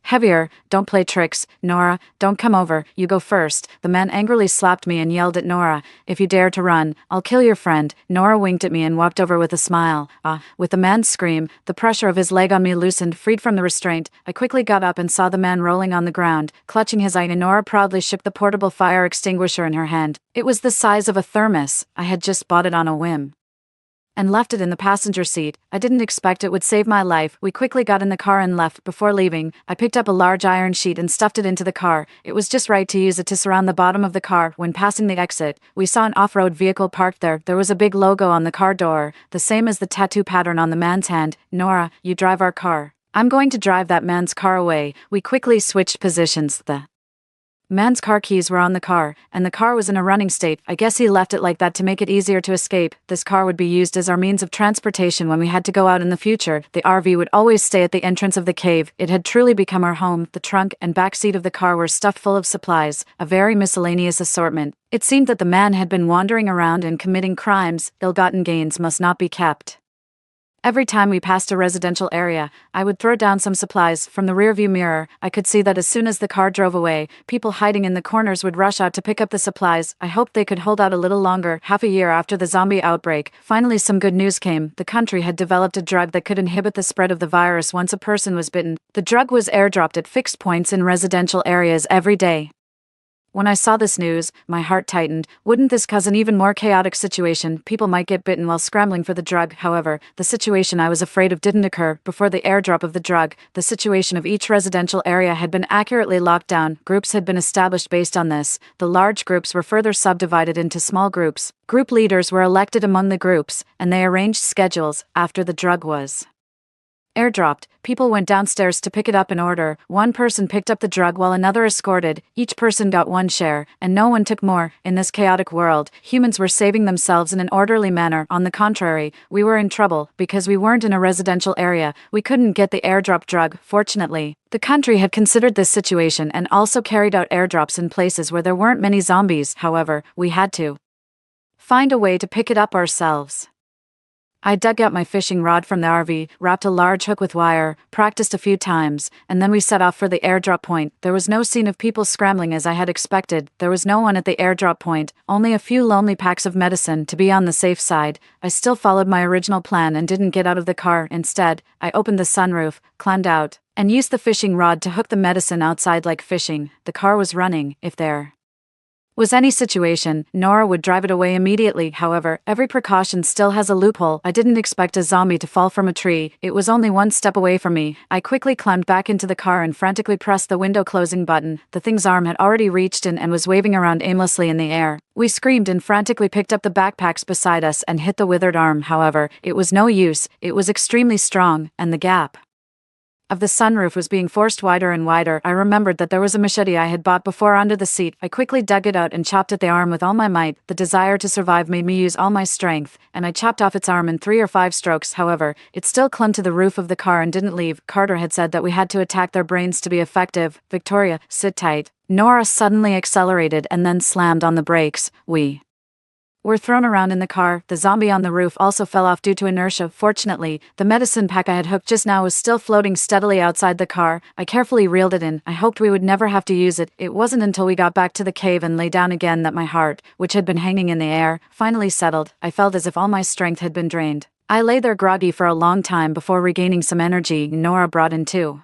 heavier. "Don't play tricks, Nora. Don't come over. You go first." The man angrily slapped me and yelled at Nora, "If you dare to run, I'll kill your friend." Nora winked at me and walked over with a smile. With the man's scream, the pressure of his leg on me loosened. Freed from the restraint, I quickly got up and saw the man rolling on the ground, clutching his eye. Nora proudly shook the portable fire extinguisher in her hand. It was the size of a thermos. I had just bought it on a whim and left it in the passenger seat. I didn't expect it would save my life. We quickly got in the car and left. Before leaving, I picked up a large iron sheet and stuffed it into the car. It was just right to use it to surround the bottom of the car. When passing the exit, we saw an off-road vehicle parked there. There was a big logo on the car door, the same as the tattoo pattern on the man's hand. "Nora, you drive our car. I'm going to drive that man's car away." We quickly switched positions. The man's car keys were on the car, and the car was in a running state. I guess he left it like that to make it easier to escape. This car would be used as our means of transportation when we had to go out in the future. The RV would always stay at the entrance of the cave. It had truly become our home. The trunk and back seat of the car were stuffed full of supplies, a very miscellaneous assortment. It seemed that the man had been wandering around and committing crimes. Ill-gotten gains must not be kept. Every time we passed a residential area, I would throw down some supplies. From the rearview mirror, I could see that as soon as the car drove away, people hiding in the corners would rush out to pick up the supplies. I hoped they could hold out a little longer. Half a year after the zombie outbreak, finally some good news came. The country had developed a drug that could inhibit the spread of the virus once a person was bitten. The drug was airdropped at fixed points in residential areas every day. When I saw this news, my heart tightened. Wouldn't this cause an even more chaotic situation? People might get bitten while scrambling for the drug. However, the situation I was afraid of didn't occur. Before the airdrop of the drug, the situation of each residential area had been accurately locked down. Groups had been established based on this. The large groups were further subdivided into small groups. Group leaders were elected among the groups, and they arranged schedules after the drug was airdropped. People went downstairs to pick it up in order. One person picked up the drug while another escorted. Each person got one share, and no one took more. In this chaotic world, humans were saving themselves in an orderly manner. On the contrary, we were in trouble because we weren't in a residential area. We couldn't get the airdrop drug. Fortunately, the country had considered this situation and also carried out airdrops in places where there weren't many zombies. However, we had to find a way to pick it up ourselves. I dug out my fishing rod from the RV, wrapped a large hook with wire, practiced a few times, and then we set off for the airdrop point. There was no scene of people scrambling as I had expected. There was no one at the airdrop point, only a few lonely packs of medicine to be on the safe side. I still followed my original plan and didn't get out of the car. Instead, I opened the sunroof, climbed out, and used the fishing rod to hook the medicine outside like fishing. The car was running. If there was any situation, Nora would drive it away immediately. However, every precaution still has a loophole. I didn't expect a zombie to fall from a tree. It was only one step away from me. I quickly climbed back into the car and frantically pressed the window closing button. The thing's arm had already reached in and was waving around aimlessly in the air. We screamed and frantically picked up the backpacks beside us and hit the withered arm. However, it was no use. It was extremely strong, and the gap of the sunroof was being forced wider and wider. I remembered that there was a machete I had bought before under the seat. I quickly dug it out and chopped at the arm with all my might. The desire to survive made me use all my strength, and I chopped off its arm in 3 or 5 strokes. However, it still clung to the roof of the car and didn't leave. Carter had said that we had to attack their brains to be effective. Victoria, sit tight. Nora suddenly accelerated and then slammed on the brakes. We were thrown around in the car. The zombie on the roof also fell off due to inertia. Fortunately, the medicine pack I had hooked just now was still floating steadily outside the car. I carefully reeled it in. I hoped we would never have to use it. It wasn't until we got back to the cave and lay down again that my heart, which had been hanging in the air, finally settled. I felt as if all my strength had been drained. I lay there groggy for a long time before regaining some energy. Nora brought in 2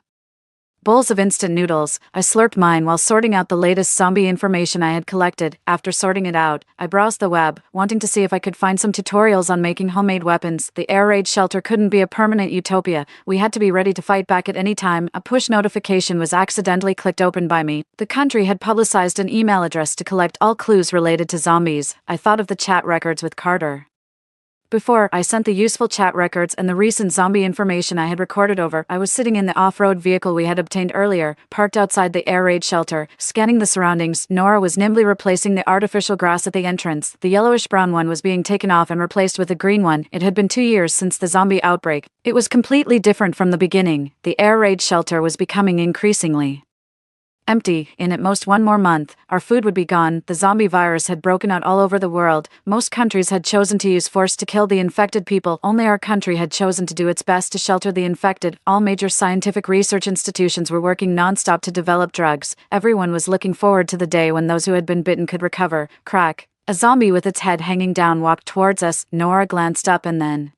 bowls of instant noodles. I slurped mine while sorting out the latest zombie information I had collected. After sorting it out, I browsed the web, wanting to see if I could find some tutorials on making homemade weapons. The air raid shelter couldn't be a permanent utopia. We had to be ready to fight back at any time. A push notification was accidentally clicked open by me. The country had publicized an email address to collect all clues related to zombies. I thought of the chat records with Carter. Before I sent the useful chat records and the recent zombie information I had recorded over, I was sitting in the off-road vehicle we had obtained earlier, parked outside the air raid shelter, scanning the surroundings. Nora was nimbly replacing the artificial grass at the entrance. The yellowish-brown one was being taken off and replaced with a green one. It had been 2 years since the zombie outbreak. It was completely different from the beginning. The air raid shelter was becoming increasingly empty. In at most 1 more month, our food would be gone. The zombie virus had broken out all over the world. Most countries had chosen to use force to kill the infected people. Only our country had chosen to do its best to shelter the infected. All major scientific research institutions were working non-stop to develop drugs. Everyone was looking forward to the day when those who had been bitten could recover. Crack. A zombie with its head hanging down walked towards us. Nora glanced up and then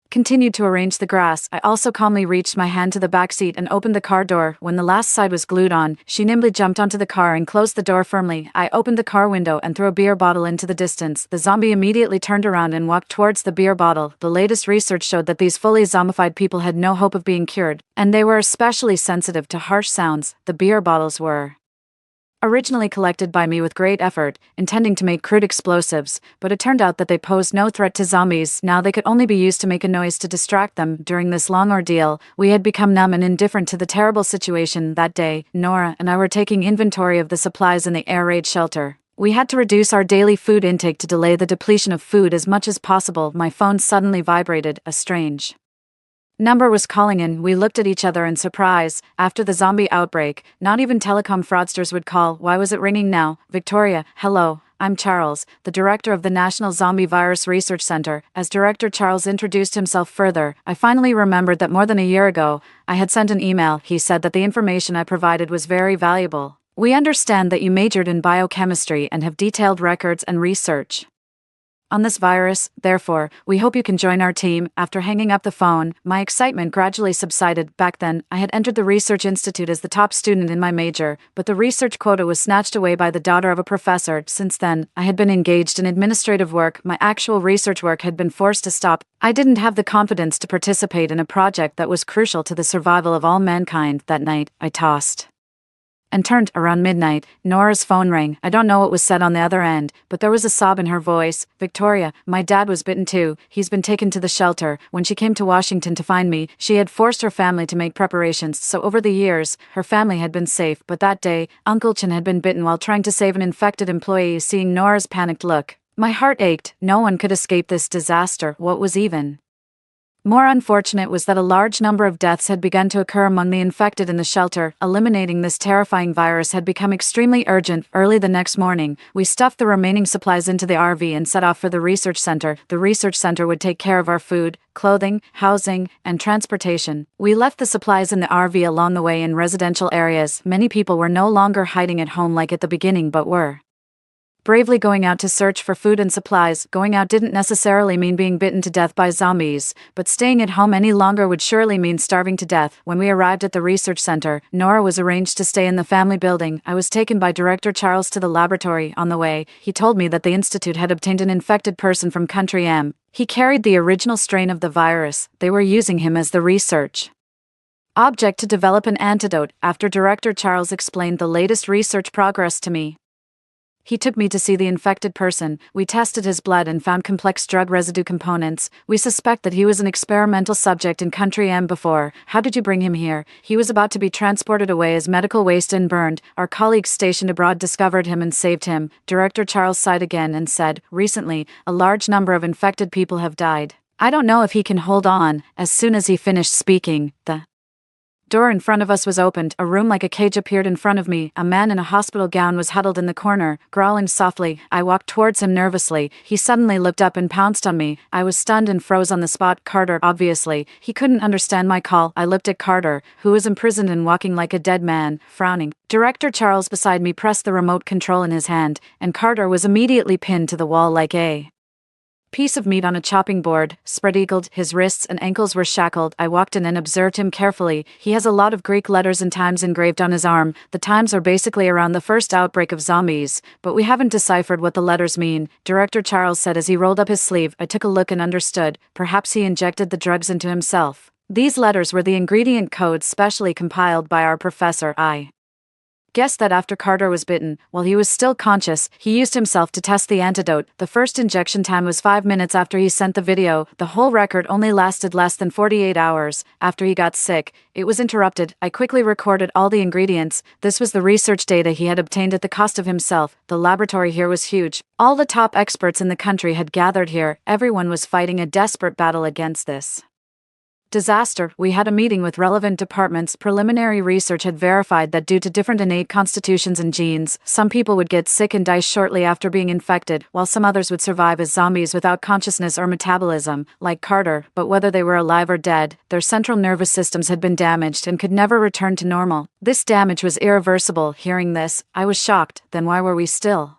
continued to arrange the grass. I also calmly reached my hand to the back seat and opened the car door. When the last side was glued on, she nimbly jumped onto the car and closed the door firmly. I opened the car window and threw a beer bottle into the distance. The zombie immediately turned around and walked towards the beer bottle. The latest research showed that these fully zombified people had no hope of being cured, and they were especially sensitive to harsh sounds. The beer bottles were originally collected by me with great effort, intending to make crude explosives, but it turned out that they posed no threat to zombies. Now they could only be used to make a noise to distract them. During this long ordeal, we had become numb and indifferent to the terrible situation. That day, Nora and I were taking inventory of the supplies in the air raid shelter. We had to reduce our daily food intake to delay the depletion of food as much as possible. My phone suddenly vibrated. A strange number was calling in. We looked at each other in surprise. After the zombie outbreak, not even telecom fraudsters would call. Why was it ringing now? Victoria, hello. I'm Charles, the director of the National Zombie Virus Research Center. As director, Charles introduced himself further. I finally remembered that more than a year ago, I had sent an email. He said that the information I provided was very valuable. We understand that you majored in biochemistry and have detailed records and research on this virus. Therefore, we hope you can join our team. After hanging up the phone, my excitement gradually subsided. Back then, I had entered the research institute as the top student in my major, but the research quota was snatched away by the daughter of a professor. Since then, I had been engaged in administrative work. My actual research work had been forced to stop. I didn't have the confidence to participate in a project that was crucial to the survival of all mankind. That night, I tossed and turned. Around midnight, Nora's phone rang. I don't know what was said on the other end, but there was a sob in her voice. Victoria, my dad was bitten too. He's been taken to the shelter. When she came to Washington to find me, she had forced her family to make preparations, so over the years, her family had been safe. But that day, Uncle Chin had been bitten while trying to save an infected employee. Seeing Nora's panicked look, my heart ached. No one could escape this disaster. What was even more unfortunate was that a large number of deaths had begun to occur among the infected in the shelter. Eliminating this terrifying virus had become extremely urgent. Early the next morning, we stuffed the remaining supplies into the RV and set off for the research center. The research center would take care of our food, clothing, housing, and transportation. We left the supplies in the RV along the way in residential areas. Many people were no longer hiding at home like at the beginning, but were bravely going out to search for food and supplies. Going out didn't necessarily mean being bitten to death by zombies, but staying at home any longer would surely mean starving to death. When we arrived at the research center, Nora was arranged to stay in the family building. I was taken by Director Charles to the laboratory. On the way, he told me that the institute had obtained an infected person from Country M. He carried the original strain of the virus. They were using him as the research object to develop an antidote. After Director Charles explained the latest research progress to me, he took me to see the infected person. We tested his blood and found complex drug residue components. We suspect that he was an experimental subject in Country M before. How did you bring him here? He was about to be transported away as medical waste and burned. Our colleagues stationed abroad discovered him and saved him. Director Charles sighed again and said, recently, a large number of infected people have died. I don't know if he can hold on. As soon as he finished speaking, the door in front of us was opened. A room like a cage appeared in front of me. A man in a hospital gown was huddled in the corner, growling softly. I walked towards him nervously. He suddenly looked up and pounced on me. I was stunned and froze on the spot. Carter, obviously. He couldn't understand my call. I looked at Carter, who was imprisoned and walking like a dead man, frowning. Director Charles beside me pressed the remote control in his hand, and Carter was immediately pinned to the wall like a piece of meat on a chopping board, spread-eagled. His wrists and ankles were shackled. I walked in and observed him carefully. He has a lot of Greek letters and times engraved on his arm. The times are basically around the first outbreak of zombies, but we haven't deciphered what the letters mean, Director Charles said as he rolled up his sleeve. I took a look and understood. Perhaps he injected the drugs into himself. These letters were the ingredient codes specially compiled by our professor. I guessed that after Carter was bitten, while he was still conscious, he used himself to test the antidote. The first injection time was 5 minutes after he sent the video. The whole record only lasted less than 48 hours. After he got sick, it was interrupted. I quickly recorded all the ingredients. This was the research data he had obtained at the cost of himself. The laboratory here was huge. All the top experts in the country had gathered here. Everyone was fighting a desperate battle against this disaster. We had a meeting with relevant departments. Preliminary research had verified that due to different innate constitutions and genes, some people would get sick and die shortly after being infected, while some others would survive as zombies without consciousness or metabolism, like Carter. But whether they were alive or dead, their central nervous systems had been damaged and could never return to normal. This damage was irreversible. Hearing this, I was shocked. Then why were we still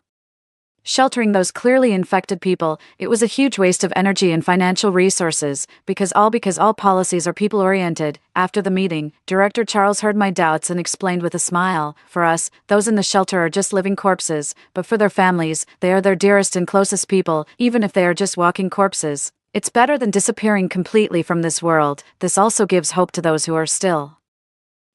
sheltering those clearly infected people? It was a huge waste of energy and financial resources, because all policies are people-oriented. After the meeting, Director Charles heard my doubts and explained with a smile, for us, those in the shelter are just living corpses, but for their families, they are their dearest and closest people, even if they are just walking corpses. It's better than disappearing completely from this world. This also gives hope to those who are still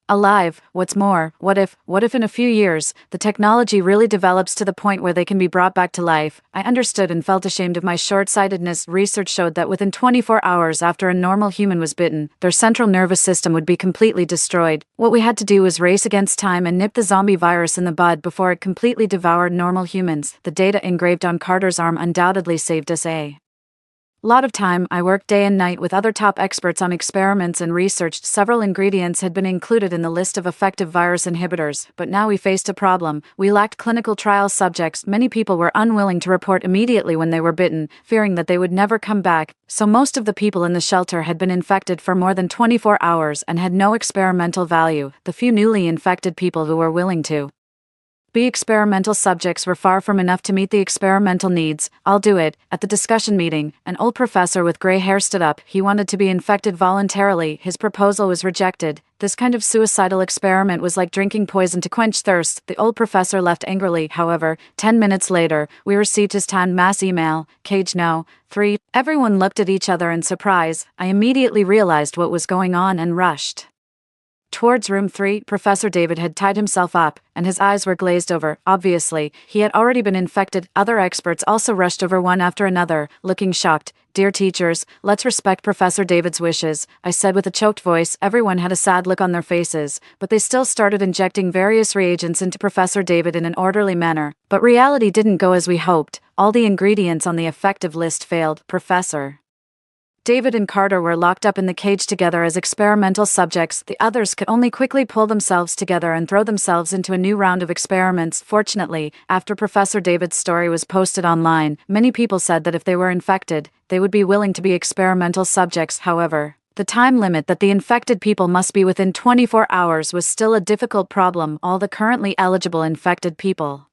alive. What's more, what if in a few years, the technology really develops to the point where they can be brought back to life? I understood and felt ashamed of my short-sightedness. Research showed that within 24 hours after a normal human was bitten, their central nervous system would be completely destroyed. What we had to do was race against time and nip the zombie virus in the bud before it completely devoured normal humans. The data engraved on Carter's arm undoubtedly saved us a lot of time. I worked day and night with other top experts on experiments and researched. Several ingredients had been included in the list of effective virus inhibitors, but now we faced a problem. We lacked clinical trial subjects. Many people were unwilling to report immediately when they were bitten, fearing that they would never come back. So most of the people in the shelter had been infected for more than 24 hours and had no experimental value. The few newly infected people who were willing to B experimental subjects were far from enough to meet the experimental needs. I'll do it. At the discussion meeting, an old professor with gray hair stood up. He wanted to be infected voluntarily. His proposal was rejected. This kind of suicidal experiment was like drinking poison to quench thirst. The old professor left angrily. However, 10 minutes later, we received his timed mass email. Cage no. 3. Everyone looked at each other in surprise. I immediately realized what was going on and rushed towards room 3. Professor David had tied himself up, and his eyes were glazed over. Obviously, he had already been infected. Other experts also rushed over one after another, looking shocked. Dear teachers, let's respect Professor David's wishes, I said with a choked voice. Everyone had a sad look on their faces, but they still started injecting various reagents into Professor David in an orderly manner. But reality didn't go as we hoped. All the ingredients on the effective list failed. Professor David and Carter were locked up in the cage together as experimental subjects. The others could only quickly pull themselves together and throw themselves into a new round of experiments. Fortunately, after Professor David's story was posted online, many people said that if they were infected, they would be willing to be experimental subjects. However, the time limit that the infected people must be within 24 hours was still a difficult problem. All the currently eligible infected people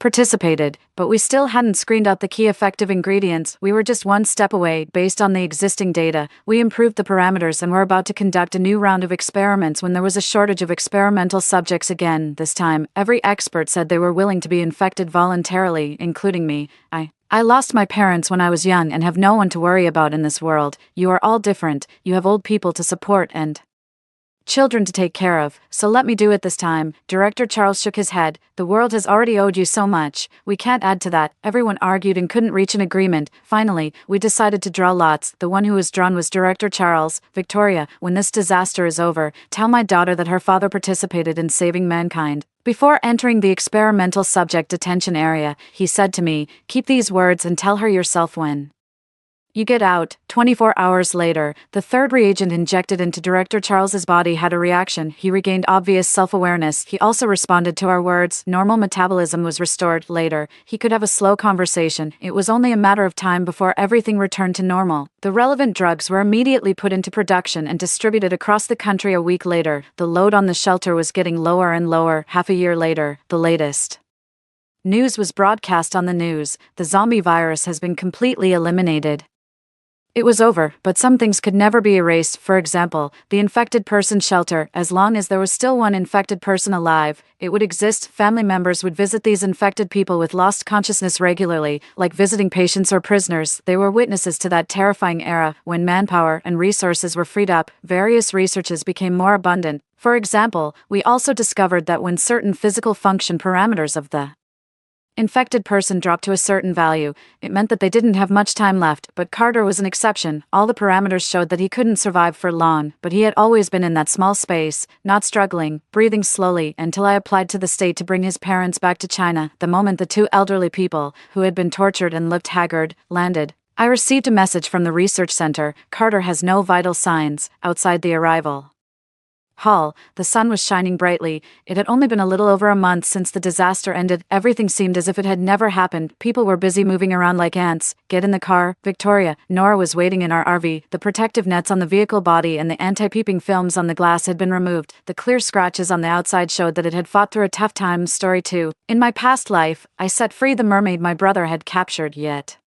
participated, but we still hadn't screened out the key effective ingredients. We were just one step away. Based on the existing data, we improved the parameters and were about to conduct a new round of experiments when there was a shortage of experimental subjects again. This time, every expert said they were willing to be infected voluntarily, including me. I lost my parents when I was young and have no one to worry about in this world. You are all different. You have old people to support and children to take care of, so let me do it this time. Director Charles shook his head. The world has already owed you so much. We can't add to that. Everyone argued and couldn't reach an agreement. Finally, we decided to draw lots. The one who was drawn was Director Charles. Victoria, when this disaster is over, tell my daughter that her father participated in saving mankind. Before entering the experimental subject detention area, he said to me, keep these words and tell her yourself when you get out. 24 hours later, the third reagent injected into Director Charles's body had a reaction. He regained obvious self-awareness. He also responded to our words. Normal metabolism was restored. Later, he could have a slow conversation. It was only a matter of time before everything returned to normal. The relevant drugs were immediately put into production and distributed across the country. A week later, the load on the shelter was getting lower and lower. Half a year later, the latest news was broadcast on the news. The zombie virus has been completely eliminated. It was over, but some things could never be erased. For example, the infected person shelter. As long as there was still one infected person alive, it would exist. Family members would visit these infected people with lost consciousness regularly, like visiting patients or prisoners. They were witnesses to that terrifying era when manpower and resources were freed up. Various researches became more abundant. For example, we also discovered that when certain physical function parameters of the infected person dropped to a certain value, it meant that they didn't have much time left. But Carter was an exception. All the parameters showed that he couldn't survive for long, but he had always been in that small space, not struggling, breathing slowly, until I applied to the state to bring his parents back to China. The moment the two elderly people, who had been tortured and looked haggard, landed, I received a message from the research center. Carter has no vital signs. Outside the arrival hall, the sun was shining brightly. It had only been a little over a month since the disaster ended. Everything seemed as if it had never happened. People were busy moving around like ants. Get in the car, Victoria. Nora was waiting in our RV. The protective nets on the vehicle body and the anti-peeping films on the glass had been removed. The clear scratches on the outside showed that it had fought through a tough time. Story 2. In my past life, I set free the mermaid my brother had captured, yet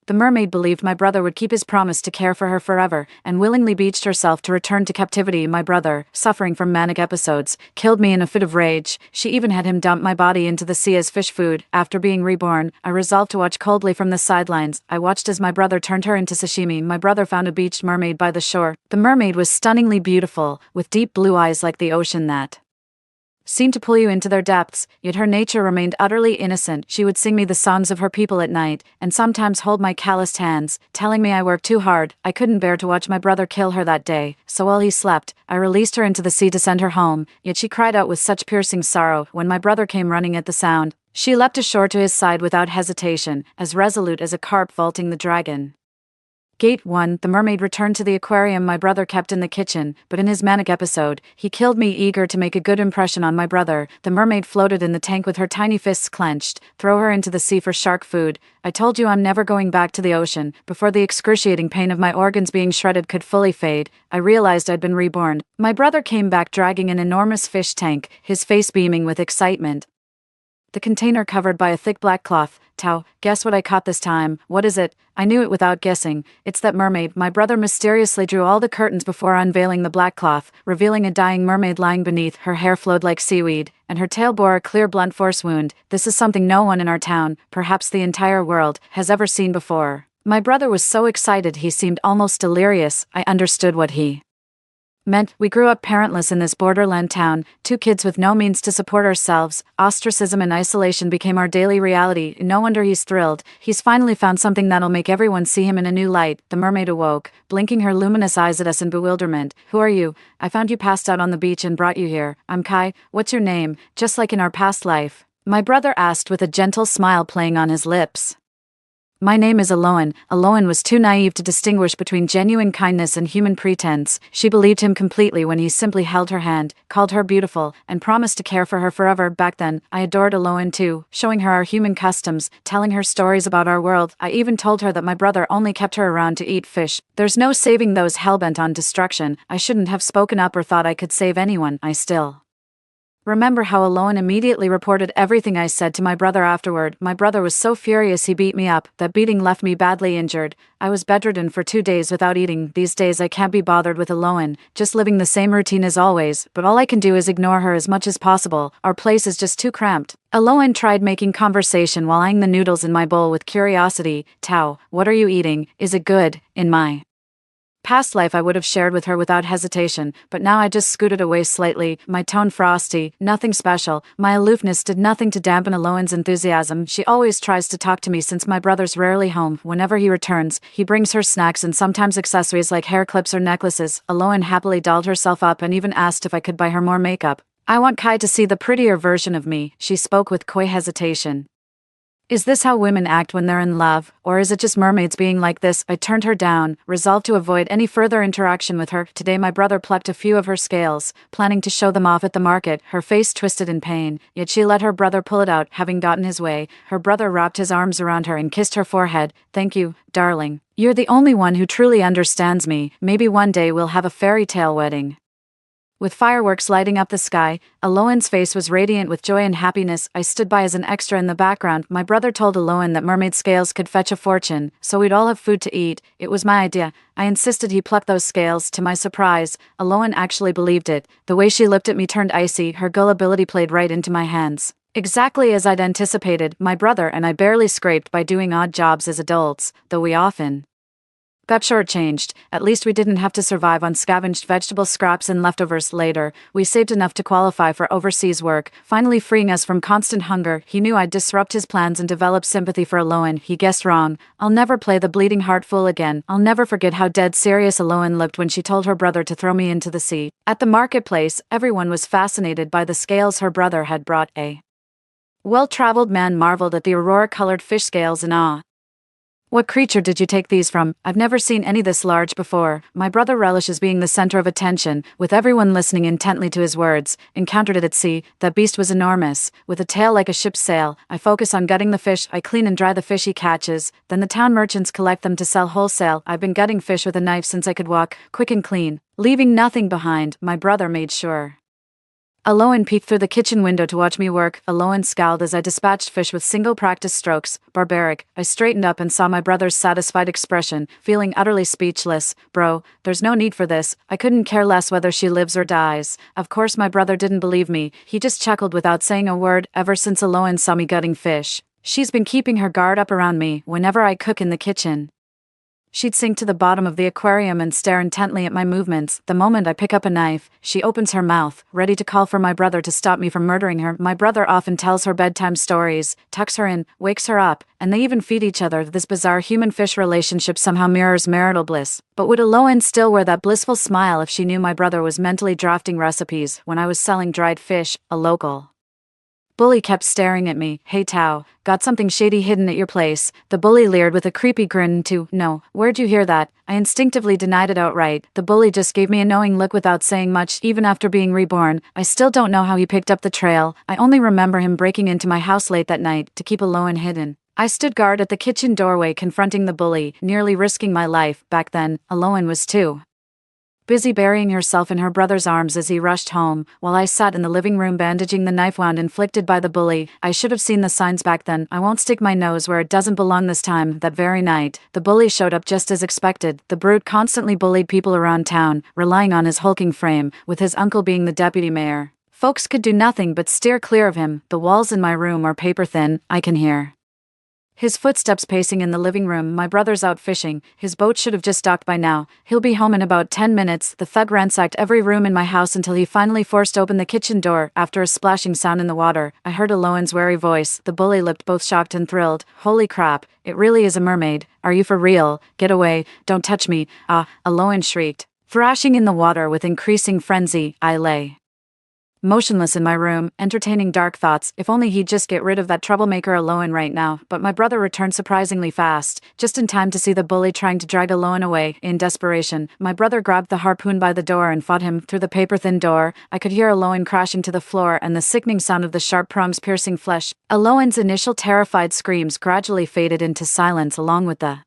the mermaid believed my brother would keep his promise to care for her forever, and willingly beached herself to return to captivity. My brother, suffering from manic episodes, killed me in a fit of rage. She even had him dump my body into the sea as fish food. After being reborn, I resolved to watch coldly from the sidelines. I watched as my brother turned her into sashimi. My brother found a beached mermaid by the shore. The mermaid was stunningly beautiful, with deep blue eyes like the ocean that seemed to pull you into their depths, yet her nature remained utterly innocent. She would sing me the songs of her people at night, and sometimes hold my calloused hands, telling me I worked too hard. I couldn't bear to watch my brother kill her that day, so while he slept, I released her into the sea to send her home, yet she cried out with such piercing sorrow. When my brother came running at the sound, she leapt ashore to his side without hesitation, as resolute as a carp vaulting the dragon. Gate 1. The mermaid returned to the aquarium my brother kept in the kitchen, but in his manic episode, he killed me. Eager to make a good impression on my brother, the mermaid floated in the tank with her tiny fists clenched. Throw her into the sea for shark food. I told you I'm never going back to the ocean. Before the excruciating pain of my organs being shredded could fully fade, I realized I'd been reborn. My brother came back dragging an enormous fish tank, his face beaming with excitement. The container covered by a thick black cloth. Tao, guess what I caught this time? What is it? I knew it without guessing. It's that mermaid. My brother mysteriously drew all the curtains before unveiling the black cloth, revealing a dying mermaid lying beneath. Her hair flowed like seaweed, and her tail bore a clear blunt force wound. This is something no one in our town, perhaps the entire world, has ever seen before. My brother was so excited he seemed almost delirious. I understood what he meant. We grew up parentless in this borderland town, two kids with no means to support ourselves. Ostracism and isolation became our daily reality. No wonder he's thrilled. He's finally found something that'll make everyone see him in a new light. The mermaid awoke, blinking her luminous eyes at us in bewilderment. Who are you? I found you passed out on the beach and brought you here. I'm Kai. What's your name? Just like in our past life, my brother asked with a gentle smile playing on his lips. My name is Aloan. Aloan was too naive to distinguish between genuine kindness and human pretense. She believed him completely when he simply held her hand, called her beautiful, and promised to care for her forever. Back then, I adored Aloan too, showing her our human customs, telling her stories about our world. I even told her that my brother only kept her around to eat fish. There's no saving those hellbent on destruction. I shouldn't have spoken up or thought I could save anyone. I still remember how Aloan immediately reported everything I said to my brother afterward. My brother was so furious he beat me up. That beating left me badly injured. I was bedridden for 2 days without eating. These days I can't be bothered with Aloan, just living the same routine as always, but all I can do is ignore her as much as possible. Our place is just too cramped. Aloan tried making conversation while eyeing the noodles in my bowl with curiosity. Tao, what are you eating? Is it good? In my past life I would have shared with her without hesitation, but now I just scooted away slightly, my tone frosty, nothing special. My aloofness did nothing to dampen Aloan's enthusiasm. She always tries to talk to me since my brother's rarely home. Whenever he returns, he brings her snacks and sometimes accessories like hair clips or necklaces. Aloan happily dolled herself up and even asked if I could buy her more makeup. I want Kai to see the prettier version of me, she spoke with coy hesitation. Is this how women act when they're in love, or is it just mermaids being like this? I turned her down, resolved to avoid any further interaction with her. Today my brother plucked a few of her scales, planning to show them off at the market. Her face twisted in pain, yet she let her brother pull it out, having gotten his way. Her brother wrapped his arms around her and kissed her forehead. Thank you, darling. You're the only one who truly understands me. Maybe one day we'll have a fairy tale wedding. With fireworks lighting up the sky, Aloan's face was radiant with joy and happiness. I stood by as an extra in the background. My brother told Aloan that mermaid scales could fetch a fortune, so we'd all have food to eat. It was my idea. I insisted he pluck those scales. To my surprise, Aloan actually believed it. The way she looked at me turned icy. Her gullibility played right into my hands. Exactly as I'd anticipated, my brother and I barely scraped by doing odd jobs as adults, though we often got shortchanged. At least we didn't have to survive on scavenged vegetable scraps and leftovers. Later, we saved enough to qualify for overseas work, finally freeing us from constant hunger. He knew I'd disrupt his plans and develop sympathy for Aloan. He guessed wrong. I'll never play the bleeding heart fool again. I'll never forget how dead serious Aloan looked when she told her brother to throw me into the sea. At the marketplace, everyone was fascinated by the scales her brother had brought. A well-traveled man marveled at the aurora-colored fish scales in awe. What creature did you take these from? I've never seen any this large before. My brother relishes being the center of attention, with everyone listening intently to his words. Encountered it at sea. That beast was enormous, with a tail like a ship's sail. I focus on gutting the fish. I clean and dry the fish he catches. Then the town merchants collect them to sell wholesale. I've been gutting fish with a knife since I could walk, quick and clean, leaving nothing behind. My brother made sure. Aloan peeked through the kitchen window to watch me work. Aloan scowled as I dispatched fish with single practice strokes. Barbaric. I straightened up and saw my brother's satisfied expression, feeling utterly speechless. Bro, there's no need for this. I couldn't care less whether she lives or dies. Of course my brother didn't believe me. He just chuckled without saying a word. Ever since Aloan saw me gutting fish, she's been keeping her guard up around me whenever I cook in the kitchen. She'd sink to the bottom of the aquarium and stare intently at my movements. The moment I pick up a knife, she opens her mouth, ready to call for my brother to stop me from murdering her. My brother often tells her bedtime stories, tucks her in, wakes her up, and they even feed each other. This bizarre human-fish relationship somehow mirrors marital bliss. But would Aloan still wear that blissful smile if she knew my brother was mentally drafting recipes when I was selling dried fish? A local bully kept staring at me. Hey Tao, got something shady hidden at your place? The bully leered with a creepy grin too. No, where'd you hear that? I instinctively denied it outright. The bully just gave me a knowing look without saying much. Even after being reborn, I still don't know how he picked up the trail. I only remember him breaking into my house late that night to keep Aloan hidden. I stood guard at the kitchen doorway confronting the bully, nearly risking my life. Back then, Aloan was too busy burying herself in her brother's arms as he rushed home, while I sat in the living room bandaging the knife wound inflicted by the bully. I should have seen the signs back then. I won't stick my nose where it doesn't belong this time. That very night, the bully showed up just as expected. The brute constantly bullied people around town, relying on his hulking frame, with his uncle being the deputy mayor. Folks could do nothing but steer clear of him. The walls in my room are paper thin. I can hear his footsteps pacing in the living room. My brother's out fishing. His boat should have just docked by now. He'll be home in about 10 minutes. The thug ransacked every room in my house until he finally forced open the kitchen door. After a splashing sound in the water, I heard Alohan's wary voice. The bully looked both shocked and thrilled. Holy crap, it really is a mermaid. Are you for real? Get away, don't touch me. Alohan shrieked. Thrashing in the water with increasing frenzy, I lay motionless in my room, entertaining dark thoughts. If only he'd just get rid of that troublemaker Alohan right now. But my brother returned surprisingly fast, just in time to see the bully trying to drag Alohan away. In desperation, my brother grabbed the harpoon by the door and fought him through the paper-thin door. I could hear Alohan crashing to the floor and the sickening sound of the sharp prongs piercing flesh. Alohan's initial terrified screams gradually faded into silence along with the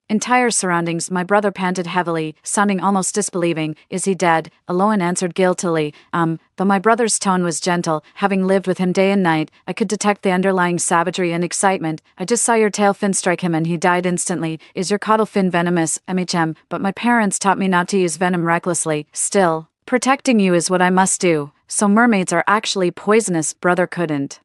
entire surroundings. My brother panted heavily, sounding almost disbelieving. Is he dead? Alohan answered guiltily. But my brother's tone was gentle. Having lived with him day and night, I could detect the underlying savagery and excitement. I just saw your tail fin strike him and he died instantly. Is your caudal fin venomous? But my parents taught me not to use venom recklessly. Still, protecting you is what I must do. So mermaids are actually poisonous. Brother couldn't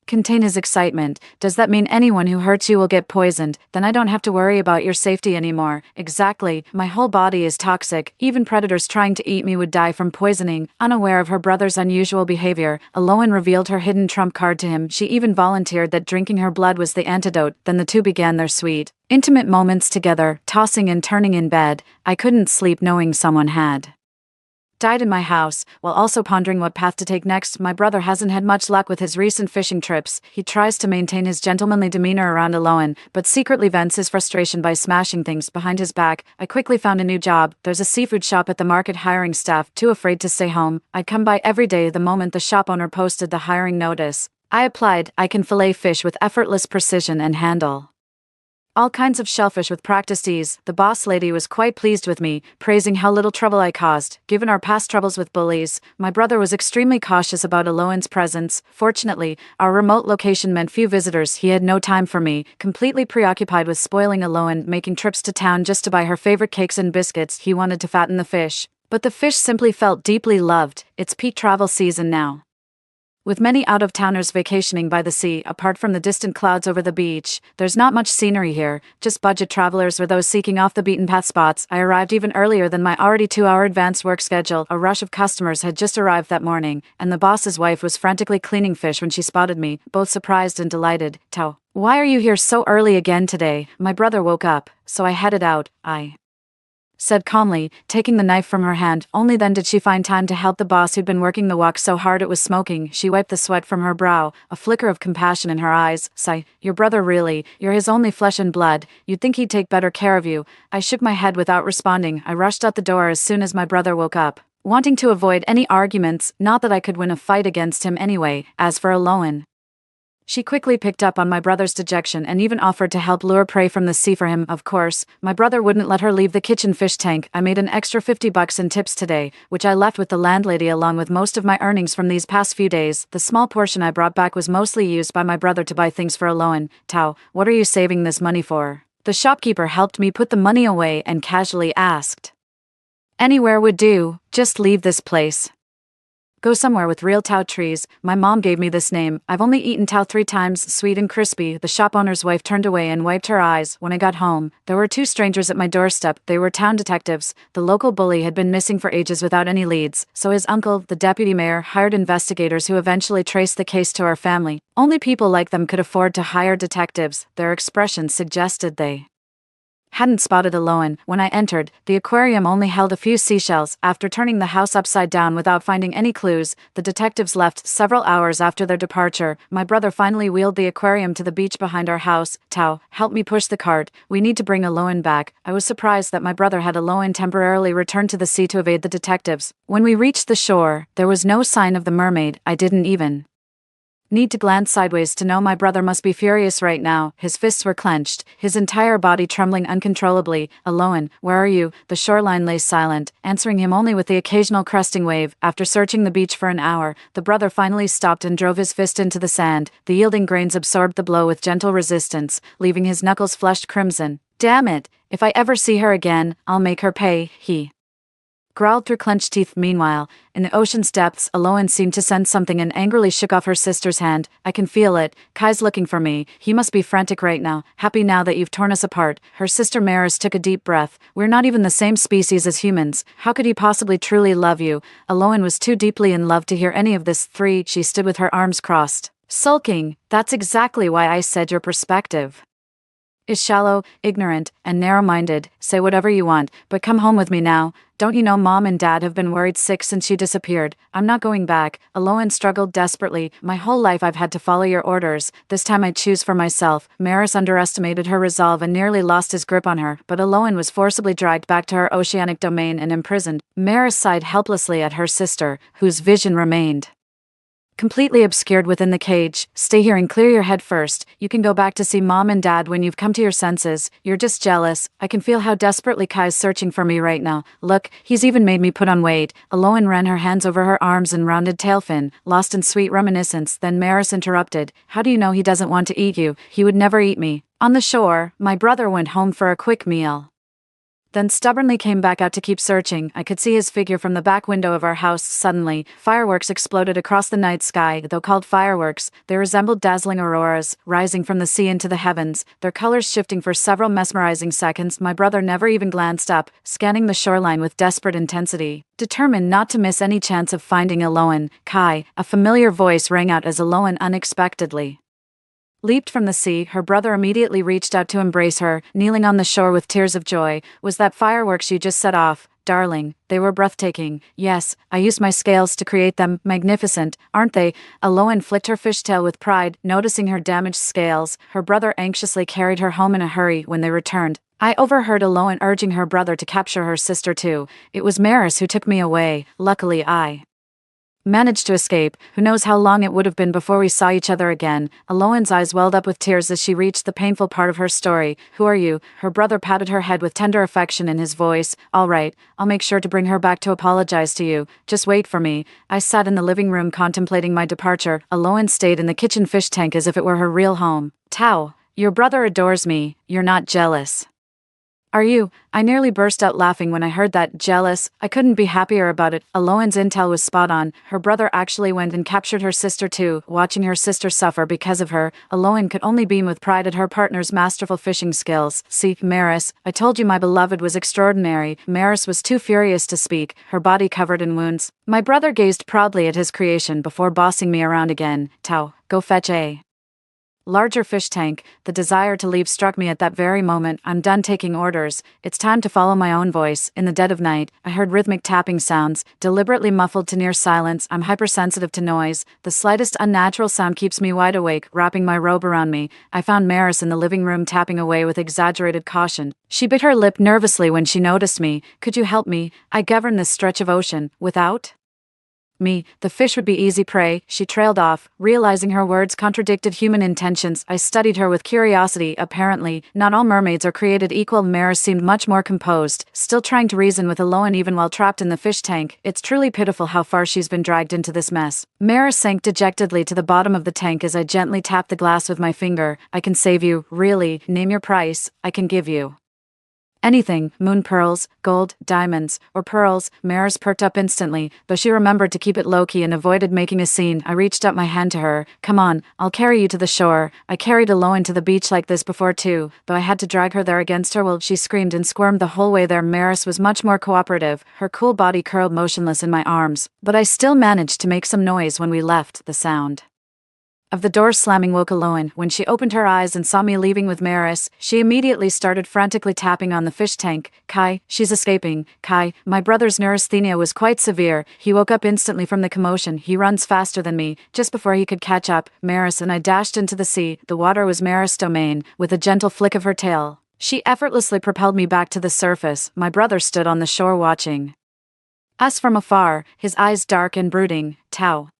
contain his excitement. Does that mean anyone who hurts you will get poisoned? Then I don't have to worry about your safety anymore. Exactly, my whole body is toxic. Even predators trying to eat me would die from poisoning. Unaware of her brother's unusual behavior, Alohan revealed her hidden trump card to him. She even volunteered that drinking her blood was the antidote. Then the two began their sweet, intimate moments together, tossing and turning in bed. I couldn't sleep knowing someone had died in my house, while also pondering what path to take next. My brother hasn't had much luck with his recent fishing trips. He tries to maintain his gentlemanly demeanor around Alohan, but secretly vents his frustration by smashing things behind his back. I quickly found a new job. There's a seafood shop at the market hiring staff, too afraid to stay home. I'd come by every day the moment the shop owner posted the hiring notice. I applied. I can fillet fish with effortless precision and handle all kinds of shellfish with practiced ease. The boss lady was quite pleased with me, praising how little trouble I caused. Given our past troubles with bullies, my brother was extremely cautious about Alohan's presence. Fortunately, our remote location meant few visitors. He had no time for me, completely preoccupied with spoiling Alohan, making trips to town just to buy her favorite cakes and biscuits. He wanted to fatten the fish, but the fish simply felt deeply loved. It's peak travel season now, with many out-of-towners vacationing by the sea. Apart from the distant clouds over the beach, there's not much scenery here, just budget travelers or those seeking off-the-beaten-path spots. I arrived even earlier than my already 2-hour advanced work schedule. A rush of customers had just arrived that morning, and the boss's wife was frantically cleaning fish when she spotted me, both surprised and delighted. Tao, why are you here so early again today? My brother woke up, so I headed out. I said calmly, taking the knife from her hand. Only then did she find time to help the boss who'd been working the wok so hard it was smoking. She wiped the sweat from her brow, a flicker of compassion in her eyes. Sigh, your brother really, you're his only flesh and blood. You'd think he'd take better care of you. I shook my head without responding. I rushed out the door as soon as my brother woke up, wanting to avoid any arguments. Not that I could win a fight against him anyway. As for Alohan, she quickly picked up on my brother's dejection and even offered to help lure prey from the sea for him. Of course, my brother wouldn't let her leave the kitchen fish tank. I made an extra $50 in tips today, which I left with the landlady along with most of my earnings from these past few days. The small portion I brought back was mostly used by my brother to buy things for Alohan. Tao, what are you saving this money for? The shopkeeper helped me put the money away and casually asked. Anywhere would do, just leave this place. Go somewhere with real Tao trees. My mom gave me this name. I've only eaten Tao 3 times, sweet and crispy. The shop owner's wife turned away and wiped her eyes. When I got home, there were 2 strangers at my doorstep. They were town detectives. The local bully had been missing for ages without any leads, so his uncle, the deputy mayor, hired investigators who eventually traced the case to our family. Only people like them could afford to hire detectives. Their expressions suggested they hadn't spotted Alohan. When I entered, the aquarium only held a few seashells. After turning the house upside down without finding any clues, the detectives left. Several hours after their departure, my brother finally wheeled the aquarium to the beach behind our house. Tao, help me push the cart. We need to bring Alohan back. I was surprised that my brother had Alohan temporarily returned to the sea to evade the detectives. When we reached the shore, there was no sign of the mermaid. I didn't even Need to glance sideways to know my brother must be furious right now. His fists were clenched, his entire body trembling uncontrollably. Aloan, where are you? The shoreline lay silent, answering him only with the occasional cresting wave. After searching the beach for an hour, the brother finally stopped and drove his fist into the sand. The yielding grains absorbed the blow with gentle resistance, leaving his knuckles flushed crimson. Damn it! If I ever see her again, I'll make her pay, he growled through clenched teeth. Meanwhile, in the ocean's depths, Aloan seemed to sense something and angrily shook off her sister's hand. I can feel it. Kai's looking for me. He must be frantic right now, happy now that you've torn us apart. Her sister Maris took a deep breath. We're not even the same species as humans. How could he possibly truly love you? Aloan was too deeply in love to hear any of this. She stood with her arms crossed, sulking. That's exactly why I said your perspective is shallow, ignorant, and narrow-minded. Say whatever you want, but come home with me now. Don't you know Mom and Dad have been worried sick since you disappeared? I'm not going back. Aloan struggled desperately. My whole life I've had to follow your orders. This time I choose for myself. Maris underestimated her resolve and nearly lost his grip on her, but Aloan was forcibly dragged back to her oceanic domain and imprisoned. Maris sighed helplessly at her sister, whose vision remained completely obscured within the cage. Stay here and clear your head first. You can go back to see Mom and Dad when you've come to your senses. You're just jealous. I can feel how desperately Kai's searching for me right now. Look, he's even made me put on weight. Aloan ran her hands over her arms and rounded tail fin, lost in sweet reminiscence. Then Maris interrupted. How do you know he doesn't want to eat you? He would never eat me. On the shore, my brother went home for a quick meal, then stubbornly came back out to keep searching. I could see his figure from the back window of our house. Suddenly, fireworks exploded across the night sky. Though called fireworks, they resembled dazzling auroras, rising from the sea into the heavens, their colors shifting for several mesmerizing seconds. My brother never even glanced up, scanning the shoreline with desperate intensity, determined not to miss any chance of finding Aloan. Kai, a familiar voice rang out as Aloan unexpectedly leaped from the sea. Her brother immediately reached out to embrace her, kneeling on the shore with tears of joy. Was that fireworks you just set off? Darling, they were breathtaking. Yes, I used my scales to create them. Magnificent, aren't they? Aloan flicked her fishtail with pride, noticing her damaged scales. Her brother anxiously carried her home in a hurry. When they returned, I overheard Aloan urging her brother to capture her sister too. It was Maris who took me away. Luckily I managed to escape. Who knows how long it would have been before we saw each other again. Aloan's eyes welled up with tears as she reached the painful part of her story. Who are you? Her brother patted her head with tender affection in his voice. All right, I'll make sure to bring her back to apologize to you. Just wait for me. I sat in the living room contemplating my departure. Aloan stayed in the kitchen fish tank as if it were her real home. Tao, your brother adores me. You're not jealous, are you? I nearly burst out laughing when I heard that. Jealous? I couldn't be happier about it. Aloan's intel was spot on. Her brother actually went and captured her sister too. Watching her sister suffer because of her, Aloan could only beam with pride at her partner's masterful fishing skills. See, Maris, I told you my beloved was extraordinary. Maris was too furious to speak, her body covered in wounds. My brother gazed proudly at his creation before bossing me around again. Tao, go fetch a larger fish tank. The desire to leave struck me at that very moment. I'm done taking orders. It's time to follow my own voice. In the dead of night, I heard rhythmic tapping sounds, deliberately muffled to near silence. I'm hypersensitive to noise. The slightest unnatural sound keeps me wide awake. Wrapping my robe around me, I found Maris in the living room tapping away with exaggerated caution. She bit her lip nervously when she noticed me. Could you help me? I govern this stretch of ocean. Without me, the fish would be easy prey. She trailed off, realizing her words contradicted human intentions. I studied her with curiosity. Apparently, not all mermaids are created equal. Maris seemed much more composed, still trying to reason with Aloan even while trapped in the fish tank. It's truly pitiful how far she's been dragged into this mess. Maris sank dejectedly to the bottom of the tank as I gently tapped the glass with my finger. I can save you, really. Name your price. I can give you anything. Moon pearls, gold, diamonds, or pearls. Maris perked up instantly, though she remembered to keep it low-key and avoided making a scene. I reached out my hand to her. Come on, I'll carry you to the shore. I carried Aloan to the beach like this before too, though I had to drag her there against her will. She screamed and squirmed the whole way there. Maris was much more cooperative, her cool body curled motionless in my arms, but I still managed to make some noise when we left. The sound of the door slamming woke Aloan. When she opened her eyes and saw me leaving with Maris, she immediately started frantically tapping on the fish tank. Kai, she's escaping. Kai, my brother's neurasthenia was quite severe. He woke up instantly from the commotion. He runs faster than me. Just before he could catch up, Maris and I dashed into the sea. The water was Maris' domain. With a gentle flick of her tail, she effortlessly propelled me back to the surface. My brother stood on the shore watching us from afar, his eyes dark and brooding. Tao,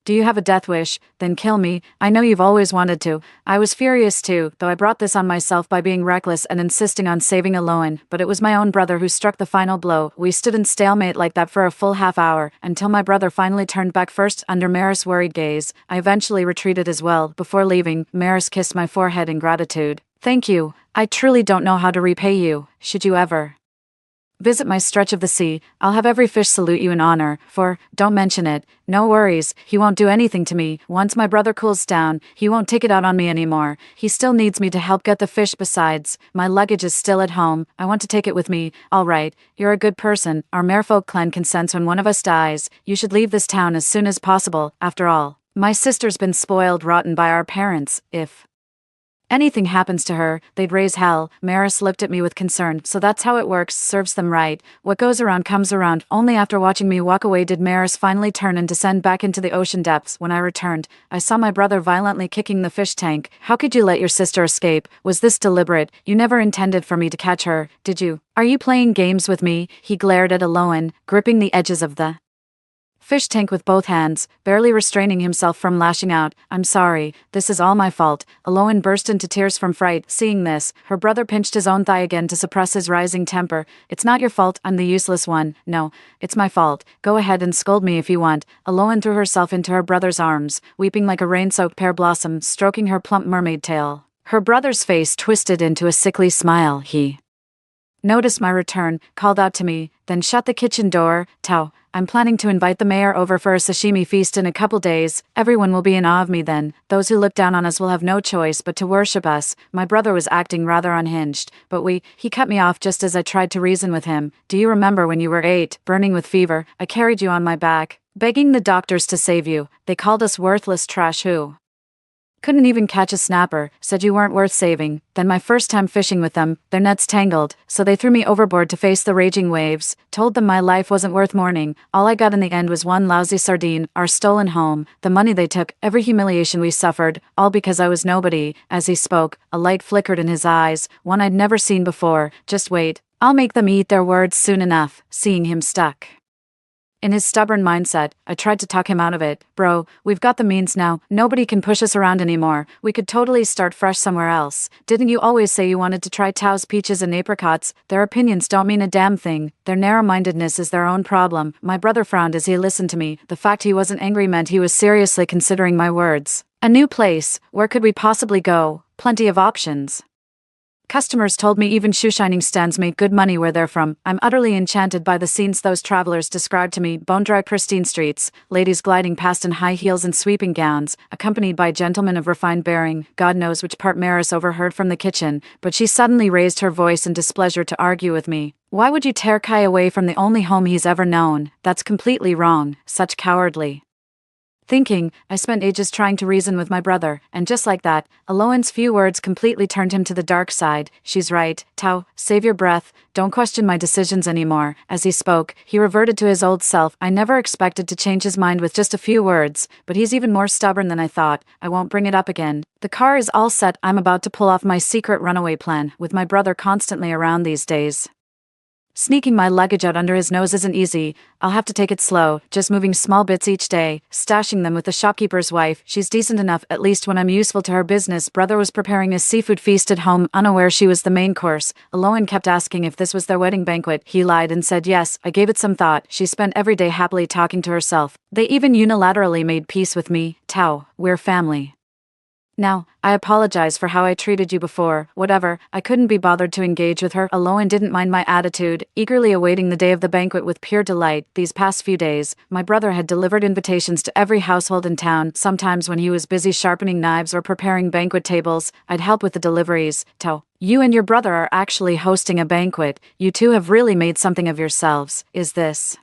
Do you have a death wish? Then kill me. I know you've always wanted to. I was furious too, though I brought this on myself by being reckless and insisting on saving Aloan, but it was my own brother who struck the final blow. We stood in stalemate like that for a full half hour, until my brother finally turned back first under Maris' worried gaze. I eventually retreated as well. Before leaving, Maris kissed my forehead in gratitude. Thank you. I truly don't know how to repay you, should you ever visit my stretch of the sea. I'll have every fish salute you in honor, for, don't mention it, no worries, he won't do anything to me. Once my brother cools down, he won't take it out on me anymore. He still needs me to help get the fish besides. My luggage is still at home. I want to take it with me. All right, you're a good person. Our merfolk clan consents when one of us dies. You should leave this town as soon as possible. After all, my sister's been spoiled rotten by our parents. If anything happens to her, they'd raise hell. Maris looked at me with concern. So that's how it works, serves them right. What goes around comes around. Only after watching me walk away did Maris finally turn and descend back into the ocean depths. When I returned, I saw my brother violently kicking the fish tank. How could you let your sister escape? Was this deliberate? You never intended for me to catch her, did you? Are you playing games with me? He glared at Aloan, gripping the edges of the fish tank with both hands, barely restraining himself from lashing out. I'm sorry, this is all my fault. Aloan burst into tears from fright. Seeing this, her brother pinched his own thigh again to suppress his rising temper. It's not your fault, I'm the useless one. No, it's my fault. Go ahead and scold me if you want. Aloan threw herself into her brother's arms, weeping like a rain-soaked pear blossom, stroking her plump mermaid tail. Her brother's face twisted into a sickly smile. He noticed my return, called out to me, then shut the kitchen door. Tao, I'm planning to invite the mayor over for a sashimi feast in a couple days. Everyone will be in awe of me then. Those who look down on us will have no choice but to worship us. My brother was acting rather unhinged, but he cut me off just as I tried to reason with him. Do you remember when you were 8, burning with fever? I carried you on my back, begging the doctors to save you. They called us worthless trash who couldn't even catch a snapper, said you weren't worth saving. Then my first time fishing with them, their nets tangled, so they threw me overboard to face the raging waves. Told them my life wasn't worth mourning. All I got in the end was one lousy sardine, our stolen home, the money they took, every humiliation we suffered, all because I was nobody. As he spoke, a light flickered in his eyes, one I'd never seen before. Just wait, I'll make them eat their words soon enough. Seeing him stuck in his stubborn mindset, I tried to talk him out of it. Bro, we've got the means now. Nobody can push us around anymore. We could totally start fresh somewhere else. Didn't you always say you wanted to try Tao's peaches and apricots? Their opinions don't mean a damn thing. Their narrow-mindedness is their own problem. My brother frowned as he listened to me. The fact he wasn't angry meant he was seriously considering my words. A new place. Where could we possibly go? Plenty of options. Customers told me even shoe-shining stands make good money where they're from. I'm utterly enchanted by the scenes those travelers described to me. Bone-dry pristine streets, ladies gliding past in high heels and sweeping gowns, accompanied by gentlemen of refined bearing. God knows which part Maris overheard from the kitchen, but she suddenly raised her voice in displeasure to argue with me. Why would you tear Kai away from the only home he's ever known? That's completely wrong. Such cowardly thinking. I spent ages trying to reason with my brother, and just like that, Aloan's few words completely turned him to the dark side. She's right, Tao, save your breath, don't question my decisions anymore. As he spoke, he reverted to his old self. I never expected to change his mind with just a few words, but he's even more stubborn than I thought. I won't bring it up again. The car is all set. I'm about to pull off my secret runaway plan, with my brother constantly around these days. Sneaking my luggage out under his nose isn't easy. I'll have to take it slow, just moving small bits each day, stashing them with the shopkeeper's wife. She's decent enough, at least when I'm useful to her business. Brother was preparing a seafood feast at home, unaware she was the main course. Aloan kept asking if this was their wedding banquet. He lied and said yes. I gave it some thought. She spent every day happily talking to herself. They even unilaterally made peace with me. Tao, we're family now. I apologize for how I treated you before. Whatever, I couldn't be bothered to engage with her. Aloan didn't mind my attitude, eagerly awaiting the day of the banquet with pure delight. These past few days, my brother had delivered invitations to every household in town. Sometimes when he was busy sharpening knives or preparing banquet tables, I'd help with the deliveries. Tao, you and your brother are actually hosting a banquet. You two have really made something of yourselves. Is this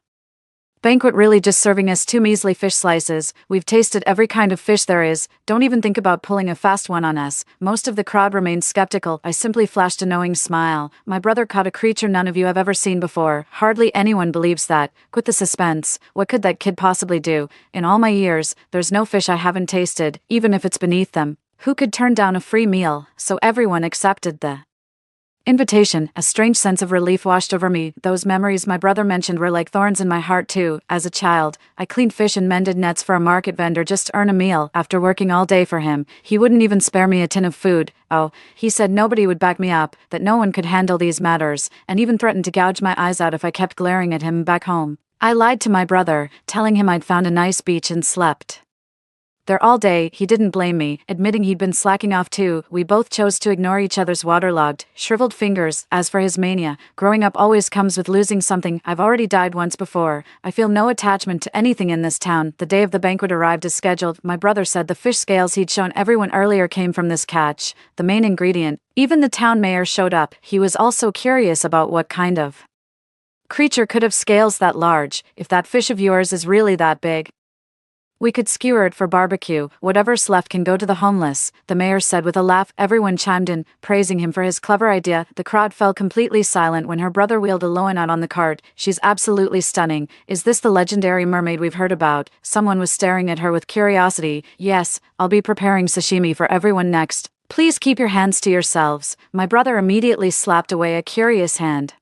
banquet really just serving us 2 measly fish slices? We've tasted every kind of fish there is. Don't even think about pulling a fast one on us. Most of the crowd remained skeptical. I simply flashed a knowing smile. My brother caught a creature none of you have ever seen before. Hardly anyone believes that. Quit the suspense. What could that kid possibly do? In all my years, there's no fish I haven't tasted, even if it's beneath them. Who could turn down a free meal? So everyone accepted the Invitation, a strange sense of relief washed over me. Those memories my brother mentioned were like thorns in my heart too. As a child, I cleaned fish and mended nets for a market vendor just to earn a meal. After working all day for him, he wouldn't even spare me a tin of food. Oh, he said nobody would back me up, that no one could handle these matters, and even threatened to gouge my eyes out if I kept glaring at him back home. I lied to my brother, telling him I'd found a nice beach and slept there all day. He didn't blame me, admitting he'd been slacking off too. We both chose to ignore each other's waterlogged, shriveled fingers. As for his mania, growing up always comes with losing something. I've already died once before. I feel no attachment to anything in this town. The day of the banquet arrived as scheduled. My brother said the fish scales he'd shown everyone earlier came from this catch, the main ingredient. Even the town mayor showed up. He was also curious about what kind of creature could have scales that large. If that fish of yours is really that big, we could skewer it for barbecue. Whatever's left can go to the homeless, the mayor said with a laugh. Everyone chimed in, praising him for his clever idea. The crowd fell completely silent when her brother wheeled Aloan out on the cart. She's absolutely stunning. Is this the legendary mermaid we've heard about? Someone was staring at her with curiosity. Yes, I'll be preparing sashimi for everyone next. Please keep your hands to yourselves. My brother immediately slapped away a curious hand.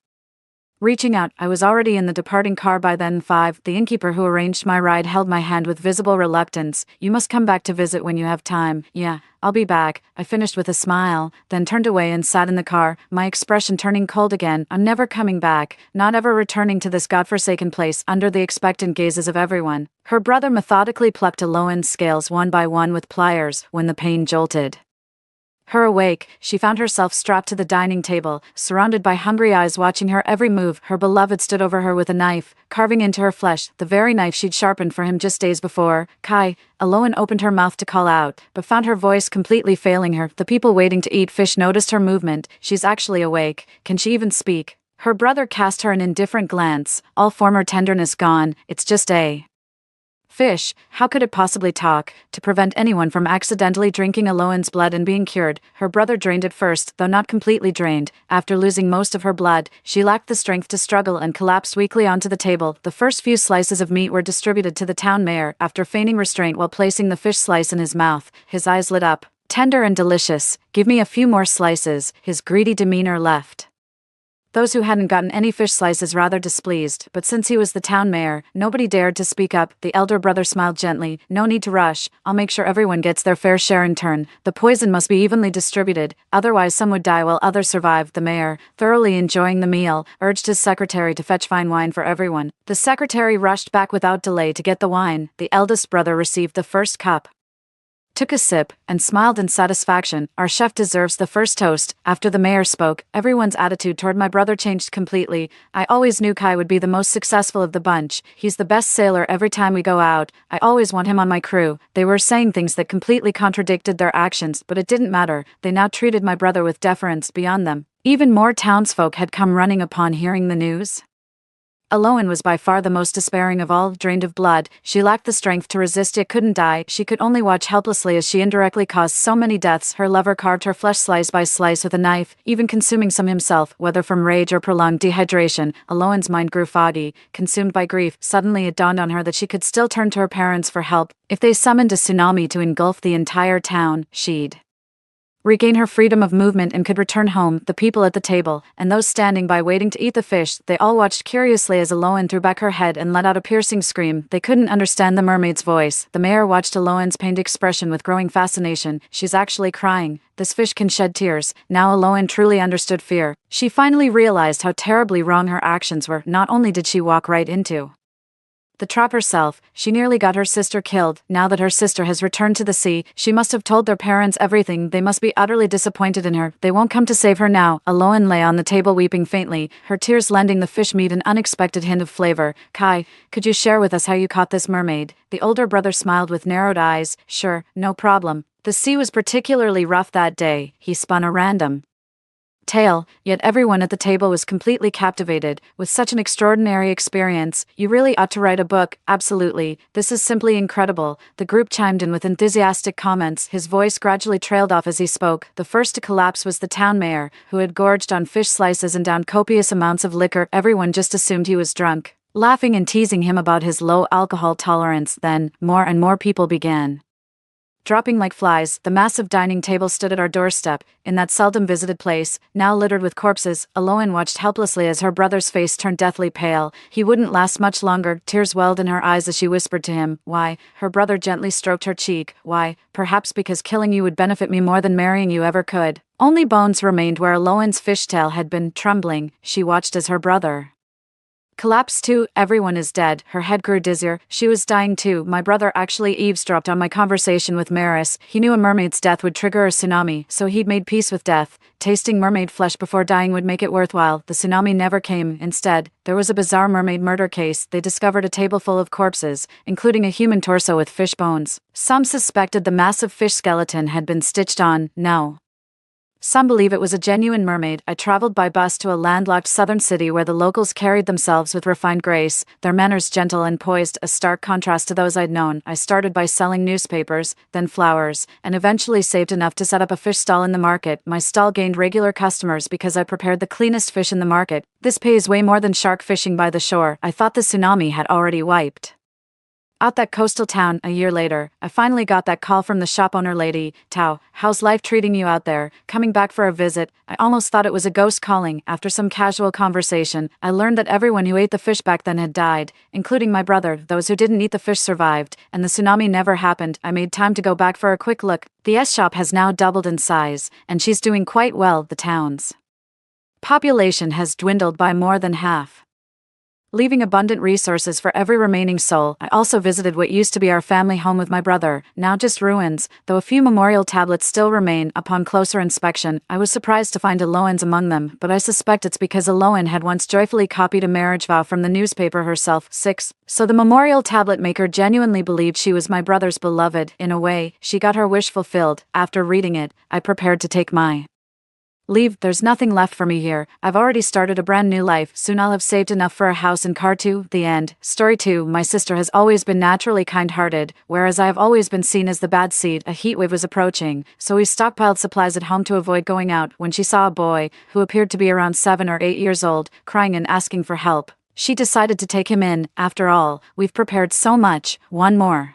Reaching out, I was already in the departing car by then. 5. The innkeeper who arranged my ride held my hand with visible reluctance. You must come back to visit when you have time. Yeah, I'll be back, I finished with a smile, then turned away and sat in the car, my expression turning cold again. I'm never coming back, not ever returning to this godforsaken place under the expectant gazes of everyone. Her brother methodically plucked Aloan's scales one by one with pliers when the pain jolted her awake. She found herself strapped to the dining table, surrounded by hungry eyes watching her every move. Her beloved stood over her with a knife, carving into her flesh, the very knife she'd sharpened for him just days before. Kai. Aloan opened her mouth to call out, but found her voice completely failing her. The people waiting to eat fish noticed her movement. She's actually awake. Can she even speak? Her brother cast her an indifferent glance, all former tenderness gone. It's just a fish, how could it possibly talk? To prevent anyone from accidentally drinking Aloan's blood and being cured, her brother drained it first, though not completely drained. After losing most of her blood, she lacked the strength to struggle and collapsed weakly onto the table. The first few slices of meat were distributed to the town mayor. After feigning restraint while placing the fish slice in his mouth, his eyes lit up. Tender and delicious. Give me a few more slices. His greedy demeanor left those who hadn't gotten any fish slices rather displeased, but since he was the town mayor, nobody dared to speak up. The elder brother smiled gently. No need to rush. I'll make sure everyone gets their fair share in turn. The poison must be evenly distributed, otherwise some would die while others survived. The mayor, thoroughly enjoying the meal, urged his secretary to fetch fine wine for everyone. The secretary rushed back without delay to get the wine. The eldest brother received the first cup, took a sip, and smiled in satisfaction. Our chef deserves the first toast. After the mayor spoke, everyone's attitude toward my brother changed completely. I always knew Kai would be the most successful of the bunch. He's the best sailor every time we go out. I always want him on my crew. They were saying things that completely contradicted their actions, but it didn't matter. They now treated my brother with deference beyond them. Even more townsfolk had come running upon hearing the news. Aloan was by far the most despairing of all. Drained of blood, she lacked the strength to resist yet couldn't die. She could only watch helplessly as she indirectly caused so many deaths. Her lover carved her flesh slice by slice with a knife, even consuming some himself, whether from rage or prolonged dehydration. Aloan's mind grew foggy, consumed by grief. Suddenly it dawned on her that she could still turn to her parents for help. If they summoned a tsunami to engulf the entire town, she'd regain her freedom of movement and could return home. The people at the table, and those standing by waiting to eat the fish, they all watched curiously as Aloan threw back her head and let out a piercing scream. They couldn't understand the mermaid's voice. The mayor watched Aloan's pained expression with growing fascination. She's actually crying. This fish can shed tears. Now Aloan truly understood fear. She finally realized how terribly wrong her actions were. Not only did she walk right into the trap herself, she nearly got her sister killed. Now that her sister has returned to the sea, she must have told their parents everything. They must be utterly disappointed in her. They won't come to save her now. Aloan lay on the table weeping faintly, her tears lending the fish meat an unexpected hint of flavor. Kai, could you share with us how you caught this mermaid? The older brother smiled with narrowed eyes. Sure, no problem. The sea was particularly rough that day. He spun a random tale, yet everyone at the table was completely captivated. With such an extraordinary experience, you really ought to write a book. Absolutely, this is simply incredible. The group chimed in with enthusiastic comments. His voice gradually trailed off as he spoke. The first to collapse was the town mayor, who had gorged on fish slices and downed copious amounts of liquor. Everyone just assumed he was drunk, laughing and teasing him about his low alcohol tolerance. Then, more and more people began Dropping like flies, the massive dining table stood at our doorstep, in that seldom visited place, now littered with corpses. Aloan watched helplessly as her brother's face turned deathly pale. He wouldn't last much longer. Tears welled in her eyes as she whispered to him, "Why?" Her brother gently stroked her cheek. "Why? Perhaps because killing you would benefit me more than marrying you ever could." Only bones remained where Aloan's fishtail had been. Trembling, she watched as her brother collapsed too. "Everyone is dead." Her head grew dizzier. She was dying too. My brother actually eavesdropped on my conversation with Maris. He knew a mermaid's death would trigger a tsunami, so he'd made peace with death. Tasting mermaid flesh before dying would make it worthwhile. The tsunami never came. Instead, there was a bizarre mermaid murder case. They discovered a table full of corpses, including a human torso with fish bones. Some suspected the massive fish skeleton had been stitched on. No. Some believe it was a genuine mermaid. I traveled by bus to a landlocked southern city where the locals carried themselves with refined grace, their manners gentle and poised, a stark contrast to those I'd known. I started by selling newspapers, then flowers, and eventually saved enough to set up a fish stall in the market. My stall gained regular customers because I prepared the cleanest fish in the market. This pays way more than shark fishing by the shore. I thought the tsunami had already wiped out that coastal town. A year later, I finally got that call from the shop owner lady. "Tao, how's life treating you out there? Coming back for a visit?" I almost thought it was a ghost calling. After some casual conversation, I learned that everyone who ate the fish back then had died, including my brother. Those who didn't eat the fish survived, and the tsunami never happened. I made time to go back for a quick look. The S shop has now doubled in size, and she's doing quite well. The town's population has dwindled by more than half, leaving abundant resources for every remaining soul. I also visited what used to be our family home with my brother, now just ruins, though a few memorial tablets still remain. Upon closer inspection, I was surprised to find Aloan's among them, but I suspect it's because Aloan had once joyfully copied a marriage vow from the newspaper herself. 6. So the memorial tablet maker genuinely believed she was my brother's beloved. In a way, she got her wish fulfilled. After reading it, I prepared to take my leave. There's nothing left for me here. I've already started a brand new life. Soon I'll have saved enough for a house and car too. The end. Story 2. My sister has always been naturally kind-hearted, whereas I have always been seen as the bad seed. A heat wave was approaching, so we stockpiled supplies at home to avoid going out. When she saw a boy, who appeared to be around 7 or 8 years old, crying and asking for help, she decided to take him in. After all, we've prepared so much. One more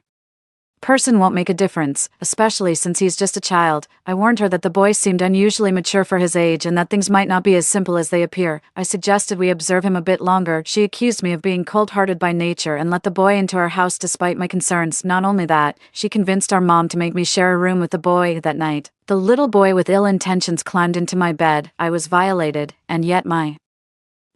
person won't make a difference, especially since he's just a child. I warned her that the boy seemed unusually mature for his age and that things might not be as simple as they appear. I suggested we observe him a bit longer. She accused me of being cold-hearted by nature and let the boy into our house despite my concerns. Not only that, she convinced our mom to make me share a room with the boy that night. The little boy with ill intentions climbed into my bed. I was violated, and yet my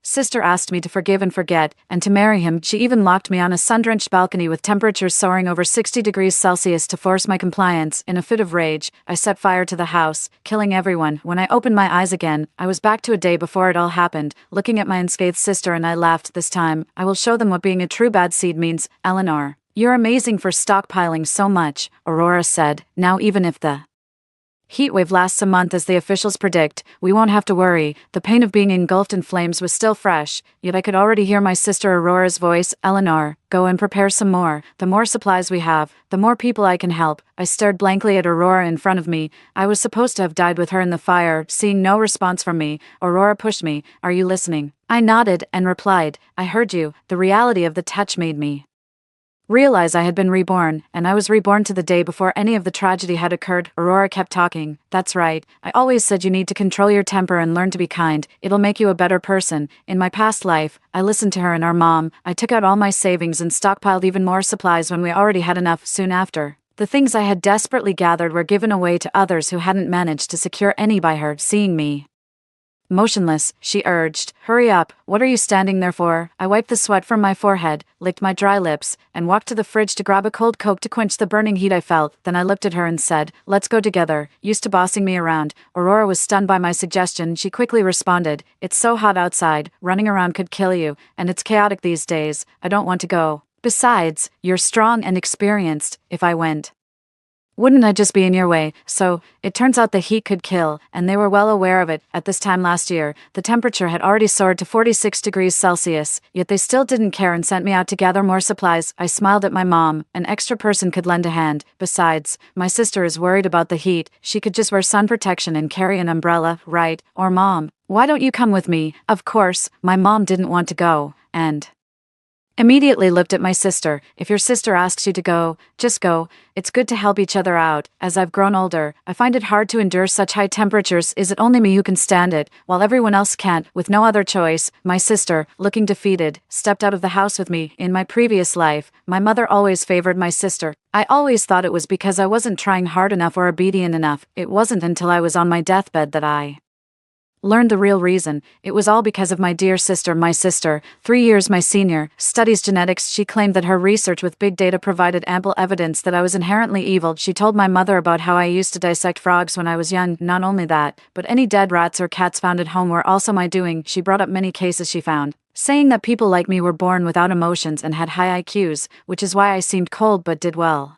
sister asked me to forgive and forget, and to marry him. She even locked me on a sun-drenched balcony with temperatures soaring over 60 degrees Celsius to force my compliance. In a fit of rage, I set fire to the house, killing everyone. When I opened my eyes again, I was back to a day before it all happened, looking at my unscathed sister, and I laughed. This time, I will show them what being a true bad seed means. "Eleanor, you're amazing for stockpiling so much," Aurora said. "Now even if the heatwave lasts a month as the officials predict, we won't have to worry." The pain of being engulfed in flames was still fresh, yet I could already hear my sister Aurora's voice. "Eleanor, go and prepare some more. The more supplies we have, the more people I can help." I stared blankly at Aurora in front of me. I was supposed to have died with her in the fire. Seeing no response from me, Aurora pushed me. "Are you listening?" I nodded and replied, "I heard you." The reality of the touch made me realize I had been reborn, and I was reborn to the day before any of the tragedy had occurred. Aurora kept talking. "That's right. I always said you need to control your temper and learn to be kind. It'll make you a better person." In my past life, I listened to her and our mom. I took out all my savings and stockpiled even more supplies when we already had enough. Soon after, the things I had desperately gathered were given away to others who hadn't managed to secure any. By her seeing me motionless, she urged, "Hurry up, what are you standing there for?" I wiped the sweat from my forehead, licked my dry lips, and walked to the fridge to grab a cold Coke to quench the burning heat I felt. Then I looked at her and said, "Let's go together." Used to bossing me around, Aurora was stunned by my suggestion. She quickly responded, "It's so hot outside, running around could kill you, and it's chaotic these days. I don't want to go. Besides, you're strong and experienced. If I went, wouldn't I just be in your way?" So, it turns out the heat could kill, and they were well aware of it. At this time last year, the temperature had already soared to 46 degrees Celsius, yet they still didn't care and sent me out to gather more supplies. I smiled at my mom. An extra person could lend a hand. Besides, my sister is worried about the heat. She could just wear sun protection and carry an umbrella, right? Or "Mom, why don't you come with me?" Of course, my mom didn't want to go, and Immediately looked at my sister. If your sister asks you to go, just go. It's good to help each other out. As I've grown older, I find it hard to endure such high temperatures. Is it only me who can stand it, while everyone else can't? With no other choice, my sister, looking defeated, stepped out of the house with me. In my previous life, my mother always favored my sister. I always thought it was because I wasn't trying hard enough or obedient enough. It wasn't until I was on my deathbed that I learned the real reason. It was all because of my dear sister. My sister, 3 years my senior, studies genetics. She claimed that her research with big data provided ample evidence that I was inherently evil. She told my mother about how I used to dissect frogs when I was young. Not only that, but any dead rats or cats found at home were also my doing. She brought up many cases she found, saying that people like me were born without emotions and had high IQs, which is why I seemed cold but did well.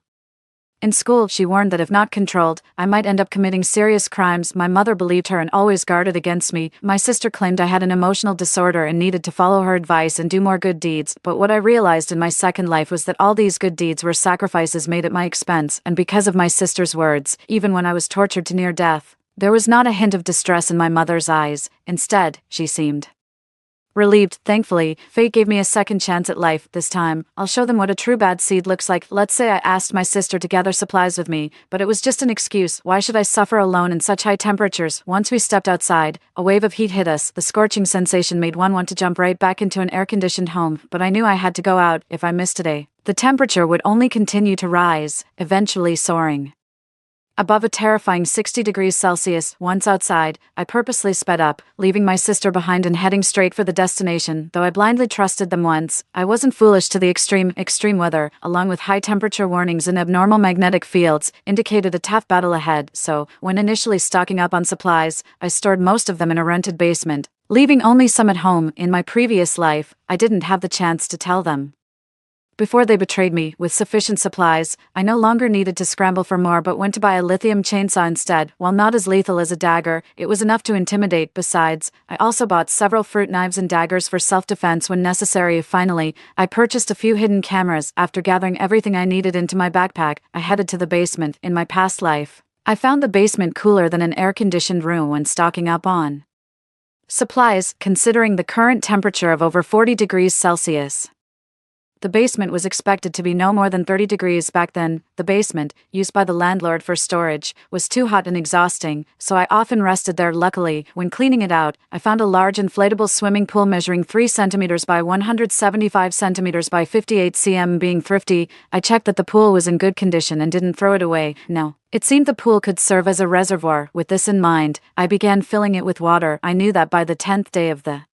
In school, she warned that if not controlled, I might end up committing serious crimes. My mother believed her and always guarded against me. My sister claimed I had an emotional disorder and needed to follow her advice and do more good deeds. But what I realized in my second life was that all these good deeds were sacrifices made at my expense, and because of my sister's words, even when I was tortured to near death, there was not a hint of distress in my mother's eyes. Instead, she seemed relieved. Thankfully, fate gave me a second chance at life. This time, I'll show them what a true bad seed looks like. Let's say I asked my sister to gather supplies with me, but it was just an excuse. Why should I suffer alone in such high temperatures? Once we stepped outside, a wave of heat hit us. The scorching sensation made one want to jump right back into an air-conditioned home, but I knew I had to go out. If I missed today, the temperature would only continue to rise, eventually soaring above a terrifying 60 degrees Celsius. Once outside, I purposely sped up, leaving my sister behind and heading straight for the destination. Though I blindly trusted them once, I wasn't foolish. To the extreme weather, along with high temperature warnings and abnormal magnetic fields, indicated a tough battle ahead. So, when initially stocking up on supplies, I stored most of them in a rented basement, leaving only some at home. In my previous life, I didn't have the chance to tell them before they betrayed me. With sufficient supplies, I no longer needed to scramble for more but went to buy a lithium chainsaw instead. While not as lethal as a dagger, it was enough to intimidate. Besides, I also bought several fruit knives and daggers for self-defense when necessary. Finally, I purchased a few hidden cameras. After gathering everything I needed into my backpack, I headed to the basement. In my past life, I found the basement cooler than an air-conditioned room when stocking up on supplies, considering the current temperature of over 40 degrees Celsius. The basement was expected to be no more than 30 degrees back then. The basement, used by the landlord for storage, was too hot and exhausting, so I often rested there. Luckily, when cleaning it out, I found a large inflatable swimming pool measuring 3 centimeters by 175 centimeters by 58 cm. Being thrifty, I checked that the pool was in good condition and didn't throw it away. No. It seemed the pool could serve as a reservoir. With this in mind, I began filling it with water. I knew that by the 10th day of the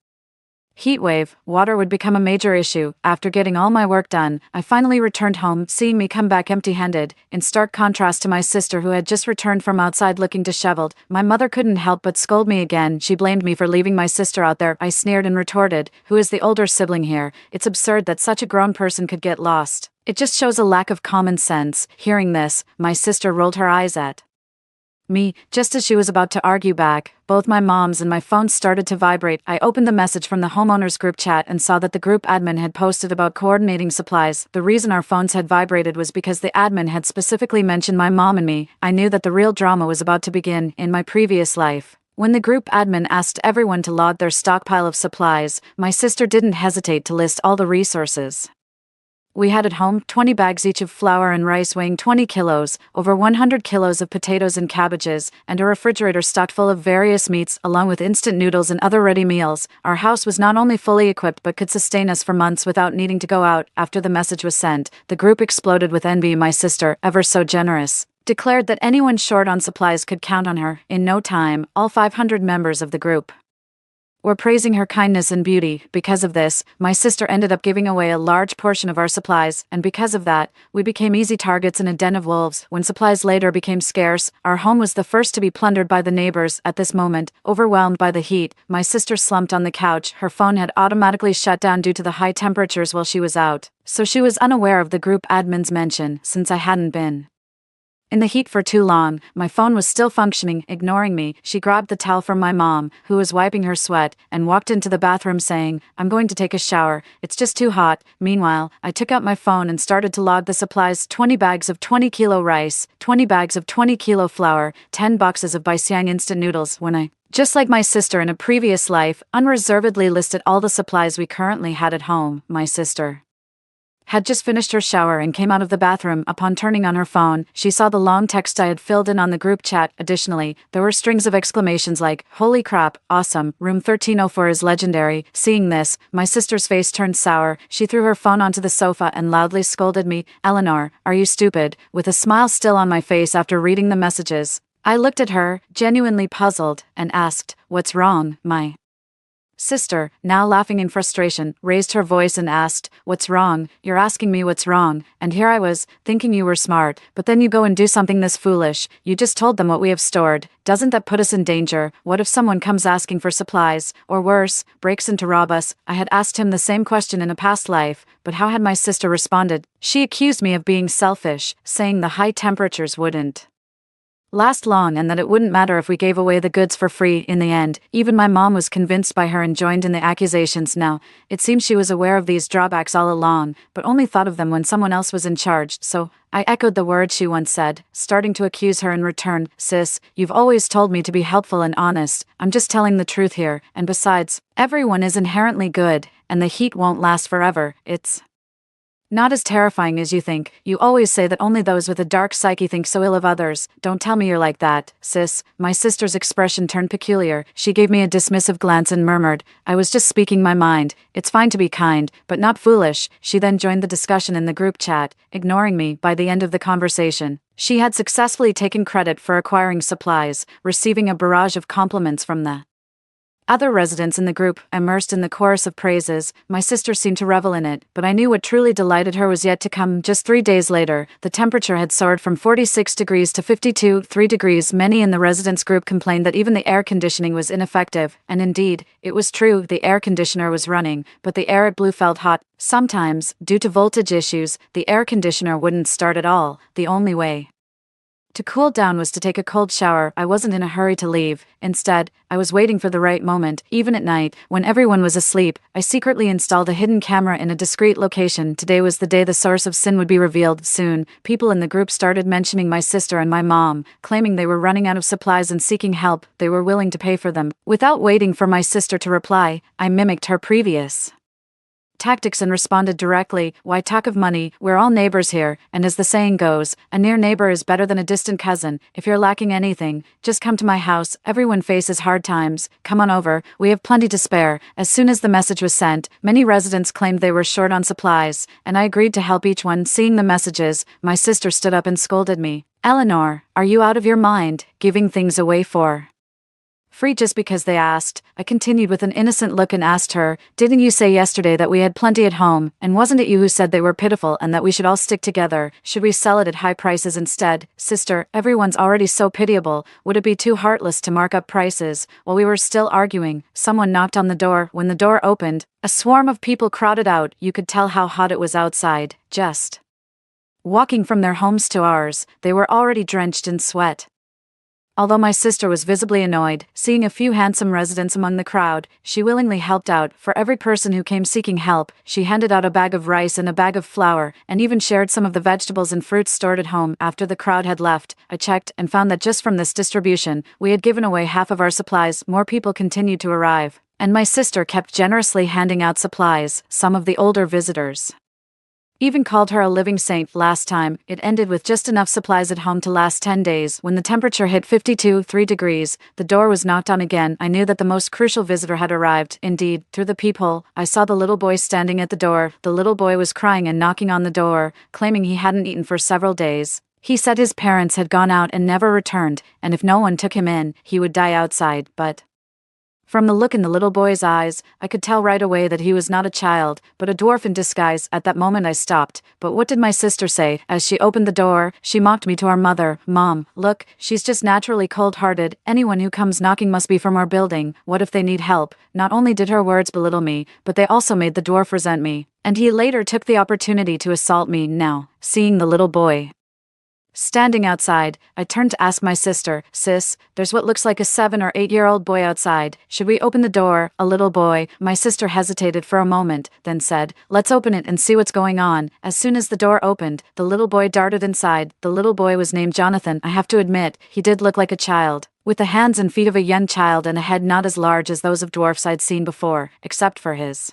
heatwave, water would become a major issue. After getting all my work done, I finally returned home, seeing me come back empty-handed, in stark contrast to my sister who had just returned from outside looking disheveled. My mother couldn't help but scold me again. She blamed me for leaving my sister out there. I sneered and retorted, "Who is the older sibling here? It's absurd that such a grown person could get lost. It just shows a lack of common sense." Hearing this, my sister rolled her eyes at me. Just as she was about to argue back, both my mom's and my phone started to vibrate. I opened the message from the homeowners group chat and saw that the group admin had posted about coordinating supplies. The reason our phones had vibrated was because the admin had specifically mentioned my mom and me. I knew that the real drama was about to begin. In my previous life, when the group admin asked everyone to log their stockpile of supplies, my sister didn't hesitate to list all the resources we had at home: 20 bags each of flour and rice weighing 20 kilos, over 100 kilos of potatoes and cabbages, and a refrigerator stocked full of various meats, along with instant noodles and other ready meals. Our house was not only fully equipped but could sustain us for months without needing to go out. After the message was sent, the group exploded with envy. My sister, ever so generous, declared that anyone short on supplies could count on her. In no time, all 500 members of the group were praising her kindness and beauty. Because of this, my sister ended up giving away a large portion of our supplies, and because of that, we became easy targets in a den of wolves. When supplies later became scarce, our home was the first to be plundered by the neighbors. At this moment, overwhelmed by the heat, my sister slumped on the couch. Her phone had automatically shut down due to the high temperatures while she was out, so she was unaware of the group admin's mention. Since I hadn't been in the heat for too long, my phone was still functioning. Ignoring me, she grabbed the towel from my mom, who was wiping her sweat, and walked into the bathroom saying, "I'm going to take a shower. It's just too hot." Meanwhile, I took out my phone and started to log the supplies: 20 bags of 20 kilo rice, 20 bags of 20 kilo flour, 10 boxes of Baixiang instant noodles. When I, just like my sister in a previous life, unreservedly listed all the supplies we currently had at home, my sister had just finished her shower and came out of the bathroom. Upon turning on her phone, she saw the long text I had filled in on the group chat. Additionally, there were strings of exclamations like, "Holy crap, awesome, room 1304 is legendary." Seeing this, my sister's face turned sour. She threw her phone onto the sofa and loudly scolded me. "Eleanor, are you stupid?" With a smile still on my face after reading the messages. I looked at her, genuinely puzzled, and asked, "What's wrong?" My sister, now laughing in frustration, raised her voice and asked, "What's wrong? You're asking me what's wrong?" And here I was, thinking you were smart, but then you go and do something this foolish. You just told them what we have stored. Doesn't that put us in danger? What if someone comes asking for supplies, or worse, breaks in to rob us? I had asked him the same question in a past life, but how had my sister responded? She accused me of being selfish, saying the high temperatures wouldn't last long and that it wouldn't matter if we gave away the goods for free. In the end, even my mom was convinced by her and joined in the accusations. Now, it seems she was aware of these drawbacks all along, but only thought of them when someone else was in charge, so I echoed the words she once said, starting to accuse her in return. "Sis, you've always told me to be helpful and honest. I'm just telling the truth here, and besides, everyone is inherently good, and the heat won't last forever. It's not as terrifying as you think. You always say that only those with a dark psyche think so ill of others. Don't tell me you're like that, sis." My sister's expression turned peculiar. She gave me a dismissive glance and murmured, "I was just speaking my mind. It's fine to be kind, but not foolish." She then joined the discussion in the group chat, ignoring me. By the end of the conversation, she had successfully taken credit for acquiring supplies, receiving a barrage of compliments from the other residents in the group. Immersed in the chorus of praises, my sister seemed to revel in it, but I knew what truly delighted her was yet to come. Just 3 days later, the temperature had soared from 46 degrees to 52.3 degrees. Many in the residents group complained that even the air conditioning was ineffective, and indeed, it was true. The air conditioner was running, but the air it blew felt hot. Sometimes, due to voltage issues, the air conditioner wouldn't start at all. The only way to cool down was to take a cold shower. I wasn't in a hurry to leave. Instead, I was waiting for the right moment. Even at night, when everyone was asleep, I secretly installed a hidden camera in a discreet location. Today was the day the source of sin would be revealed. Soon, people in the group started mentioning my sister and my mom, claiming they were running out of supplies and seeking help. They were willing to pay for them. Without waiting for my sister to reply, I mimicked her previous tactics and responded directly, "Why talk of money? We're all neighbors here, and as the saying goes, a near neighbor is better than a distant cousin. If you're lacking anything, just come to my house. Everyone faces hard times. Come on over, we have plenty to spare." As soon as the message was sent, many residents claimed they were short on supplies, and I agreed to help each one. Seeing the messages, my sister stood up and scolded me. "Eleanor, are you out of your mind, giving things away for free just because they asked?" I continued with an innocent look and asked her, "Didn't you say yesterday that we had plenty at home, and wasn't it you who said they were pitiful and that we should all stick together? Should we sell it at high prices instead?" "Sister, everyone's already so pitiable. Would it be too heartless to mark up prices?" While we were still arguing, someone knocked on the door. When the door opened, a swarm of people crowded out. You could tell how hot it was outside. Just walking from their homes to ours, they were already drenched in sweat. Although my sister was visibly annoyed, seeing a few handsome residents among the crowd, she willingly helped out. For every person who came seeking help, she handed out a bag of rice and a bag of flour, and even shared some of the vegetables and fruits stored at home. After the crowd had left, I checked and found that just from this distribution, we had given away half of our supplies. More people continued to arrive, and my sister kept generously handing out supplies. Some of the older visitors even called her a living saint. Last time, it ended with just enough supplies at home to last 10 days. When the temperature hit 52.3 degrees, the door was knocked on again. I knew that the most crucial visitor had arrived. Indeed, through the peephole, I saw the little boy standing at the door. The little boy was crying and knocking on the door, claiming he hadn't eaten for several days. He said his parents had gone out and never returned, and if no one took him in, he would die outside. But from the look in the little boy's eyes, I could tell right away that he was not a child, but a dwarf in disguise. At that moment I stopped. But what did my sister say? As she opened the door, she mocked me to our mother. "Mom, look, she's just naturally cold-hearted. Anyone who comes knocking must be from our building. What if they need help?" Not only did her words belittle me, but they also made the dwarf resent me, and he later took the opportunity to assault me. Now, seeing the little boy standing outside, I turned to ask my sister, "Sis, there's what looks like a 7 or 8-year-old boy outside. Should we open the door?" "A little boy." My sister hesitated for a moment, then said, "Let's open it and see what's going on." As soon as the door opened, the little boy darted inside. The little boy was named Jonathan. I have to admit, he did look like a child, with the hands and feet of a young child and a head not as large as those of dwarfs I'd seen before, except for his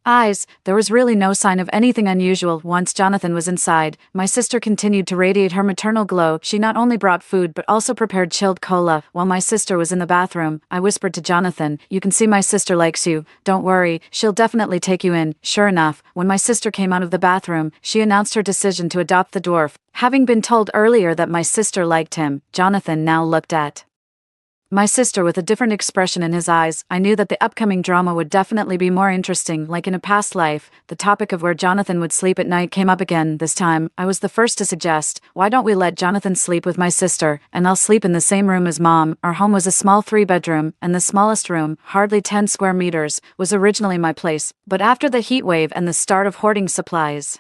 eyes. There was really no sign of anything unusual once Jonathan was inside. My sister continued to radiate her maternal glow. She not only brought food but also prepared chilled cola. While my sister was in the bathroom, I whispered to Jonathan, "You can see my sister likes you. Don't worry, she'll definitely take you in." Sure enough, when my sister came out of the bathroom, she announced her decision to adopt the dwarf. Having been told earlier that my sister liked him, Jonathan now looked at my sister with a different expression in his eyes. I knew that the upcoming drama would definitely be more interesting. Like in a past life, the topic of where Jonathan would sleep at night came up again. This time, I was the first to suggest, "Why don't we let Jonathan sleep with my sister, and I'll sleep in the same room as Mom?" Our home was a small 3-bedroom, and the smallest room, hardly 10 square meters, was originally my place. But after the heat wave and the start of hoarding supplies,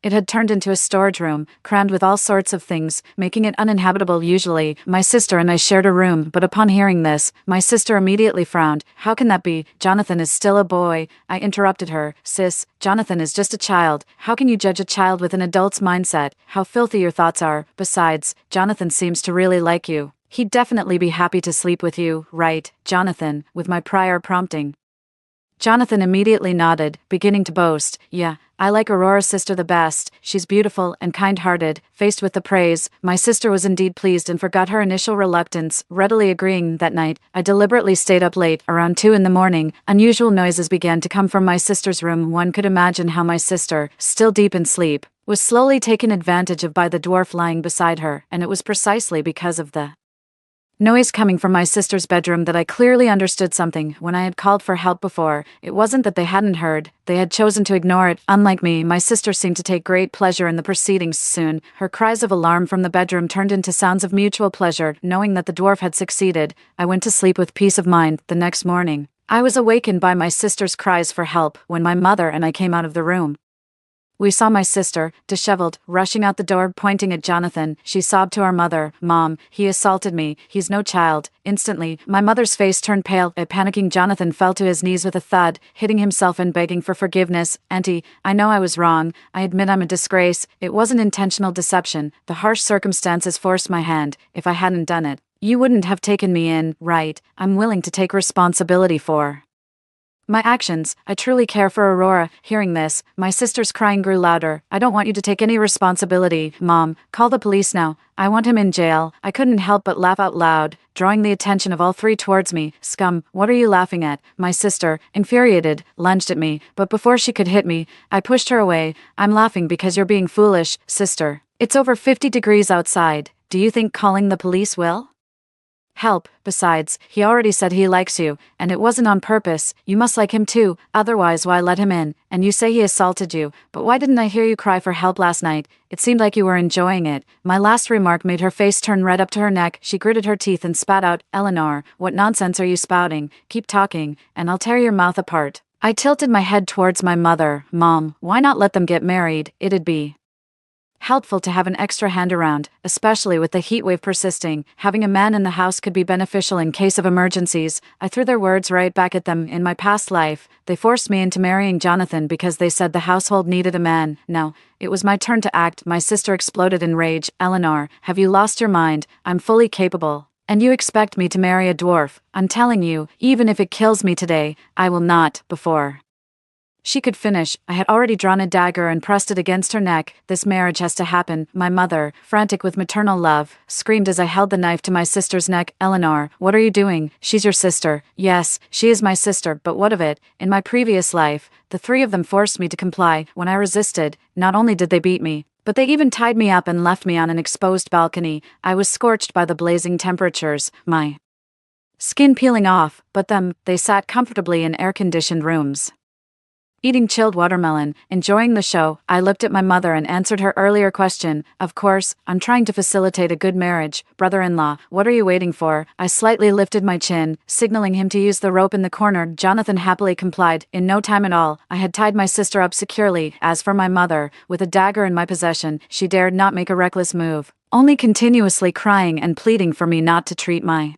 it had turned into a storage room, crammed with all sorts of things, making it uninhabitable. Usually, my sister and I shared a room, but upon hearing this, my sister immediately frowned. "How can that be? Jonathan is still a boy." I interrupted her. "Sis, Jonathan is just a child. How can you judge a child with an adult's mindset? How filthy your thoughts are. Besides, Jonathan seems to really like you. He'd definitely be happy to sleep with you, right, Jonathan?" With my prior prompting, Jonathan immediately nodded, beginning to boast. "Yeah, I like Aurora's sister the best. She's beautiful and kind-hearted." Faced with the praise, my sister was indeed pleased and forgot her initial reluctance, readily agreeing. That night, I deliberately stayed up late. Around 2 in the morning, unusual noises began to come from my sister's room. One could imagine how my sister, still deep in sleep, was slowly taken advantage of by the dwarf lying beside her, and it was precisely because of the noise coming from my sister's bedroom that I clearly understood something. When I had called for help before, it wasn't that they hadn't heard, they had chosen to ignore it. Unlike me, my sister seemed to take great pleasure in the proceedings. Soon, her cries of alarm from the bedroom turned into sounds of mutual pleasure. Knowing that the dwarf had succeeded, I went to sleep with peace of mind. The next morning, I was awakened by my sister's cries for help. When my mother and I came out of the room, we saw my sister, disheveled, rushing out the door, pointing at Jonathan. She sobbed to our mother, "Mom, he assaulted me. He's no child." Instantly, my mother's face turned pale. A panicking Jonathan fell to his knees with a thud, hitting himself and begging for forgiveness. "Auntie, I know I was wrong. I admit I'm a disgrace. It wasn't intentional deception. The harsh circumstances forced my hand. If I hadn't done it, you wouldn't have taken me in, right? I'm willing to take responsibility for my actions. I truly care for Aurora." Hearing this, my sister's crying grew louder. "I don't want you to take any responsibility, Mom. Call the police now. I want him in jail." I couldn't help but laugh out loud, drawing the attention of all three towards me. "Scum, what are you laughing at?" My sister, infuriated, lunged at me, but before she could hit me, I pushed her away. "I'm laughing because you're being foolish, sister. It's over 50 degrees outside. Do you think calling the police will help? Besides, he already said he likes you, and it wasn't on purpose. You must like him too, otherwise why let him in? And you say he assaulted you, but why didn't I hear you cry for help last night? It seemed like you were enjoying it." My last remark made her face turn red up to her neck. She gritted her teeth and spat out, "Eleanor, what nonsense are you spouting? Keep talking, and I'll tear your mouth apart." I tilted my head towards my mother. "Mom, why not let them get married? It'd be helpful to have an extra hand around, especially with the heat wave persisting. Having a man in the house could be beneficial in case of emergencies." I threw their words right back at them. In my past life, they forced me into marrying Jonathan because they said the household needed a man. Now, it was my turn to act. My sister exploded in rage. "Eleanor, have you lost your mind? I'm fully capable. And you expect me to marry a dwarf? I'm telling you, even if it kills me today, I will not." Before she could finish, I had already drawn a dagger and pressed it against her neck. "This marriage has to happen." My mother, frantic with maternal love, screamed as I held the knife to my sister's neck. "Eleanor, what are you doing? She's your sister." "Yes, she is my sister, but what of it? In my previous life, the three of them forced me to comply. When I resisted, not only did they beat me, but they even tied me up and left me on an exposed balcony. I was scorched by the blazing temperatures, my skin peeling off, but they sat comfortably in air-conditioned rooms, eating chilled watermelon, enjoying the show. I looked at my mother and answered her earlier question. "Of course, I'm trying to facilitate a good marriage. Brother-in-law, what are you waiting for?" I slightly lifted my chin, signaling him to use the rope in the corner. Jonathan happily complied. In no time at all, I had tied my sister up securely. As for my mother, with a dagger in my possession, she dared not make a reckless move, only continuously crying and pleading for me not to treat my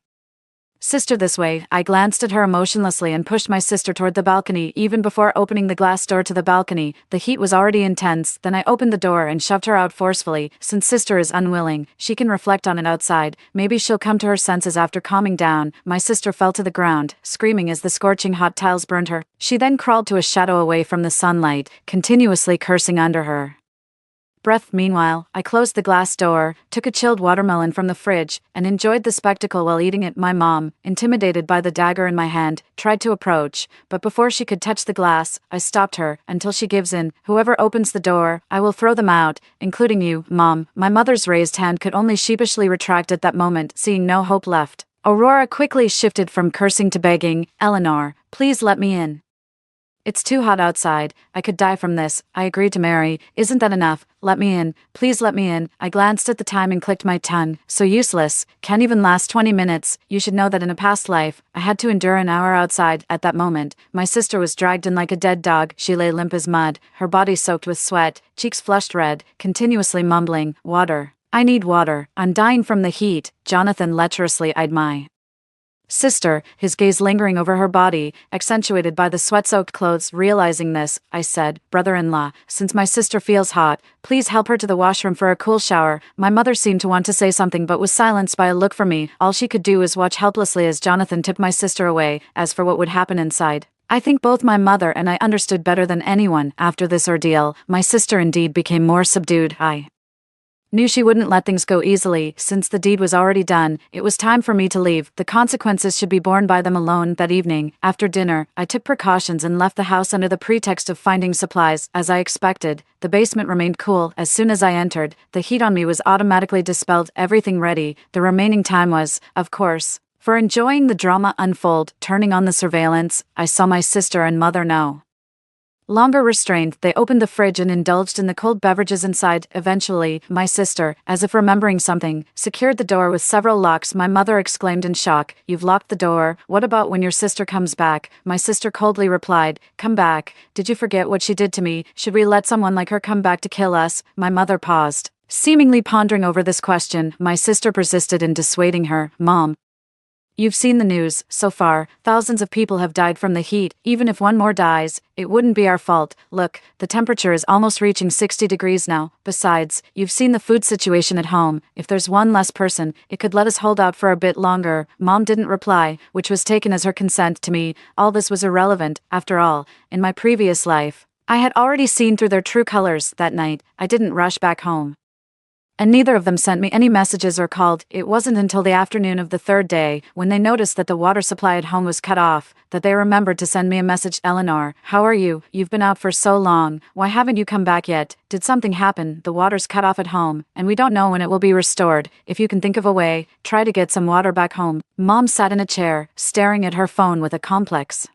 Sister, this way. I glanced at her emotionlessly and pushed my sister toward the balcony. Even before opening the glass door to the balcony, the heat was already intense. Then I opened the door and shoved her out forcefully. Since sister is unwilling, she can reflect on it outside. Maybe she'll come to her senses after calming down. My sister fell to the ground, screaming as the scorching hot tiles burned her. She then crawled to a shadow away from the sunlight, continuously cursing under her breath. Meanwhile, I closed the glass door, took a chilled watermelon from the fridge, and enjoyed the spectacle while eating it. My mom, intimidated by the dagger in my hand, tried to approach, but before she could touch the glass, I stopped her. Until she gives in, whoever opens the door, I will throw them out, including you, Mom. My mother's raised hand could only sheepishly retract at that moment, seeing no hope left. Aurora quickly shifted from cursing to begging, Eleanor, please let me in. It's too hot outside. I could die from this. I agreed to marry. Isn't that enough? Let me in. Please let me in. I glanced at the time and clicked my tongue. So useless. Can't even last 20 minutes. You should know that in a past life, I had to endure an hour outside. At that moment, my sister was dragged in like a dead dog. She lay limp as mud, her body soaked with sweat, cheeks flushed red, continuously mumbling, water. I need water. I'm dying from the heat. Jonathan lecherously eyed my sister, his gaze lingering over her body, accentuated by the sweat-soaked clothes. Realizing this, I said, brother-in-law, since my sister feels hot, please help her to the washroom for a cool shower. My mother seemed to want to say something but was silenced by a look from me. All she could do was watch helplessly as Jonathan tipped my sister away. As for what would happen inside, I think both my mother and I understood better than anyone. After this ordeal, my sister indeed became more subdued. I knew she wouldn't let things go easily. Since the deed was already done, it was time for me to leave. The consequences should be borne by them alone. That evening, after dinner, I took precautions and left the house under the pretext of finding supplies. As I expected, the basement remained cool. As soon as I entered, the heat on me was automatically dispelled. Everything ready. The remaining time was, of course, for enjoying the drama unfold. Turning on the surveillance, I saw my sister and mother no longer restrained. They opened the fridge and indulged in the cold beverages inside. Eventually, my sister, as if remembering something, secured the door with several locks. My mother exclaimed in shock, "You've locked the door. What about when your sister comes back?" My sister coldly replied, "Come back? Did you forget what she did to me? Should we let someone like her come back to kill us?" My mother paused, seemingly pondering over this question. My sister persisted in dissuading her. "Mom, you've seen the news. So far, thousands of people have died from the heat. Even if one more dies, it wouldn't be our fault. Look, the temperature is almost reaching 60 degrees now. Besides, you've seen the food situation at home. If there's one less person, it could let us hold out for a bit longer." Mom didn't reply, which was taken as her consent. To me, all this was irrelevant. After all, in my previous life, I had already seen through their true colors. That night, I didn't rush back home, and neither of them sent me any messages or called. It wasn't until the afternoon of the third day, when they noticed that the water supply at home was cut off, that they remembered to send me a message. "Eleanor, how are you? You've been out for so long. Why haven't you come back yet? Did something happen? The water's cut off at home, and we don't know when it will be restored. If you can think of a way, try to get some water back home." Mom sat in a chair, staring at her phone with a complex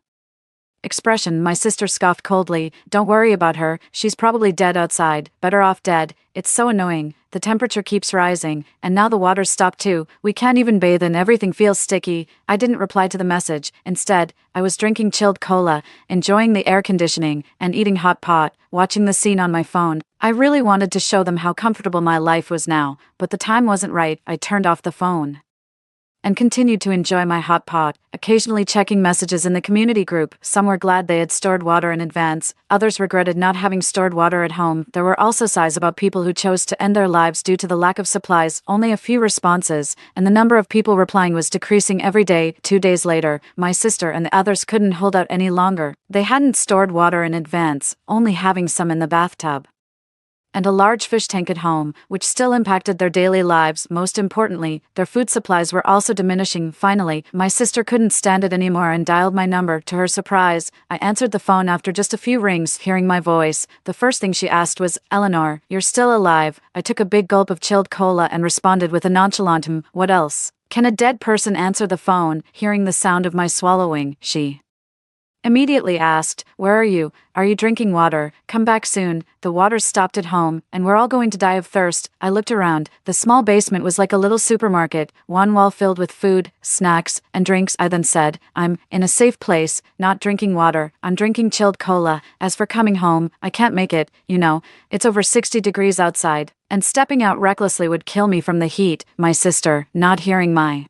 expression. My sister scoffed coldly, "Don't worry about her. She's probably dead outside. Better off dead. It's so annoying. The temperature keeps rising, and now the water's stopped too. We can't even bathe and everything feels sticky." I didn't reply to the message. Instead, I was drinking chilled cola, enjoying the air conditioning, and eating hot pot, watching the scene on my phone. I really wanted to show them how comfortable my life was now, but the time wasn't right. I turned off the phone and continued to enjoy my hot pot, occasionally checking messages in the community group. Some were glad they had stored water in advance, others regretted not having stored water at home. There were also sighs about people who chose to end their lives due to the lack of supplies. Only a few responses, and the number of people replying was decreasing every day. 2 days later, my sister and the others couldn't hold out any longer. They hadn't stored water in advance, only having some in the bathtub and a large fish tank at home, which still impacted their daily lives. Most importantly, their food supplies were also diminishing. Finally, my sister couldn't stand it anymore and dialed my number. To her surprise, I answered the phone after just a few rings. Hearing my voice, the first thing she asked was, "Eleanor, you're still alive?" I took a big gulp of chilled cola and responded with a nonchalant, "What else? Can a dead person answer the phone?" Hearing the sound of my swallowing, she immediately asked, "Where are you? Are you drinking water? Come back soon. The water's stopped at home, and we're all going to die of thirst." I looked around. The small basement was like a little supermarket, one wall filled with food, snacks, and drinks. I then said, "I'm in a safe place, not drinking water. I'm drinking chilled cola. As for coming home, I can't make it. You know, it's over 60 degrees outside, and stepping out recklessly would kill me from the heat." My sister, not hearing my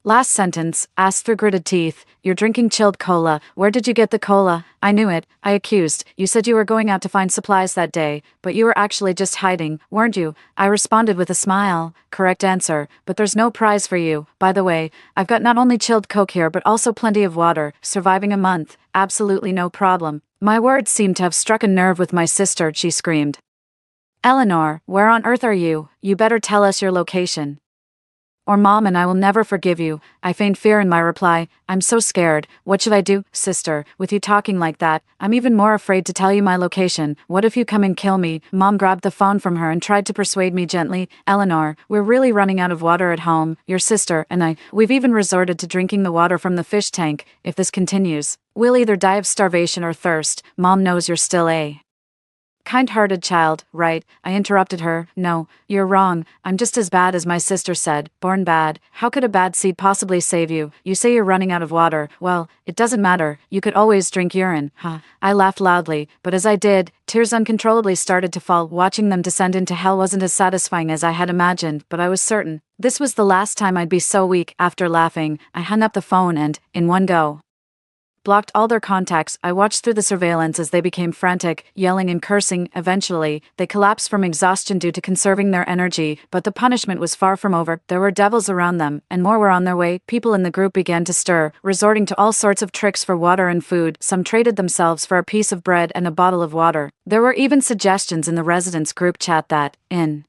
Last sentence, asked through gritted teeth. You're drinking chilled cola. Where did you get the cola? I knew it, I accused. You said you were going out to find supplies that day, but you were actually just hiding, weren't you? I responded with a smile. Correct answer, but there's no prize for you. By the way, I've got not only chilled Coke here but also plenty of water, surviving a month. Absolutely no problem. My words seemed to have struck a nerve with my sister, she screamed. Eleanor, where on earth are you? You better tell us your location. Or Mom and I will never forgive you. I feigned fear in my reply. I'm so scared. What should I do, sister, with you talking like that? I'm even more afraid to tell you my location. What if you come and kill me? Mom grabbed the phone from her and tried to persuade me gently. Eleanor, we're really running out of water at home. Your sister and we've even resorted to drinking the water from the fish tank. If this continues, we'll either die of starvation or thirst. Mom knows you're still a kind-hearted child, right? I interrupted her. No, you're wrong. I'm just as bad as my sister said. Born bad. How could a bad seed possibly save you? You say you're running out of water. Well, it doesn't matter. You could always drink urine. Huh. I laughed loudly, but as I did, tears uncontrollably started to fall. Watching them descend into hell wasn't as satisfying as I had imagined, but I was certain this was the last time I'd be so weak. After laughing, I hung up the phone and, in one go, blocked all their contacts. I watched through the surveillance as they became frantic, yelling and cursing. Eventually, they collapsed from exhaustion due to conserving their energy, but the punishment was far from over. There were devils around them, and more were on their way. People in the group began to stir, resorting to all sorts of tricks for water and food. Some traded themselves for a piece of bread and a bottle of water. There were even suggestions in the residents' group chat that, in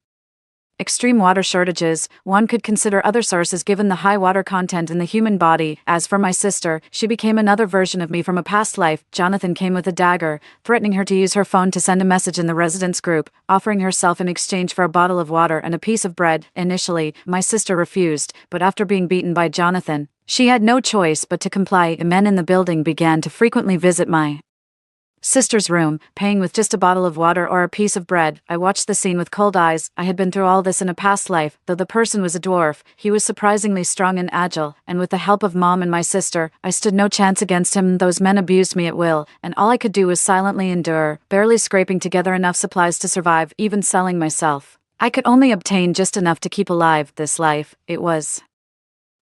extreme water shortages, one could consider other sources given the high water content in the human body. As for my sister, she became another version of me from a past life. Jonathan came with a dagger, threatening her to use her phone to send a message in the residents' group, offering herself in exchange for a bottle of water and a piece of bread. Initially, my sister refused, but after being beaten by Jonathan, she had no choice but to comply. Men in the building began to frequently visit my sister's room, paying with just a bottle of water or a piece of bread. I watched the scene with cold eyes. I had been through all this in a past life. Though the person was a dwarf, he was surprisingly strong and agile, and with the help of Mom and my sister, I stood no chance against him. Those men abused me at will, and all I could do was silently endure, barely scraping together enough supplies to survive, even selling myself. I could only obtain just enough to keep alive. This life, it was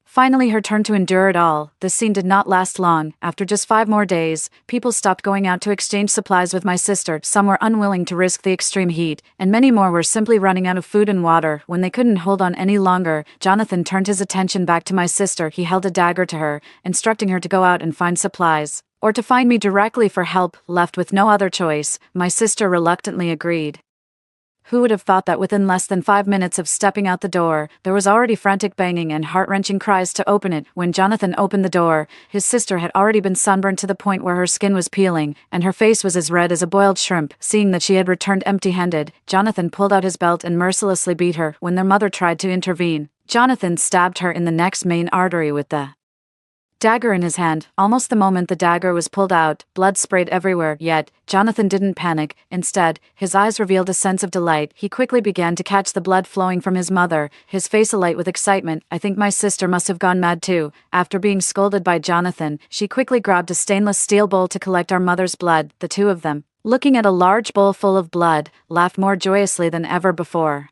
finally her turn to endure it all. The scene did not last long. After just 5 more days, people stopped going out to exchange supplies with my sister. Some were unwilling to risk the extreme heat, and many more were simply running out of food and water. When they couldn't hold on any longer, Jonathan turned his attention back to my sister. He held a dagger to her, instructing her to go out and find supplies, or to find me directly for help. Left with no other choice, my sister reluctantly agreed. Who would have thought that within less than 5 minutes of stepping out the door, there was already frantic banging and heart-wrenching cries to open it. When Jonathan opened the door, his sister had already been sunburned to the point where her skin was peeling, and her face was as red as a boiled shrimp. Seeing that she had returned empty-handed, Jonathan pulled out his belt and mercilessly beat her. When their mother tried to intervene, Jonathan stabbed her in the neck's main artery with the dagger in his hand. Almost the moment the dagger was pulled out, blood sprayed everywhere. Yet, Jonathan didn't panic. Instead, his eyes revealed a sense of delight. He quickly began to catch the blood flowing from his mother, his face alight with excitement. I think my sister must have gone mad too. After being scolded by Jonathan, she quickly grabbed a stainless steel bowl to collect our mother's blood. The two of them, looking at a large bowl full of blood, laughed more joyously than ever before.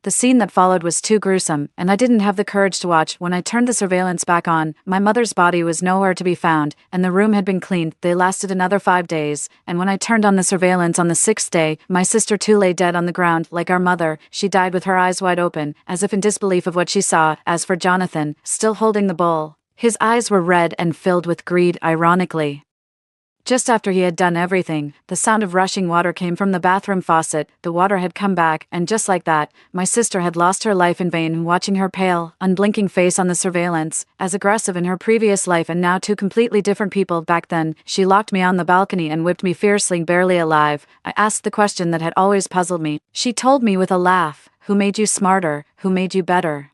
The scene that followed was too gruesome, and I didn't have the courage to watch. When I turned the surveillance back on, my mother's body was nowhere to be found, and the room had been cleaned. They lasted another 5 days, and when I turned on the surveillance on the 6th day, my sister too lay dead on the ground. Like our mother, she died with her eyes wide open, as if in disbelief of what she saw. As for Jonathan, still holding the bowl, his eyes were red and filled with greed. Ironically, just after he had done everything, the sound of rushing water came from the bathroom faucet. The water had come back, and just like that, my sister had lost her life in vain. Watching her pale, unblinking face on the surveillance, as aggressive in her previous life and now two completely different people. Back then, she locked me on the balcony and whipped me fiercely. Barely alive, I asked the question that had always puzzled me. She told me with a laugh, "Who made you smarter? Who made you better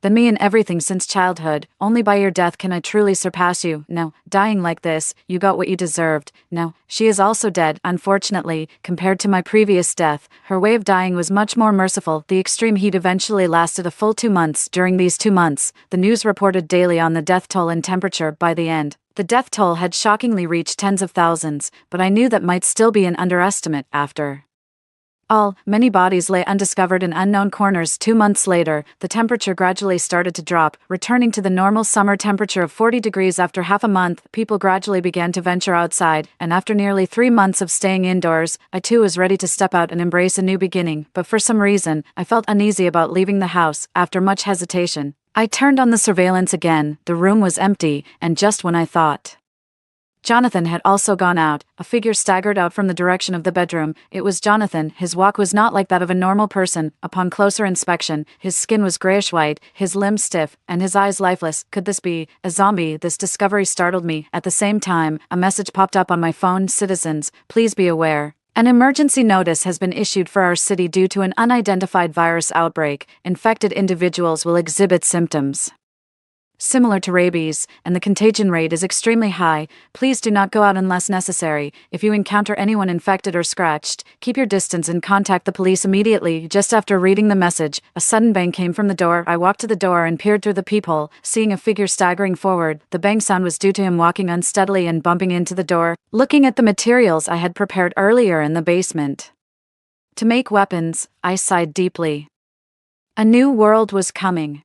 than me in everything since childhood? Only by your death can I truly surpass you. No, dying like this, you got what you deserved." No, she is also dead. Unfortunately, compared to my previous death, her way of dying was much more merciful. The extreme heat eventually lasted a full 2 months. During these 2 months, the news reported daily on the death toll and temperature. By the end, the death toll had shockingly reached tens of thousands, but I knew that might still be an underestimate. After All, many bodies lay undiscovered in unknown corners. 2 months later, the temperature gradually started to drop, returning to the normal summer temperature of 40 degrees. After half a month, people gradually began to venture outside, and after nearly 3 months of staying indoors, I too was ready to step out and embrace a new beginning, but for some reason, I felt uneasy about leaving the house. After much hesitation, I turned on the surveillance again. The room was empty, and just when I thought Jonathan had also gone out, a figure staggered out from the direction of the bedroom. It was Jonathan. His walk was not like that of a normal person. Upon closer inspection, his skin was grayish-white, his limbs stiff, and his eyes lifeless. Could this be a zombie? This discovery startled me. At the same time, a message popped up on my phone. Citizens, please be aware. An emergency notice has been issued for our city due to an unidentified virus outbreak. Infected individuals will exhibit symptoms similar to rabies, and the contagion rate is extremely high. Please do not go out unless necessary. If you encounter anyone infected or scratched, keep your distance and contact the police immediately. Just after reading the message, a sudden bang came from the door. I walked to the door and peered through the peephole, seeing a figure staggering forward. The bang sound was due to him walking unsteadily and bumping into the door. Looking at the materials I had prepared earlier in the basement to make weapons, I sighed deeply. A new world was coming.